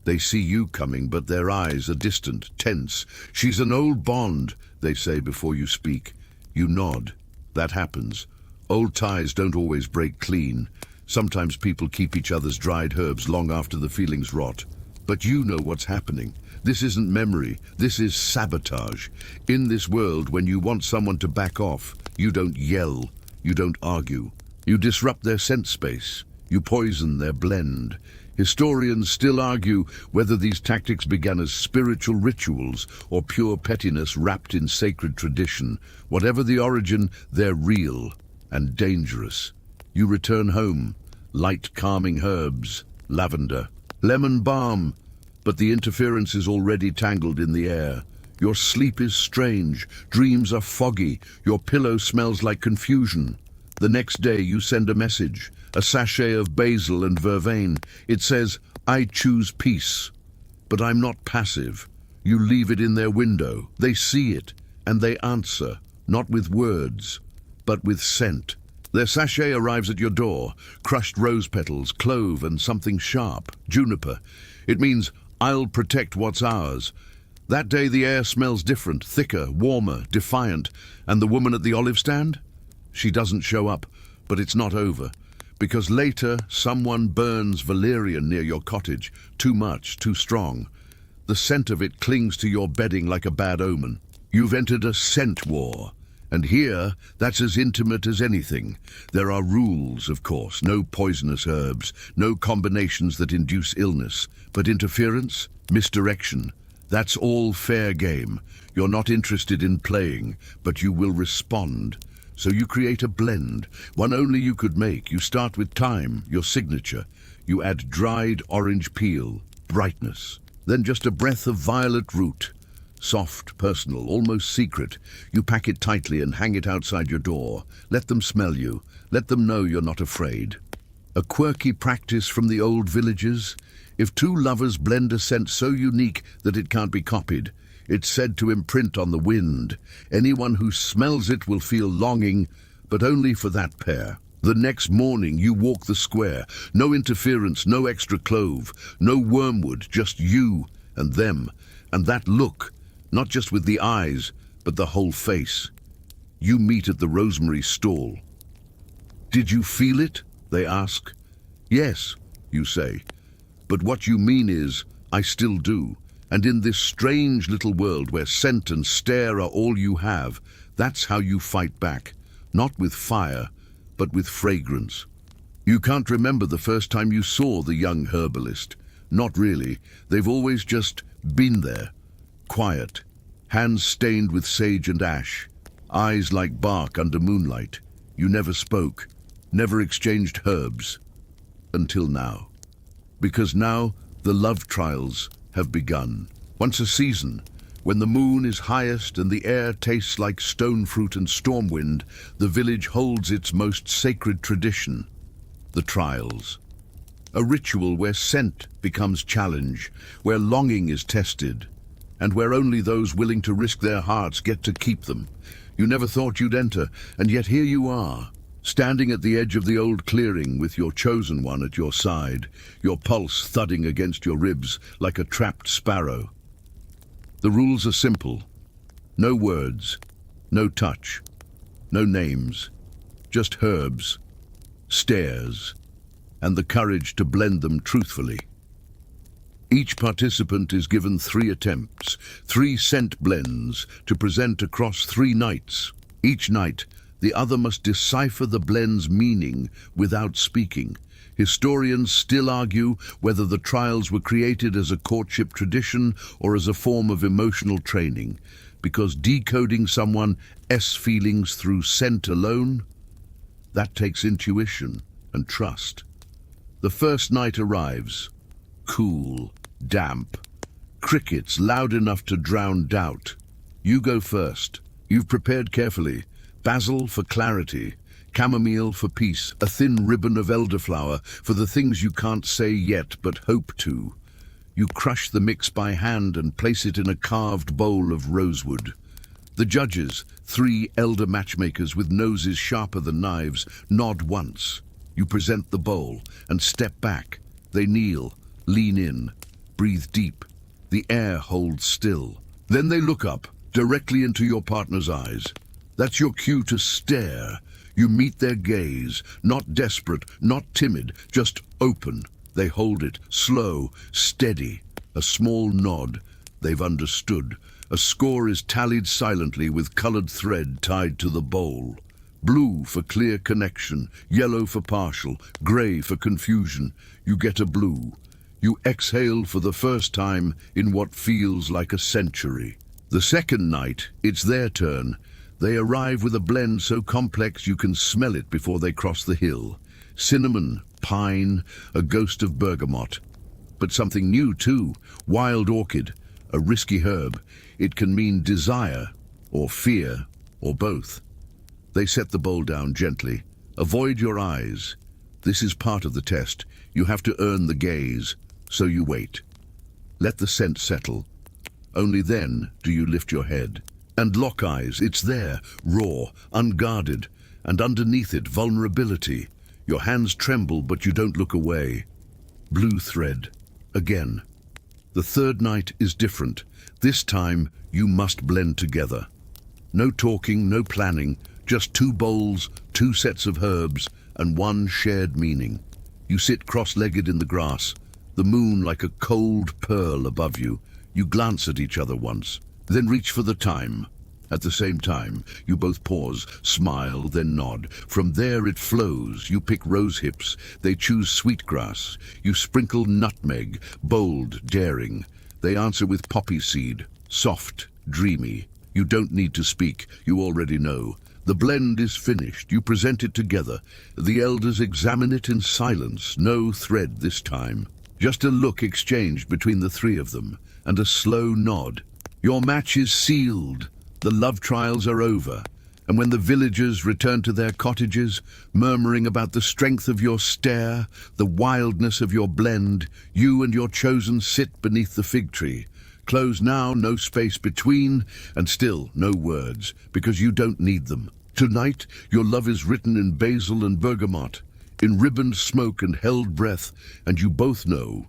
They see you coming, but their eyes are distant, tense. She's an old bond, they say before you speak. You nod. That happens. Old ties don't always break clean. Sometimes people keep each other's dried herbs long after the feelings rot. But you know what's happening. This isn't memory. This is sabotage. In this world, when you want someone to back off, you don't yell. You don't argue. You disrupt their scent space. You poison their blend. Historians still argue whether these tactics began as spiritual rituals or pure pettiness wrapped in sacred tradition. Whatever the origin, they're real and dangerous. You return home, light calming herbs, lavender, lemon balm, but the interference is already tangled in the air. Your sleep is strange, dreams are foggy, your pillow smells like confusion. The next day you send a message, a sachet of basil and vervain. It says, I choose peace, but I'm not passive. You leave it in their window. They see it, and they answer, not with words, but with scent. Their sachet arrives at your door, crushed rose petals, clove, and something sharp, juniper. It means, I'll protect what's ours. That day the air smells different, thicker, warmer, defiant. And the woman at the olive stand? She doesn't show up, but it's not over. Because later, someone burns valerian near your cottage. Too much, too strong. The scent of it clings to your bedding like a bad omen. You've entered a scent war, And here, that's as intimate as anything. There are rules, of course, no poisonous herbs, no combinations that induce illness. But interference, misdirection, that's all fair game. You're not interested in playing, but you will respond. So you create a blend, one only you could make. You start with thyme, your signature. You add dried orange peel, brightness. Then just a breath of violet root. Soft, personal, almost secret. You pack it tightly and hang it outside your door. Let them smell you. Let them know you're not afraid. A quirky practice from the old villages. If two lovers blend a scent so unique that it can't be copied, it's said to imprint on the wind. Anyone who smells it will feel longing, but only for that pair. The next morning you walk the square. No interference, no extra clove, no wormwood, just you and them. And that look, not just with the eyes, but the whole face. You meet at the Rosemary stall. "Did you feel it?" they ask. "Yes," you say. But what you mean is, "I still do." And in this strange little world where scent and stare are all you have, that's how you fight back. Not with fire, but with fragrance. You can't remember the first time you saw the young herbalist. Not really. They've always just been there. Quiet. Hands stained with sage and ash. Eyes like bark under moonlight. You never spoke. Never exchanged herbs. Until now. Because now the love trials have begun. Once a season, when the moon is highest and the air tastes like stone fruit and storm wind, the village holds its most sacred tradition, the trials. A ritual where scent becomes challenge, where longing is tested, and where only those willing to risk their hearts get to keep them. You never thought you'd enter, and yet here you are, standing at the edge of the old clearing with your chosen one at your side, your pulse thudding against your ribs like a trapped sparrow. The rules are simple. No words, no touch, no names, just herbs, stares, and the courage to blend them truthfully. Each participant is given 3 attempts, 3 scent blends to present across 3 nights. Each night, the other must decipher the blend's meaning without speaking. Historians still argue whether the trials were created as a courtship tradition or as a form of emotional training, because decoding someone's feelings through scent alone, that takes intuition and trust. The first night arrives. Cool, damp, crickets loud enough to drown doubt. You go first. You've prepared carefully. Basil for clarity, chamomile for peace, a thin ribbon of elderflower for the things you can't say yet but hope to. You crush the mix by hand and place it in a carved bowl of rosewood. The judges, 3 elder matchmakers with noses sharper than knives, nod once. You present the bowl and step back. They kneel, lean in, breathe deep. The air holds still. Then they look up, directly into your partner's eyes. That's your cue to stare. You meet their gaze, not desperate, not timid, just open. They hold it, slow, steady. A small nod. They've understood. A score is tallied silently with colored thread tied to the bowl. Blue for clear connection, yellow for partial, gray for confusion. You get a blue. You exhale for the first time in what feels like a century. The second night, it's their turn. They arrive with a blend so complex you can smell it before they cross the hill. Cinnamon, pine, a ghost of bergamot. But something new too, wild orchid, a risky herb. It can mean desire, or fear, or both. They set the bowl down gently. Avoid your eyes. This is part of the test. You have to earn the gaze, so you wait. Let the scent settle. Only then do you lift your head. And lock eyes, it's there, raw, unguarded, and underneath it, vulnerability. Your hands tremble, but you don't look away. Blue thread, again. The third night is different. This time, you must blend together. No talking, no planning, just 2 bowls, 2 sets of herbs, and 1 shared meaning. You sit cross-legged in the grass, the moon like a cold pearl above you. You glance at each other once. Then reach for the thyme, At the same time, you both pause, smile, then nod. From there it flows. You pick rose hips, they choose sweetgrass. You sprinkle nutmeg, bold, daring. They answer with poppy seed, soft, dreamy. You don't need to speak, you already know. The blend is finished, you present it together. The elders examine it in silence, no thread this time. Just a look exchanged between the three of them, and a slow nod. Your match is sealed. The love trials are over, and when the villagers return to their cottages, murmuring about the strength of your stare, the wildness of your blend, you and your chosen sit beneath the fig tree. Close now, no space between, and still no words, because you don't need them. Tonight, your love is written in basil and bergamot, in ribboned smoke and held breath, and you both know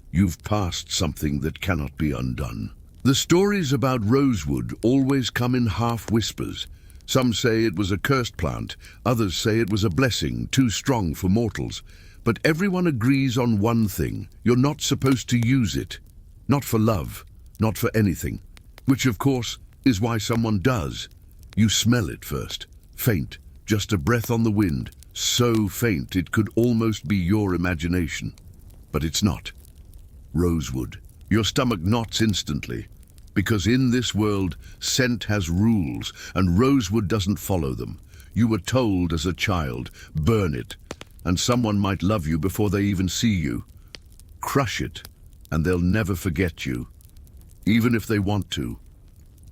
you've passed something that cannot be undone. The stories about Rosewood always come in half whispers. Some say it was a cursed plant, others say it was a blessing, too strong for mortals. But everyone agrees on one thing: you're not supposed to use it. Not for love, not for anything. Which, of course, is why someone does. You smell it first. Faint, just a breath on the wind. So faint it could almost be your imagination. But it's not. Rosewood. Your stomach knots instantly. Because in this world, scent has rules, and Rosewood doesn't follow them. You were told as a child, burn it, and someone might love you before they even see you. Crush it, and they'll never forget you, even if they want to.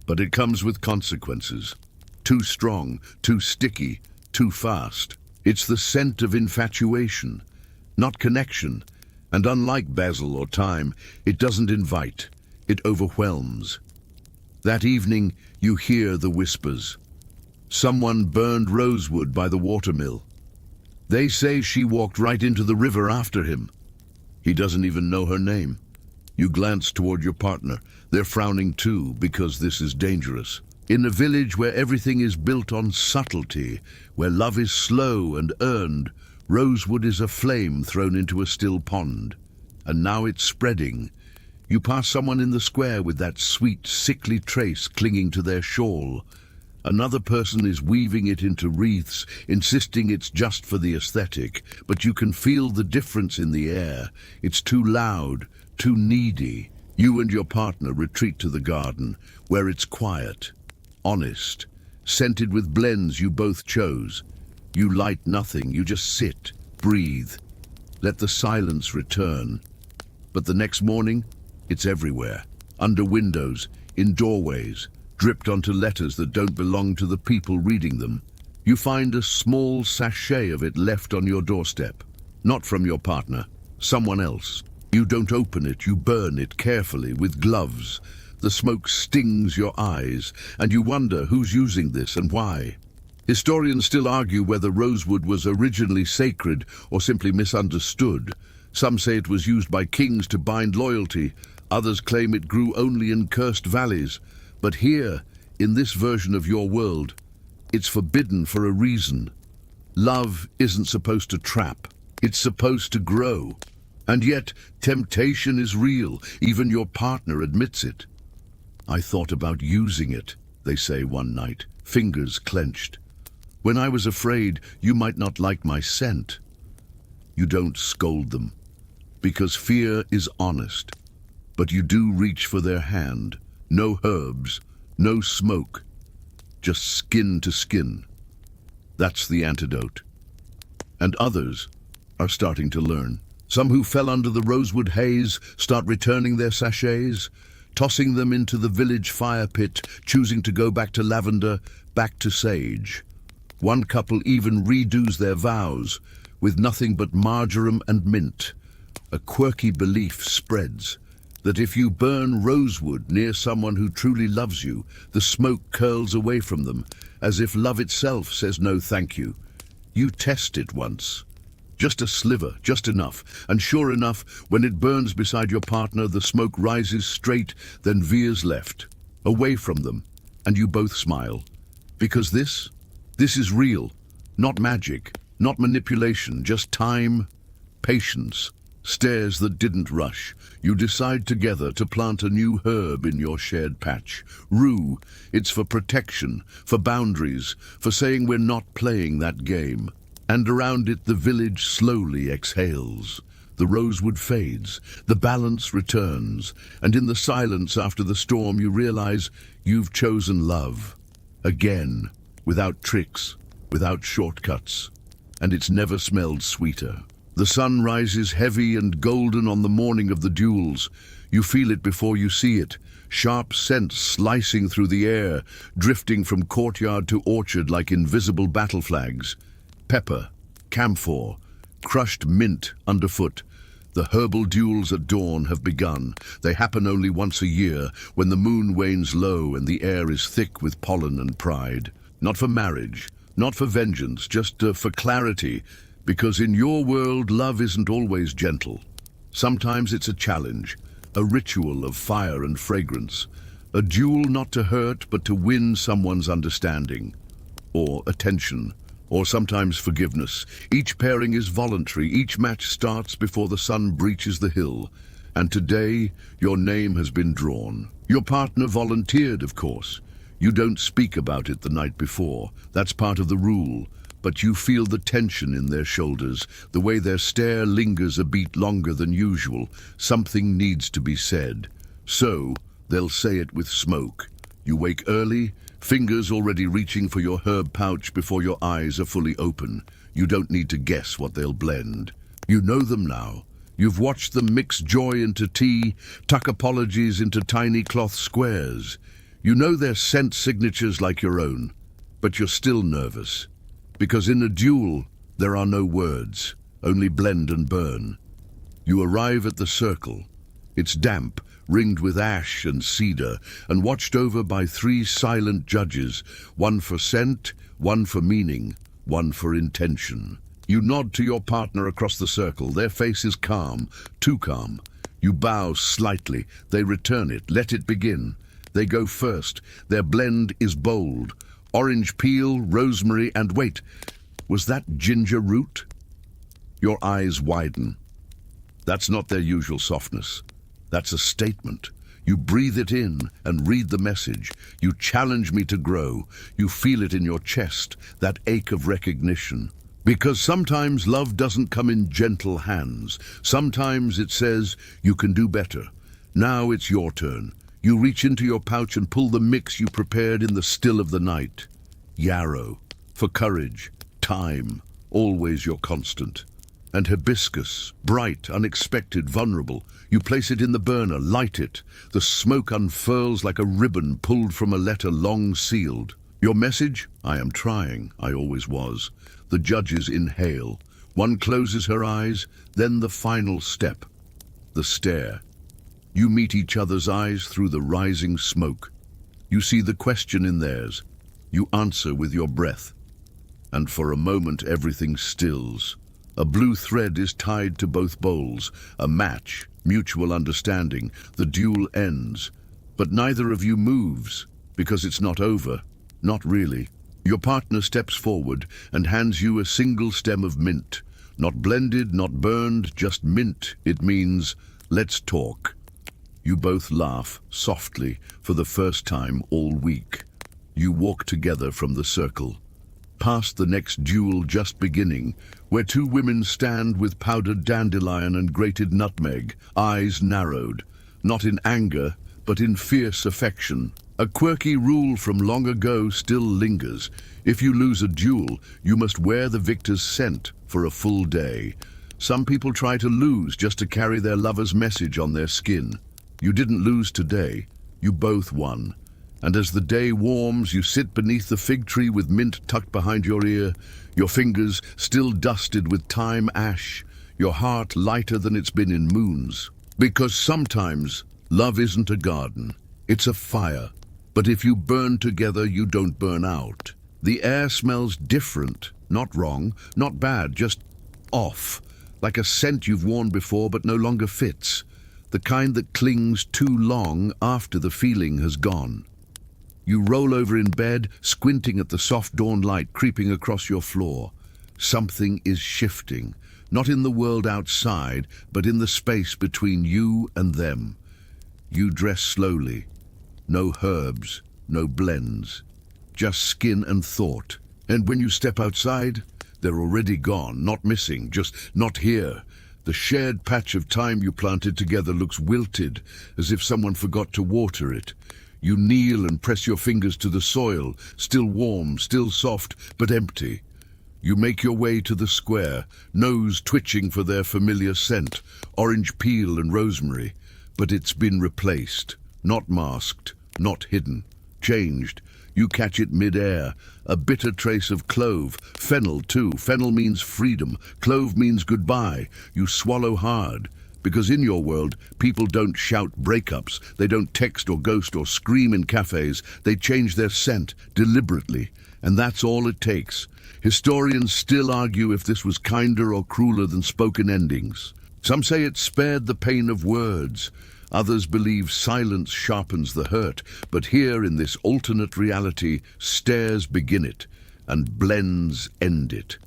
But it comes with consequences. Too strong, too sticky, too fast. It's the scent of infatuation, not connection. And unlike basil or thyme, it doesn't invite, it overwhelms. That evening, you hear the whispers. Someone burned Rosewood by the watermill. They say she walked right into the river after him. He doesn't even know her name. You glance toward your partner. They're frowning too, because this is dangerous. In a village where everything is built on subtlety, where love is slow and earned, Rosewood is a flame thrown into a still pond. And now it's spreading. You pass someone in the square with that sweet, sickly trace clinging to their shawl. Another person is weaving it into wreaths, insisting it's just for the aesthetic, but you can feel the difference in the air. It's too loud, too needy. You and your partner retreat to the garden, where it's quiet, honest, scented with blends you both chose. You light nothing, you just sit, breathe, let the silence return. But the next morning, it's everywhere, under windows, in doorways, dripped onto letters that don't belong to the people reading them. You find a small sachet of it left on your doorstep, not from your partner, someone else. You don't open it, you burn it carefully with gloves. The smoke stings your eyes, and you wonder who's using this and why. Historians still argue whether Rosewood was originally sacred or simply misunderstood. Some say it was used by kings to bind loyalty. Others claim it grew only in cursed valleys. But here, in this version of your world, it's forbidden for a reason. Love isn't supposed to trap. It's supposed to grow. And yet, temptation is real. Even your partner admits it. I thought about using it, they say one night, fingers clenched. When I was afraid you might not like my scent. You don't scold them, because fear is honest. But you do reach for their hand. No herbs, no smoke, just skin to skin. That's the antidote. And others are starting to learn. Some who fell under the rosewood haze start returning their sachets, tossing them into the village fire pit, choosing to go back to lavender, back to sage. One couple even redoes their vows, with nothing but marjoram and mint. A quirky belief spreads that if you burn rosewood near someone who truly loves you, the smoke curls away from them, as if love itself says no thank you. You test it once. Just a sliver, just enough, and sure enough, when it burns beside your partner, the smoke rises straight, then veers left, away from them, and you both smile. Because this is real, not magic, not manipulation, just time, patience, Stairs that didn't rush. You decide together to plant a new herb in your shared patch. Rue, it's for protection, for boundaries, for saying we're not playing that game. And around it the village slowly exhales. The rosewood fades, the balance returns, and in the silence after the storm you realize you've chosen love. Again, without tricks, without shortcuts. And it's never smelled sweeter. The sun rises heavy and golden on the morning of the duels. You feel it before you see it, sharp scents slicing through the air, drifting from courtyard to orchard like invisible battle flags. Pepper, camphor, crushed mint underfoot. The herbal duels at dawn have begun. They happen only once a year, when the moon wanes low and the air is thick with pollen and pride. Not for marriage, not for vengeance, just for clarity. Because in your world, love isn't always gentle. Sometimes it's a challenge, a ritual of fire and fragrance, a duel not to hurt but to win someone's understanding, or attention, or sometimes forgiveness. Each pairing is voluntary, each match starts before the sun breaches the hill. And today, your name has been drawn. Your partner volunteered, of course. You don't speak about it the night before. That's part of the rule. But you feel the tension in their shoulders, the way their stare lingers a beat longer than usual. Something needs to be said. So, they'll say it with smoke. You wake early, fingers already reaching for your herb pouch before your eyes are fully open. You don't need to guess what they'll blend. You know them now. You've watched them mix joy into tea, tuck apologies into tiny cloth squares. You know their scent signatures like your own, but you're still nervous. Because in a duel, there are no words, only blend and burn. You arrive at the circle. It's damp, ringed with ash and cedar, and watched over by 3 silent judges, one for scent, one for meaning, one for intention. You nod to your partner across the circle. Their face is calm, too calm. You bow slightly. They return it. Let it begin. They go first. Their blend is bold. Orange peel, rosemary, and wait, was that ginger root? Your eyes widen. That's not their usual softness. That's a statement. You breathe it in and read the message. You challenge me to grow. You feel it in your chest, that ache of recognition. Because sometimes love doesn't come in gentle hands. Sometimes it says, you can do better. Now it's your turn. You reach into your pouch and pull the mix you prepared in the still of the night. Yarrow, for courage, time, always your constant. And hibiscus, bright, unexpected, vulnerable. You place it in the burner, light it. The smoke unfurls like a ribbon pulled from a letter long sealed. Your message? I am trying, I always was. The judges inhale. One closes her eyes, then the final step. The stare. You meet each other's eyes through the rising smoke. You see the question in theirs. You answer with your breath. And for a moment everything stills. A blue thread is tied to both bowls. A match, mutual understanding. The duel ends. But neither of you moves, because it's not over. Not really. Your partner steps forward and hands you a single stem of mint. Not blended, not burned, just mint. It means, let's talk. You both laugh, softly, for the first time all week. You walk together from the circle. Past the next duel just beginning, where 2 women stand with powdered dandelion and grated nutmeg, eyes narrowed, not in anger, but in fierce affection. A quirky rule from long ago still lingers. If you lose a duel, you must wear the victor's scent for a full day. Some people try to lose just to carry their lover's message on their skin. You didn't lose today, you both won. And as the day warms, you sit beneath the fig tree with mint tucked behind your ear, your fingers still dusted with time ash, your heart lighter than it's been in moons. Because sometimes, love isn't a garden, it's a fire. But if you burn together, you don't burn out. The air smells different, not wrong, not bad, just off. Like a scent you've worn before but no longer fits. The kind that clings too long after the feeling has gone. You roll over in bed, squinting at the soft dawn light creeping across your floor. Something is shifting. Not in the world outside, but in the space between you and them. You dress slowly. No herbs, no blends. Just skin and thought. And when you step outside, they're already gone, not missing, just not here. The shared patch of time you planted together looks wilted, as if someone forgot to water it. You kneel and press your fingers to the soil, still warm, still soft, but empty. You make your way to the square, nose twitching for their familiar scent, orange peel and rosemary. But it's been replaced, not masked, not hidden, changed. You catch it mid-air, a bitter trace of clove, fennel too. Fennel means freedom, clove means goodbye. You swallow hard, because in your world, people don't shout breakups, they don't text or ghost or scream in cafes, they change their scent deliberately, and that's all it takes. Historians still argue if this was kinder or crueler than spoken endings. Some say it spared the pain of words. Others believe silence sharpens the hurt, but here in this alternate reality, stares begin it, and blends end it.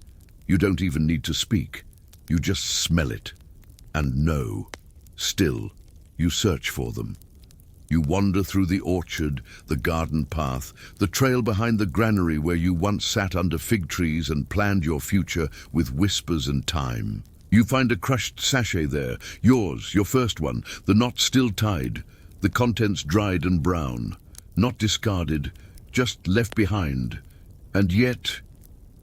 You don't even need to speak. You just smell it, and know. Still, you search for them. You wander through the orchard, the garden path, the trail behind the granary where you once sat under fig trees and planned your future with whispers and time. You find a crushed sachet there, yours, your first one, the knot still tied, the contents dried and brown, not discarded, just left behind. And yet,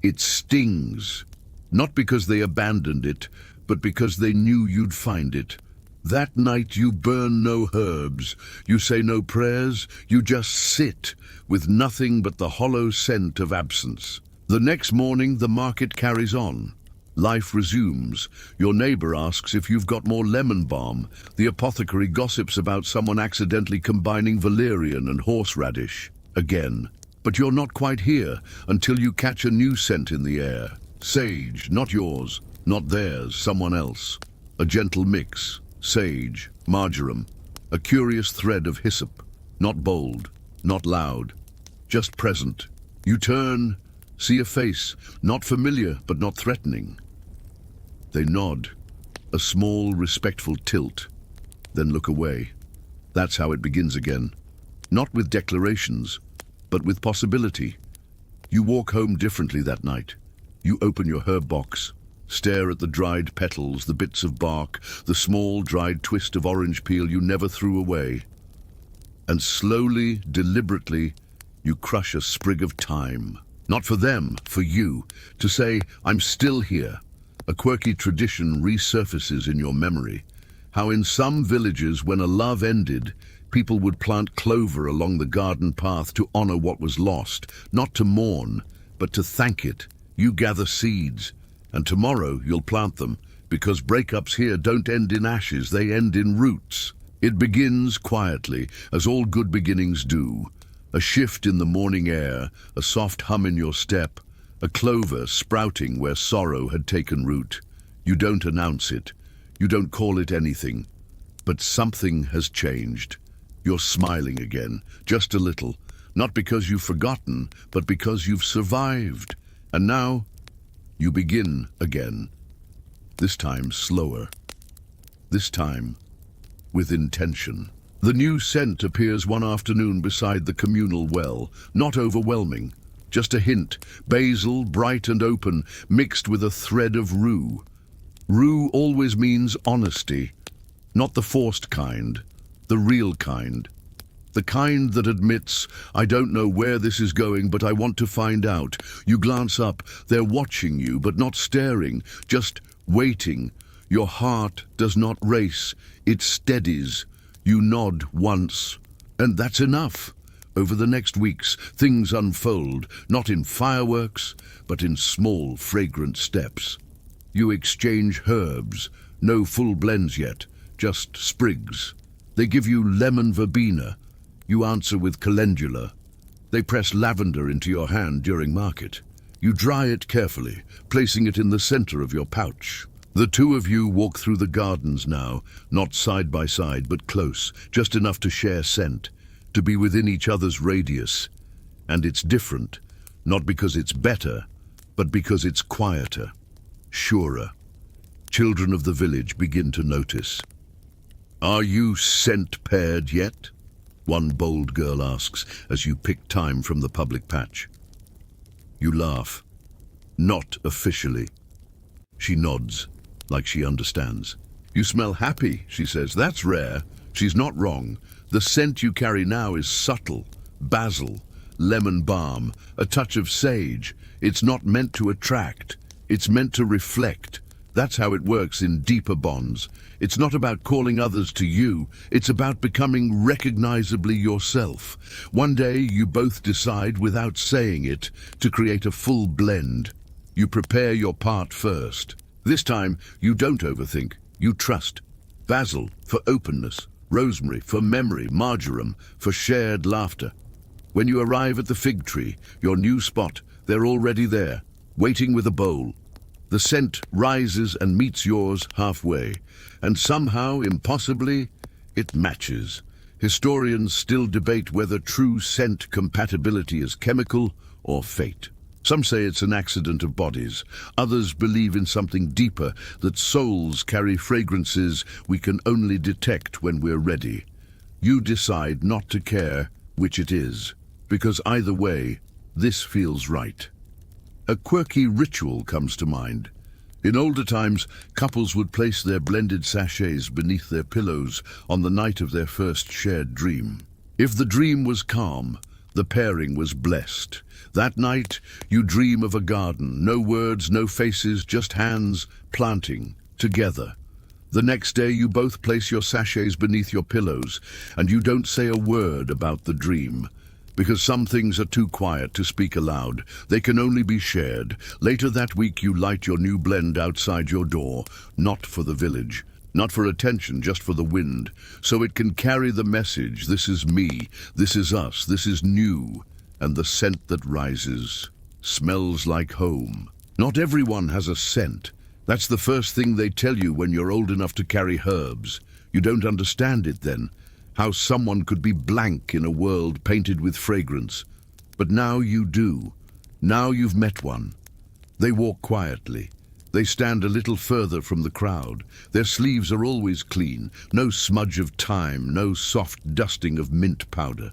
it stings, not because they abandoned it, but because they knew you'd find it. That night you burn no herbs, you say no prayers, you just sit, with nothing but the hollow scent of absence. The next morning the market carries on. Life resumes. Your neighbor asks if you've got more lemon balm. The apothecary gossips about someone accidentally combining valerian and horseradish. Again. But you're not quite here until you catch a new scent in the air. Sage, not yours, not theirs, someone else. A gentle mix. Sage, marjoram. A curious thread of hyssop. Not bold, not loud. Just present. You turn, see a face, not familiar but not threatening. They nod, a small, respectful tilt, then look away. That's how it begins again. Not with declarations, but with possibility. You walk home differently that night. You open your herb box, stare at the dried petals, the bits of bark, the small, dried twist of orange peel you never threw away. And slowly, deliberately, you crush a sprig of thyme. Not for them, for you, to say, I'm still here. A quirky tradition resurfaces in your memory. How in some villages, when a love ended, people would plant clover along the garden path to honor what was lost, not to mourn, but to thank it. You gather seeds, and tomorrow you'll plant them, because breakups here don't end in ashes, they end in roots. It begins quietly, as all good beginnings do. A shift in the morning air, a soft hum in your step, a clover sprouting where sorrow had taken root. You don't announce it. You don't call it anything. But something has changed. You're smiling again, just a little. Not because you've forgotten, but because you've survived. And now, you begin again. This time slower. This time, with intention. The new scent appears one afternoon beside the communal well, not overwhelming. Just a hint, basil, bright and open, mixed with a thread of rue. Rue always means honesty, not the forced kind, the real kind. The kind that admits, I don't know where this is going, but I want to find out. You glance up, they're watching you, but not staring, just waiting. Your heart does not race, it steadies. You nod once, and that's enough. Over the next weeks, things unfold, not in fireworks, but in small, fragrant steps. You exchange herbs, no full blends yet, just sprigs. They give you lemon verbena. You answer with calendula. They press lavender into your hand during market. You dry it carefully, placing it in the center of your pouch. The two of you walk through the gardens now, not side by side, but close, just enough to share scent, to be within each other's radius. And it's different, not because it's better, but because it's quieter, surer. Children of the village begin to notice. "Are you scent-paired yet?" one bold girl asks as you pick thyme from the public patch. You laugh. "Not officially." She nods, like she understands. "You smell happy," she says. "That's rare." She's not wrong. The scent you carry now is subtle. Basil, lemon balm, a touch of sage. It's not meant to attract. It's meant to reflect. That's how it works in deeper bonds. It's not about calling others to you. It's about becoming recognizably yourself. One day you both decide, without saying it, to create a full blend. You prepare your part first. This time, you don't overthink. You trust. Basil for openness, rosemary for memory, marjoram for shared laughter. When you arrive at the fig tree, your new spot, they're already there, waiting with a bowl. The scent rises and meets yours halfway, and somehow, impossibly, it matches. Historians still debate whether true scent compatibility is chemical or fate. Some say it's an accident of bodies. Others believe in something deeper, that souls carry fragrances we can only detect when we're ready. You decide not to care which it is, because either way, this feels right. A quirky ritual comes to mind. In older times, couples would place their blended sachets beneath their pillows on the night of their first shared dream. If the dream was calm, the pairing was blessed. That night, you dream of a garden, no words, no faces, just hands planting, together. The next day, you both place your sachets beneath your pillows, and you don't say a word about the dream. Because some things are too quiet to speak aloud. They can only be shared. Later that week you light your new blend outside your door, not for the village, not for attention, just for the wind, so it can carry the message, this is me, this is us, this is new, and the scent that rises smells like home. Not everyone has a scent. That's the first thing they tell you when you're old enough to carry herbs. You don't understand it then. How someone could be blank in a world painted with fragrance. But now you do. Now you've met one. They walk quietly. They stand a little further from the crowd. Their sleeves are always clean. No smudge of thyme, no soft dusting of mint powder.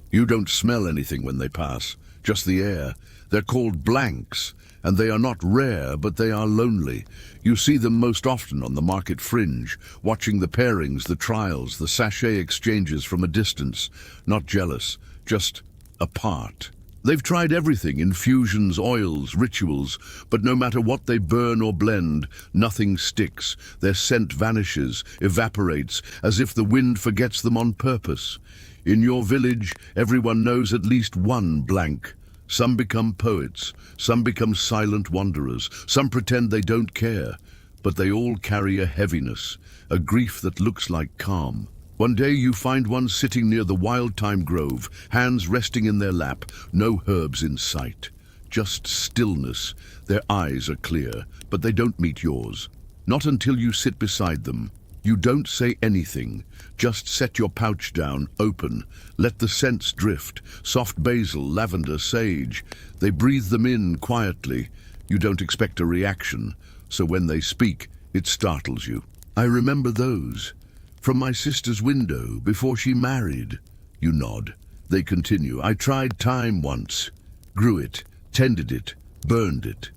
You don't smell anything when they pass, just the air. They're called blanks, and they are not rare, but they are lonely. You see them most often on the market fringe, watching the pairings, the trials, the sachet exchanges from a distance, not jealous, just apart. They've tried everything, infusions, oils, rituals, but no matter what they burn or blend, nothing sticks. Their scent vanishes, evaporates, as if the wind forgets them on purpose. In your village, everyone knows at least one blank. Some become poets, some become silent wanderers, some pretend they don't care, but they all carry a heaviness, a grief that looks like calm. One day you find one sitting near the wild thyme grove, hands resting in their lap, no herbs in sight. Just stillness. Their eyes are clear, but they don't meet yours. Not until you sit beside them. You don't say anything. Just set your pouch down, open. Let the scents drift. Soft basil, lavender, sage. They breathe them in quietly. You don't expect a reaction, so when they speak, it startles you. I remember those. From my sister's window, before she married. You nod. They continue. I tried thyme once. Grew it, tended it, burned it.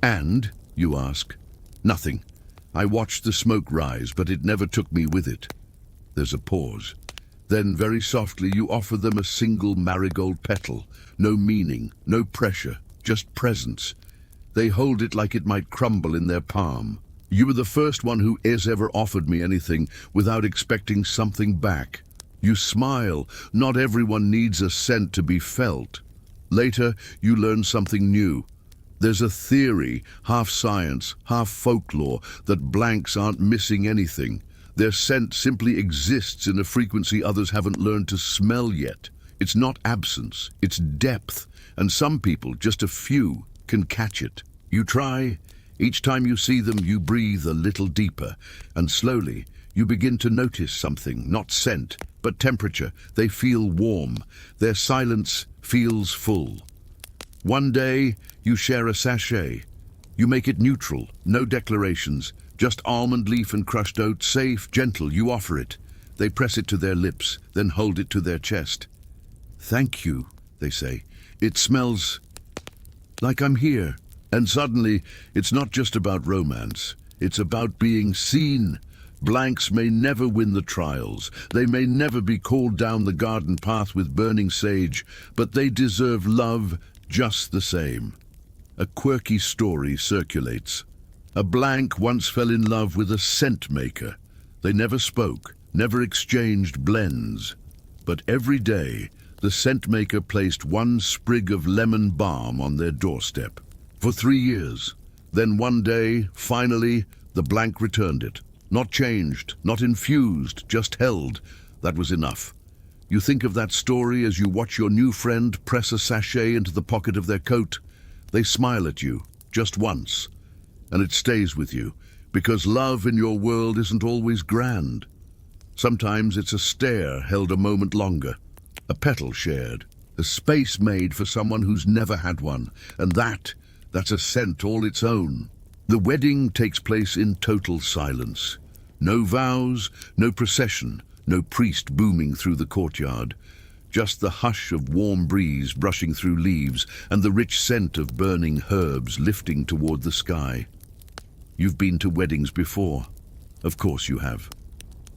And, you ask, nothing. I watched the smoke rise, but it never took me with it. There's a pause. Then, very softly, you offer them a single marigold petal. No meaning, no pressure, just presence. They hold it like it might crumble in their palm. You were the first one who has ever offered me anything without expecting something back. You smile. Not everyone needs a scent to be felt. Later, you learn something new. There's a theory, half science, half folklore, that blanks aren't missing anything. Their scent simply exists in a frequency others haven't learned to smell yet. It's not absence, it's depth, and some people, just a few, can catch it. You try. Each time you see them, you breathe a little deeper, and slowly, you begin to notice something, not scent, but temperature. They feel warm. Their silence feels full. One day, you share a sachet. You make it neutral, no declarations, Just almond leaf and crushed oat, safe, gentle, you offer it. They press it to their lips, then hold it to their chest. "Thank you," they say. "It smells like I'm here." And suddenly, it's not just about romance. It's about being seen. Blanks may never win the trials. They may never be called down the garden path with burning sage, but they deserve love just the same. A quirky story circulates. A blank once fell in love with a scent maker. They never spoke, never exchanged blends. But every day, the scent maker placed one sprig of lemon balm on their doorstep. For 3 years. Then one day, finally, the blank returned it. Not changed, not infused, just held. That was enough. You think of that story as you watch your new friend press a sachet into the pocket of their coat. They smile at you, just once. And it stays with you, because love in your world isn't always grand. Sometimes it's a stare held a moment longer, a petal shared, a space made for someone who's never had one, and that's a scent all its own. The wedding takes place in total silence. No vows, no procession, no priest booming through the courtyard. Just the hush of warm breeze brushing through leaves and the rich scent of burning herbs lifting toward the sky. You've been to weddings before. Of course you have.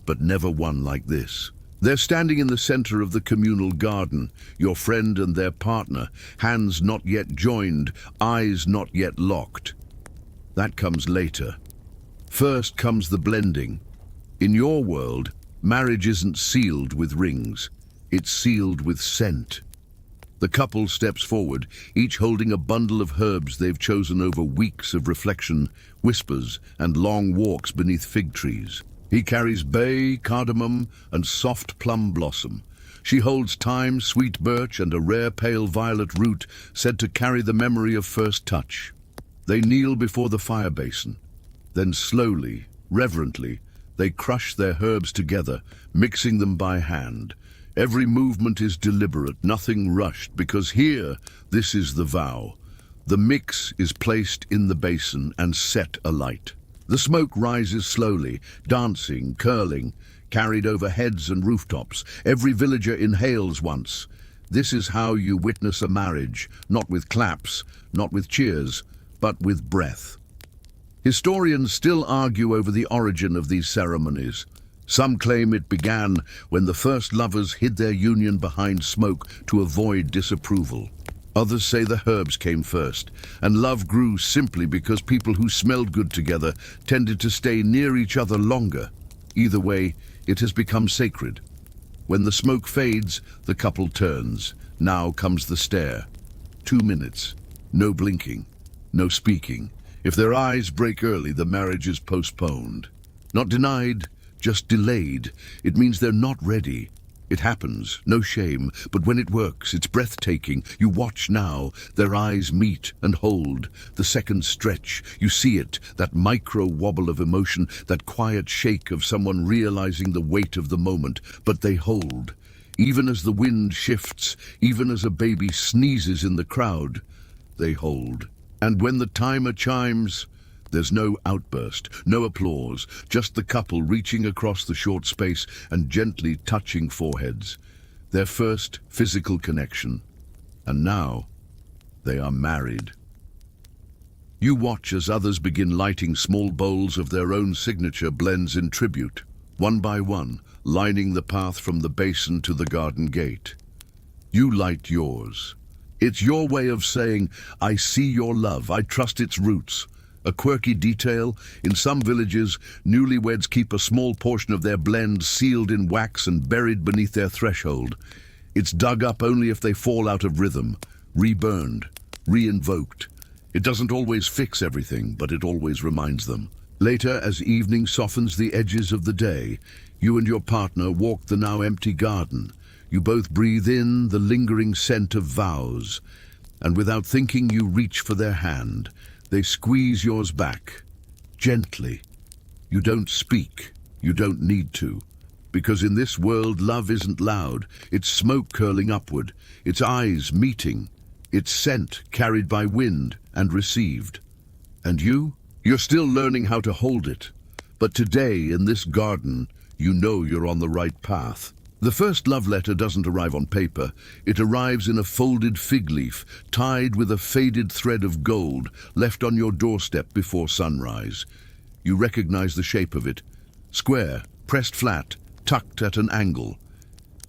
But never one like this. They're standing in the center of the communal garden, your friend and their partner, hands not yet joined, eyes not yet locked. That comes later. First comes the blending. In your world, marriage isn't sealed with rings. It's sealed with scent. The couple steps forward, each holding a bundle of herbs they've chosen over weeks of reflection, whispers, and long walks beneath fig trees. He carries bay, cardamom, and soft plum blossom. She holds thyme, sweet birch, and a rare pale violet root said to carry the memory of first touch. They kneel before the fire basin. Then slowly, reverently, they crush their herbs together, mixing them by hand. Every movement is deliberate, nothing rushed, because here, this is the vow. The mix is placed in the basin and set alight. The smoke rises slowly, dancing, curling, carried over heads and rooftops. Every villager inhales once. This is how you witness a marriage, not with claps, not with cheers, but with breath. Historians still argue over the origin of these ceremonies. Some claim it began when the first lovers hid their union behind smoke to avoid disapproval. Others say the herbs came first, and love grew simply because people who smelled good together tended to stay near each other longer. Either way, it has become sacred. When the smoke fades, the couple turns. Now comes the stare. 2 minutes. No blinking. No speaking. If their eyes break early, the marriage is postponed. Not denied, just delayed. It means they're not ready. It happens, no shame, but when it works, it's breathtaking. You watch now, their eyes meet and hold. The seconds stretch, you see it, that micro wobble of emotion, that quiet shake of someone realizing the weight of the moment, but they hold. Even as the wind shifts, even as a baby sneezes in the crowd, they hold. And when the timer chimes, there's no outburst, no applause, just the couple reaching across the short space and gently touching foreheads. Their first physical connection. And now, they are married. You watch as others begin lighting small bowls of their own signature blends in tribute, one by one, lining the path from the basin to the garden gate. You light yours. It's your way of saying, I see your love, I trust its roots. A quirky detail, in some villages, newlyweds keep a small portion of their blend sealed in wax and buried beneath their threshold. It's dug up only if they fall out of rhythm, reburned, re-invoked. It doesn't always fix everything, but it always reminds them. Later, as evening softens the edges of the day, you and your partner walk the now empty garden. You both breathe in the lingering scent of vows, and without thinking you reach for their hand. They squeeze yours back, gently. You don't speak, you don't need to, because in this world love isn't loud, it's smoke curling upward, it's eyes meeting, it's scent carried by wind and received. And you're still learning how to hold it, But today, in this garden, you know you're on the right path. The first love letter doesn't arrive on paper. It arrives in a folded fig leaf, tied with a faded thread of gold, left on your doorstep before sunrise. You recognize the shape of it. Square, pressed flat, tucked at an angle.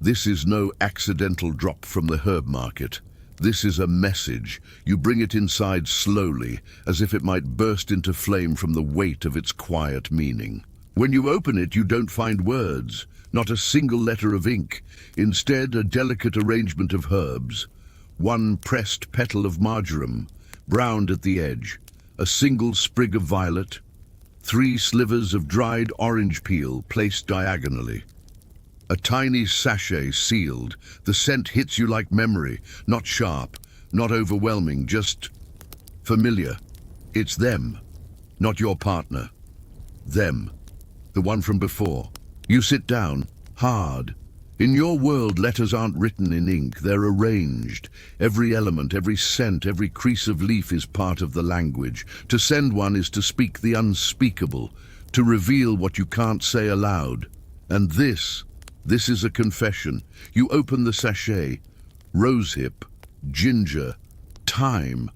This is no accidental drop from the herb market. This is a message. You bring it inside slowly, as if it might burst into flame from the weight of its quiet meaning. When you open it, you don't find words. Not a single letter of ink. Instead, a delicate arrangement of herbs. One pressed petal of marjoram, browned at the edge. A single sprig of violet. 3 slivers of dried orange peel placed diagonally. A tiny sachet sealed. The scent hits you like memory. Not sharp, not overwhelming, just familiar. It's them, not your partner. Them, the one from before. You sit down, hard. In your world, letters aren't written in ink, they're arranged. Every element, every scent, every crease of leaf is part of the language. To send one is to speak the unspeakable, to reveal what you can't say aloud. And this is a confession. You open the sachet. Rosehip, ginger, thyme.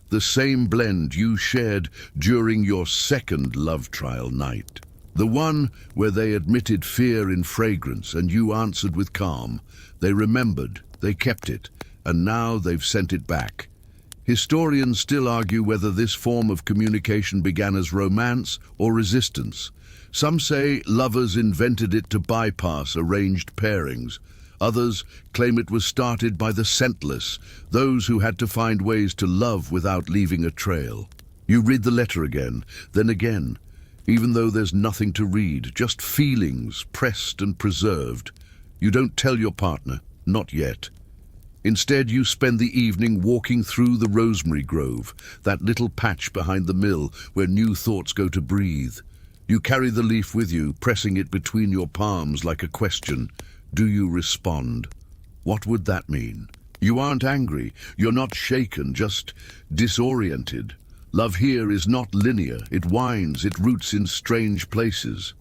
The same blend you shared during your second love trial night. The one where they admitted fear in fragrance and you answered with calm. They remembered, they kept it, and now they've sent it back. Historians still argue whether this form of communication began as romance or resistance. Some say lovers invented it to bypass arranged pairings. Others claim it was started by the Scentless, those who had to find ways to love without leaving a trail. You read the letter again, then again. Even though there's nothing to read, just feelings pressed and preserved. You don't tell your partner, not yet. Instead, you spend the evening walking through the Rosemary grove, that little patch behind the mill where new thoughts go to breathe. You carry the leaf with you, pressing it between your palms like a question. Do you respond? What would that mean? You aren't angry, you're not shaken, just disoriented. Love here is not linear. It winds, it roots in strange places.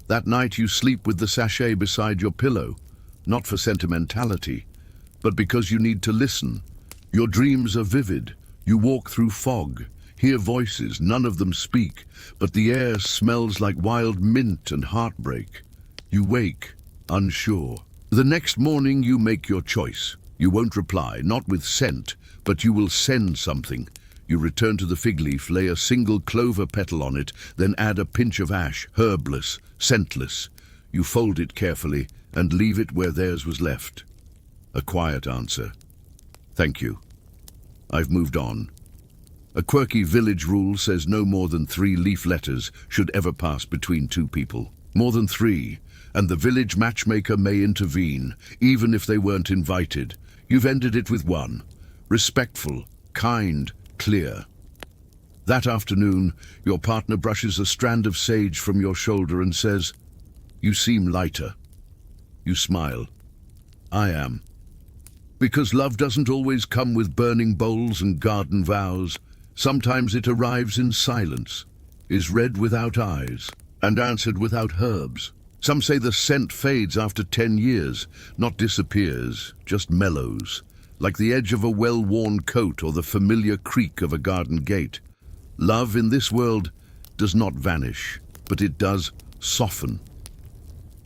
That night you sleep with the sachet beside your pillow, not for sentimentality, but because you need to listen. Your dreams are vivid. You walk through fog, hear voices, none of them speak, but the air smells like wild mint and heartbreak. You wake, unsure. The next morning you make your choice. You won't reply, not with scent, but you will send something. You return to the fig leaf, lay a single clover petal on it, then add a pinch of ash, herbless, scentless. You fold it carefully and leave it where theirs was left. A quiet answer. Thank you. I've moved on. A quirky village rule says no more than 3 leaf letters should ever pass between 2 people. More than 3, and the village matchmaker may intervene, even if they weren't invited. You've ended it with 1. Respectful, kind, clear. That afternoon, your partner brushes a strand of sage from your shoulder and says, "You seem lighter." You smile. I am. Because love doesn't always come with burning bowls and garden vows. Sometimes it arrives in silence, is read without eyes, and answered without herbs. Some say the scent fades after 10 years, not disappears, just mellows. Like the edge of a well-worn coat or the familiar creak of a garden gate. Love in this world does not vanish, but it does soften.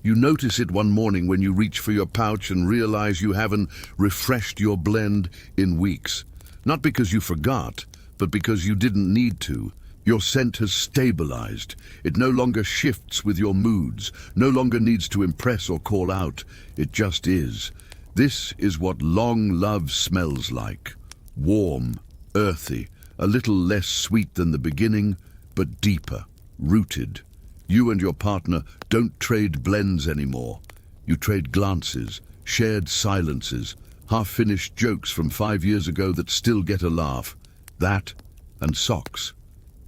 You notice it one morning when you reach for your pouch and realize you haven't refreshed your blend in weeks. Not because you forgot, but because you didn't need to. Your scent has stabilized. It no longer shifts with your moods, no longer needs to impress or call out. It just is. This is what long love smells like. Warm, earthy, a little less sweet than the beginning, but deeper, rooted. You and your partner don't trade blends anymore. You trade glances, shared silences, half-finished jokes from 5 years ago that still get a laugh. That and socks.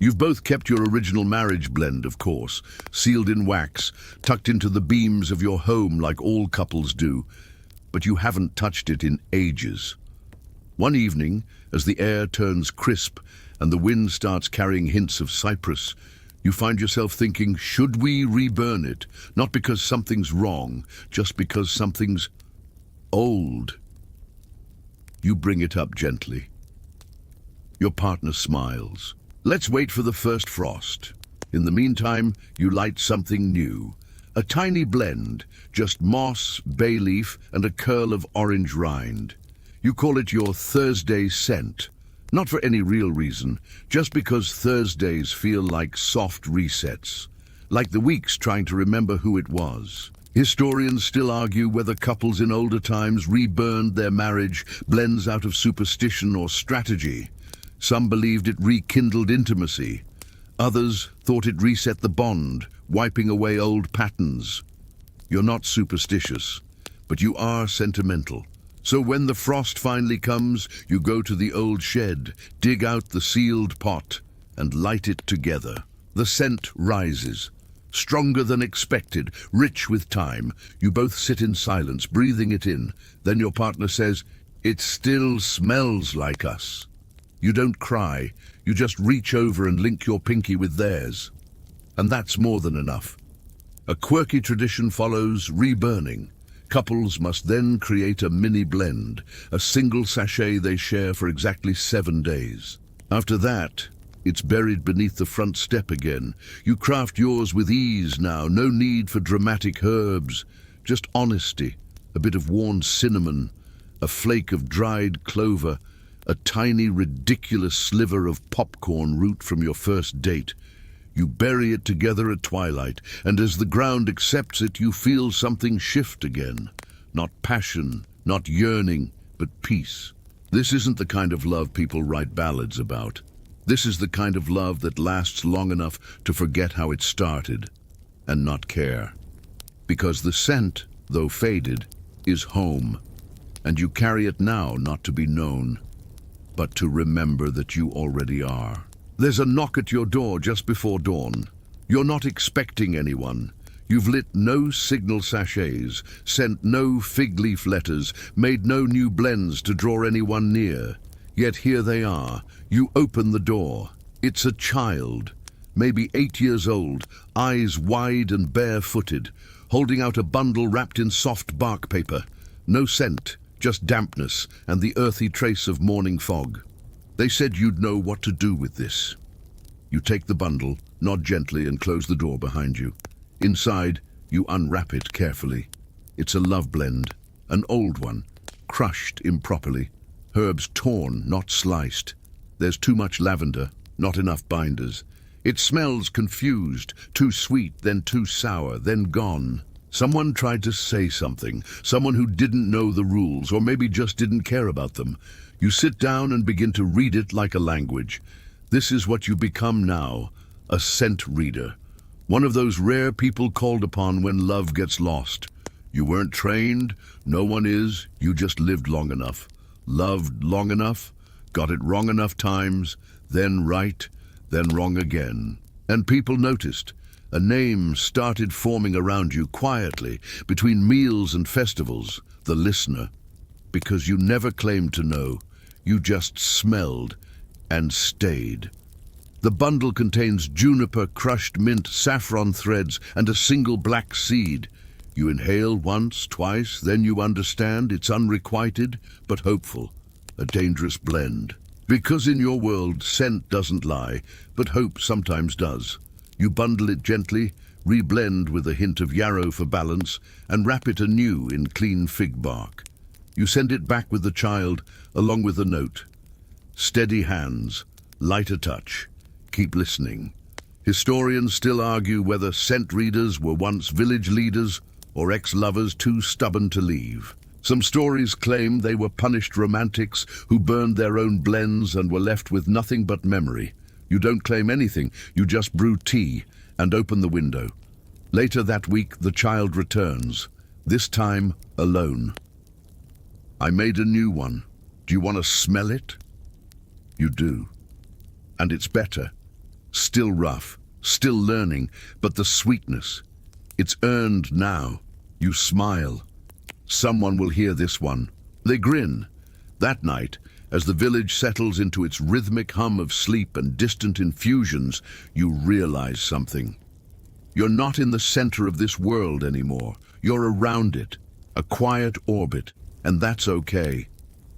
You've both kept your original marriage blend, of course, sealed in wax, tucked into the beams of your home like all couples do. But you haven't touched it in ages. One evening, as the air turns crisp and the wind starts carrying hints of cypress, You find yourself thinking, should we reburn it? Not because something's wrong, just because something's old. You bring it up gently. Your partner smiles. Let's wait for the first frost. In the meantime, you light something new. A tiny blend, just moss, bay leaf, and a curl of orange rind. You call it your Thursday scent. Not for any real reason, just because Thursdays feel like soft resets. Like the weeks trying to remember who it was. Historians still argue whether couples in older times reburned their marriage blends out of superstition or strategy. Some believed it rekindled intimacy. Others thought it reset the bond, wiping away old patterns. You're not superstitious, but you are sentimental. So when the frost finally comes, you go to the old shed, dig out the sealed pot, and light it together. The scent rises. Stronger than expected, rich with time. You both sit in silence, breathing it in. Then your partner says, "It still smells like us." You don't cry, you just reach over and link your pinky with theirs. And that's more than enough. A quirky tradition follows reburning. Couples must then create a mini blend, a single sachet they share for exactly 7 days. After that, it's buried beneath the front step again. You craft yours with ease now, no need for dramatic herbs, just honesty, a bit of worn cinnamon, a flake of dried clover, a tiny, ridiculous sliver of popcorn root from your first date. You bury it together at twilight, and as the ground accepts it, you feel something shift again. Not passion, not yearning, but peace. This isn't the kind of love people write ballads about. This is the kind of love that lasts long enough to forget how it started, and not care. Because the scent, though faded, is home, and you carry it now not to be known, but to remember that you already are. There's a knock at your door just before dawn. You're not expecting anyone. You've lit no signal sachets, sent no fig leaf letters, made no new blends to draw anyone near. Yet here they are. You open the door. It's a child, maybe 8 years old, eyes wide and barefooted, holding out a bundle wrapped in soft bark paper. No scent, just dampness and the earthy trace of morning fog. They said you'd know what to do with this. You take the bundle, nod gently and close the door behind you. Inside, you unwrap it carefully. It's a love blend, an old one, crushed improperly. Herbs torn, not sliced. There's too much lavender, not enough binders. It smells confused, too sweet, then too sour, then gone. Someone tried to say something, someone who didn't know the rules, or maybe just didn't care about them. You sit down and begin to read it like a language. This is what you become now, a scent reader. One of those rare people called upon when love gets lost. You weren't trained, no one is, you just lived long enough. Loved long enough, got it wrong enough times, then right, then wrong again. And people noticed. A name started forming around you quietly, between meals and festivals, the listener. Because you never claimed to know, you just smelled and stayed. The bundle contains juniper, crushed mint, saffron threads, and a single black seed. You inhale once, twice, then you understand it's unrequited, but hopeful, a dangerous blend. Because in your world, scent doesn't lie, but hope sometimes does. You bundle it gently, reblend with a hint of yarrow for balance, and wrap it anew in clean fig bark. You send it back with the child, along with a note. Steady hands, lighter touch, keep listening. Historians still argue whether scent readers were once village leaders or ex-lovers too stubborn to leave. Some stories claim they were punished romantics who burned their own blends and were left with nothing but memory. You don't claim anything, you just brew tea and open the window. Later that week, the child returns, this time alone. I made a new one. Do you want to smell it? You do. And it's better. Still rough, still learning, but the sweetness. It's earned now. You smile. Someone will hear this one. They grin. That night, As the village settles into its rhythmic hum of sleep and distant infusions, you realize something. You're not in the center of this world anymore. You're around it, a quiet orbit, and that's okay.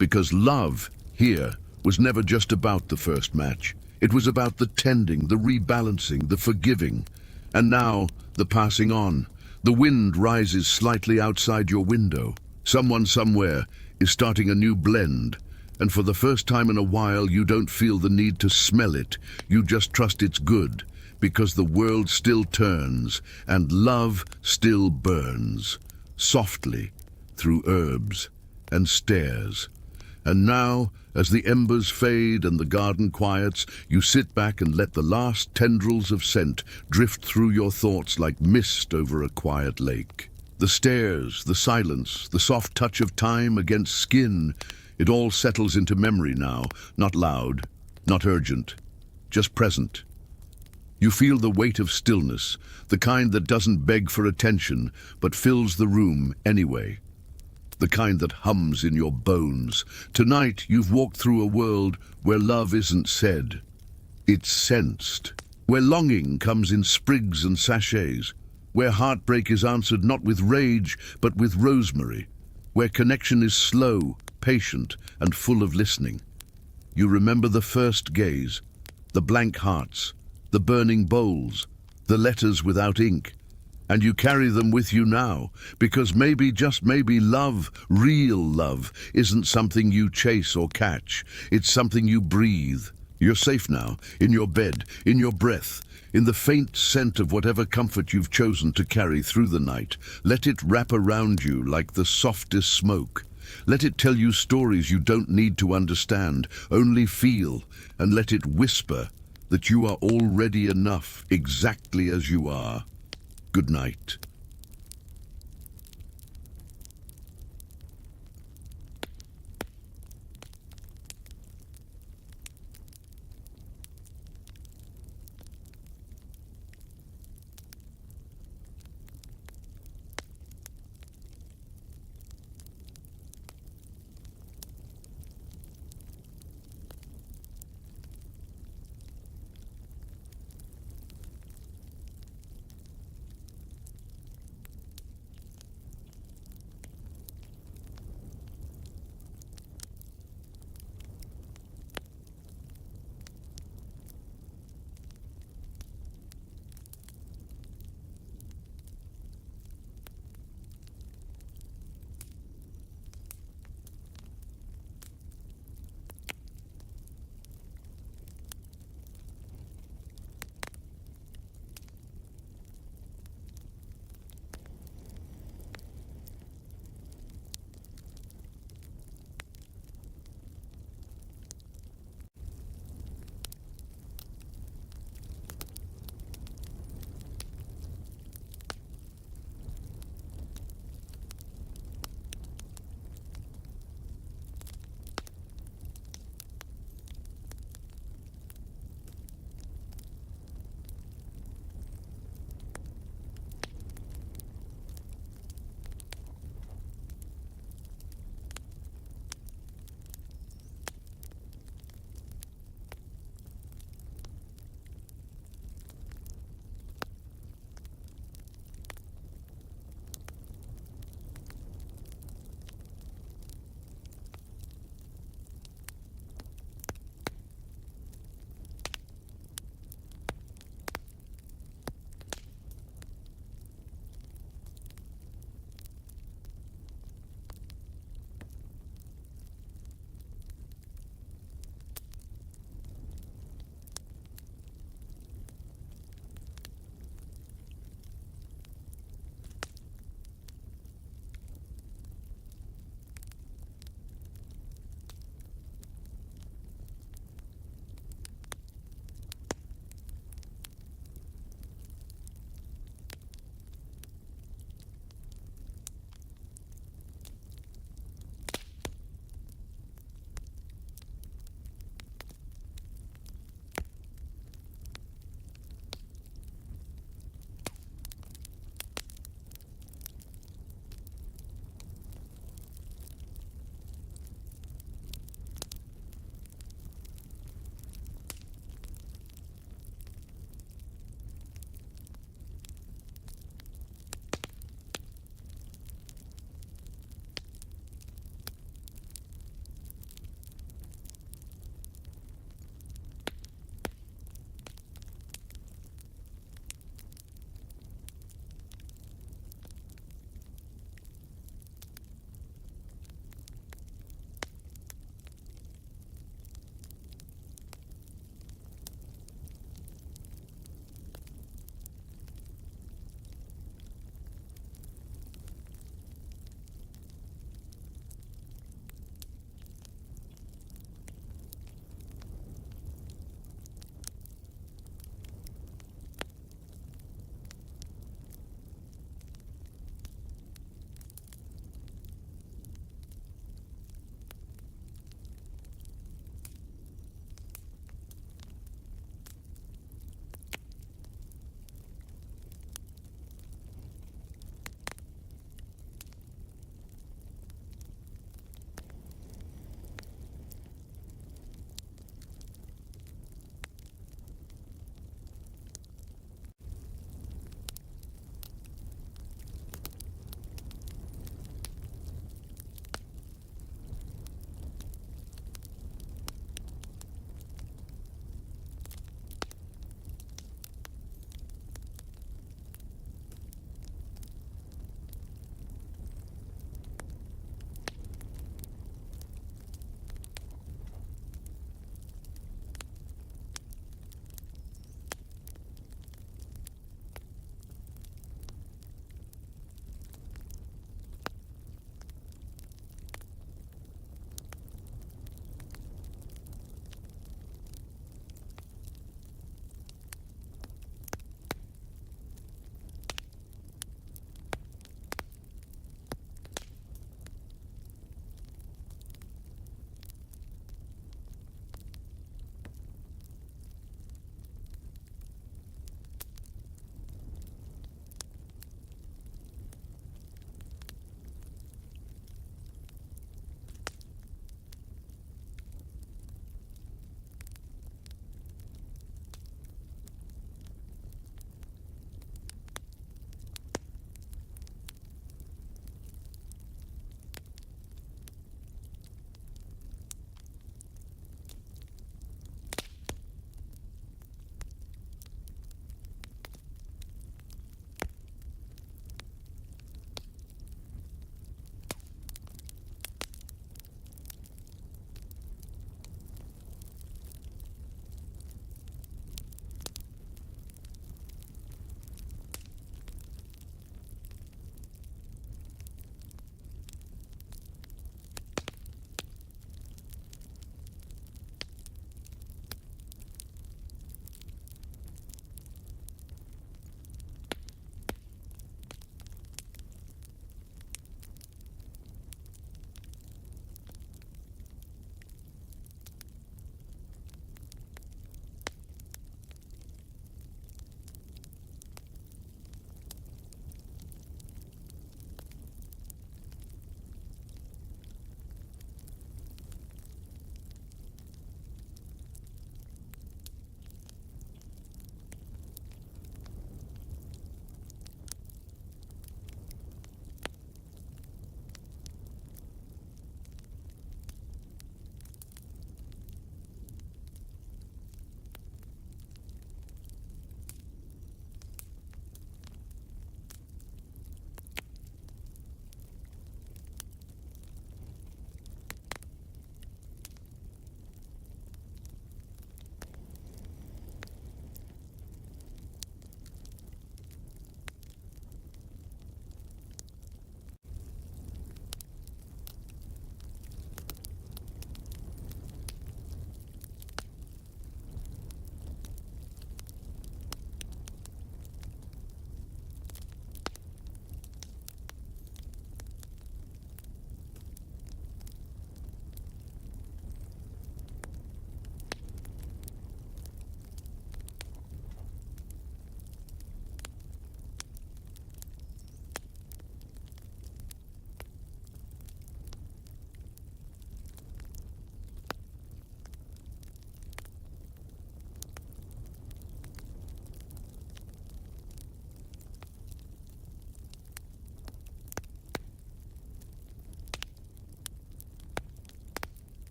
Because love, here, was never just about the first match. It was about the tending, the rebalancing, the forgiving. And now, the passing on. The wind rises slightly outside your window. Someone somewhere is starting a new blend. And for the first time in a while, you don't feel the need to smell it. You just trust it's good. Because the world still turns, and love still burns, softly, through herbs and stairs. And now, as the embers fade and the garden quiets, you sit back and let the last tendrils of scent drift through your thoughts like mist over a quiet lake. The stairs, the silence, the soft touch of time against skin, it all settles into memory now, not loud, not urgent, just present. You feel the weight of stillness, the kind that doesn't beg for attention, but fills the room anyway. The kind that hums in your bones. Tonight, you've walked through a world where love isn't said. It's sensed. Where longing comes in sprigs and sachets. Where heartbreak is answered not with rage, but with rosemary. Where connection is slow, patient, and full of listening. You remember the first gaze, the blank hearts, the burning bowls, the letters without ink, and you carry them with you now, because maybe, just maybe, love, real love, isn't something you chase or catch. It's something you breathe. You're safe now, in your bed, in your breath, in the faint scent of whatever comfort you've chosen to carry through the night. Let it wrap around you like the softest smoke. Let it tell you stories you don't need to understand, only feel, and let it whisper that you are already enough, exactly as you are. Good night.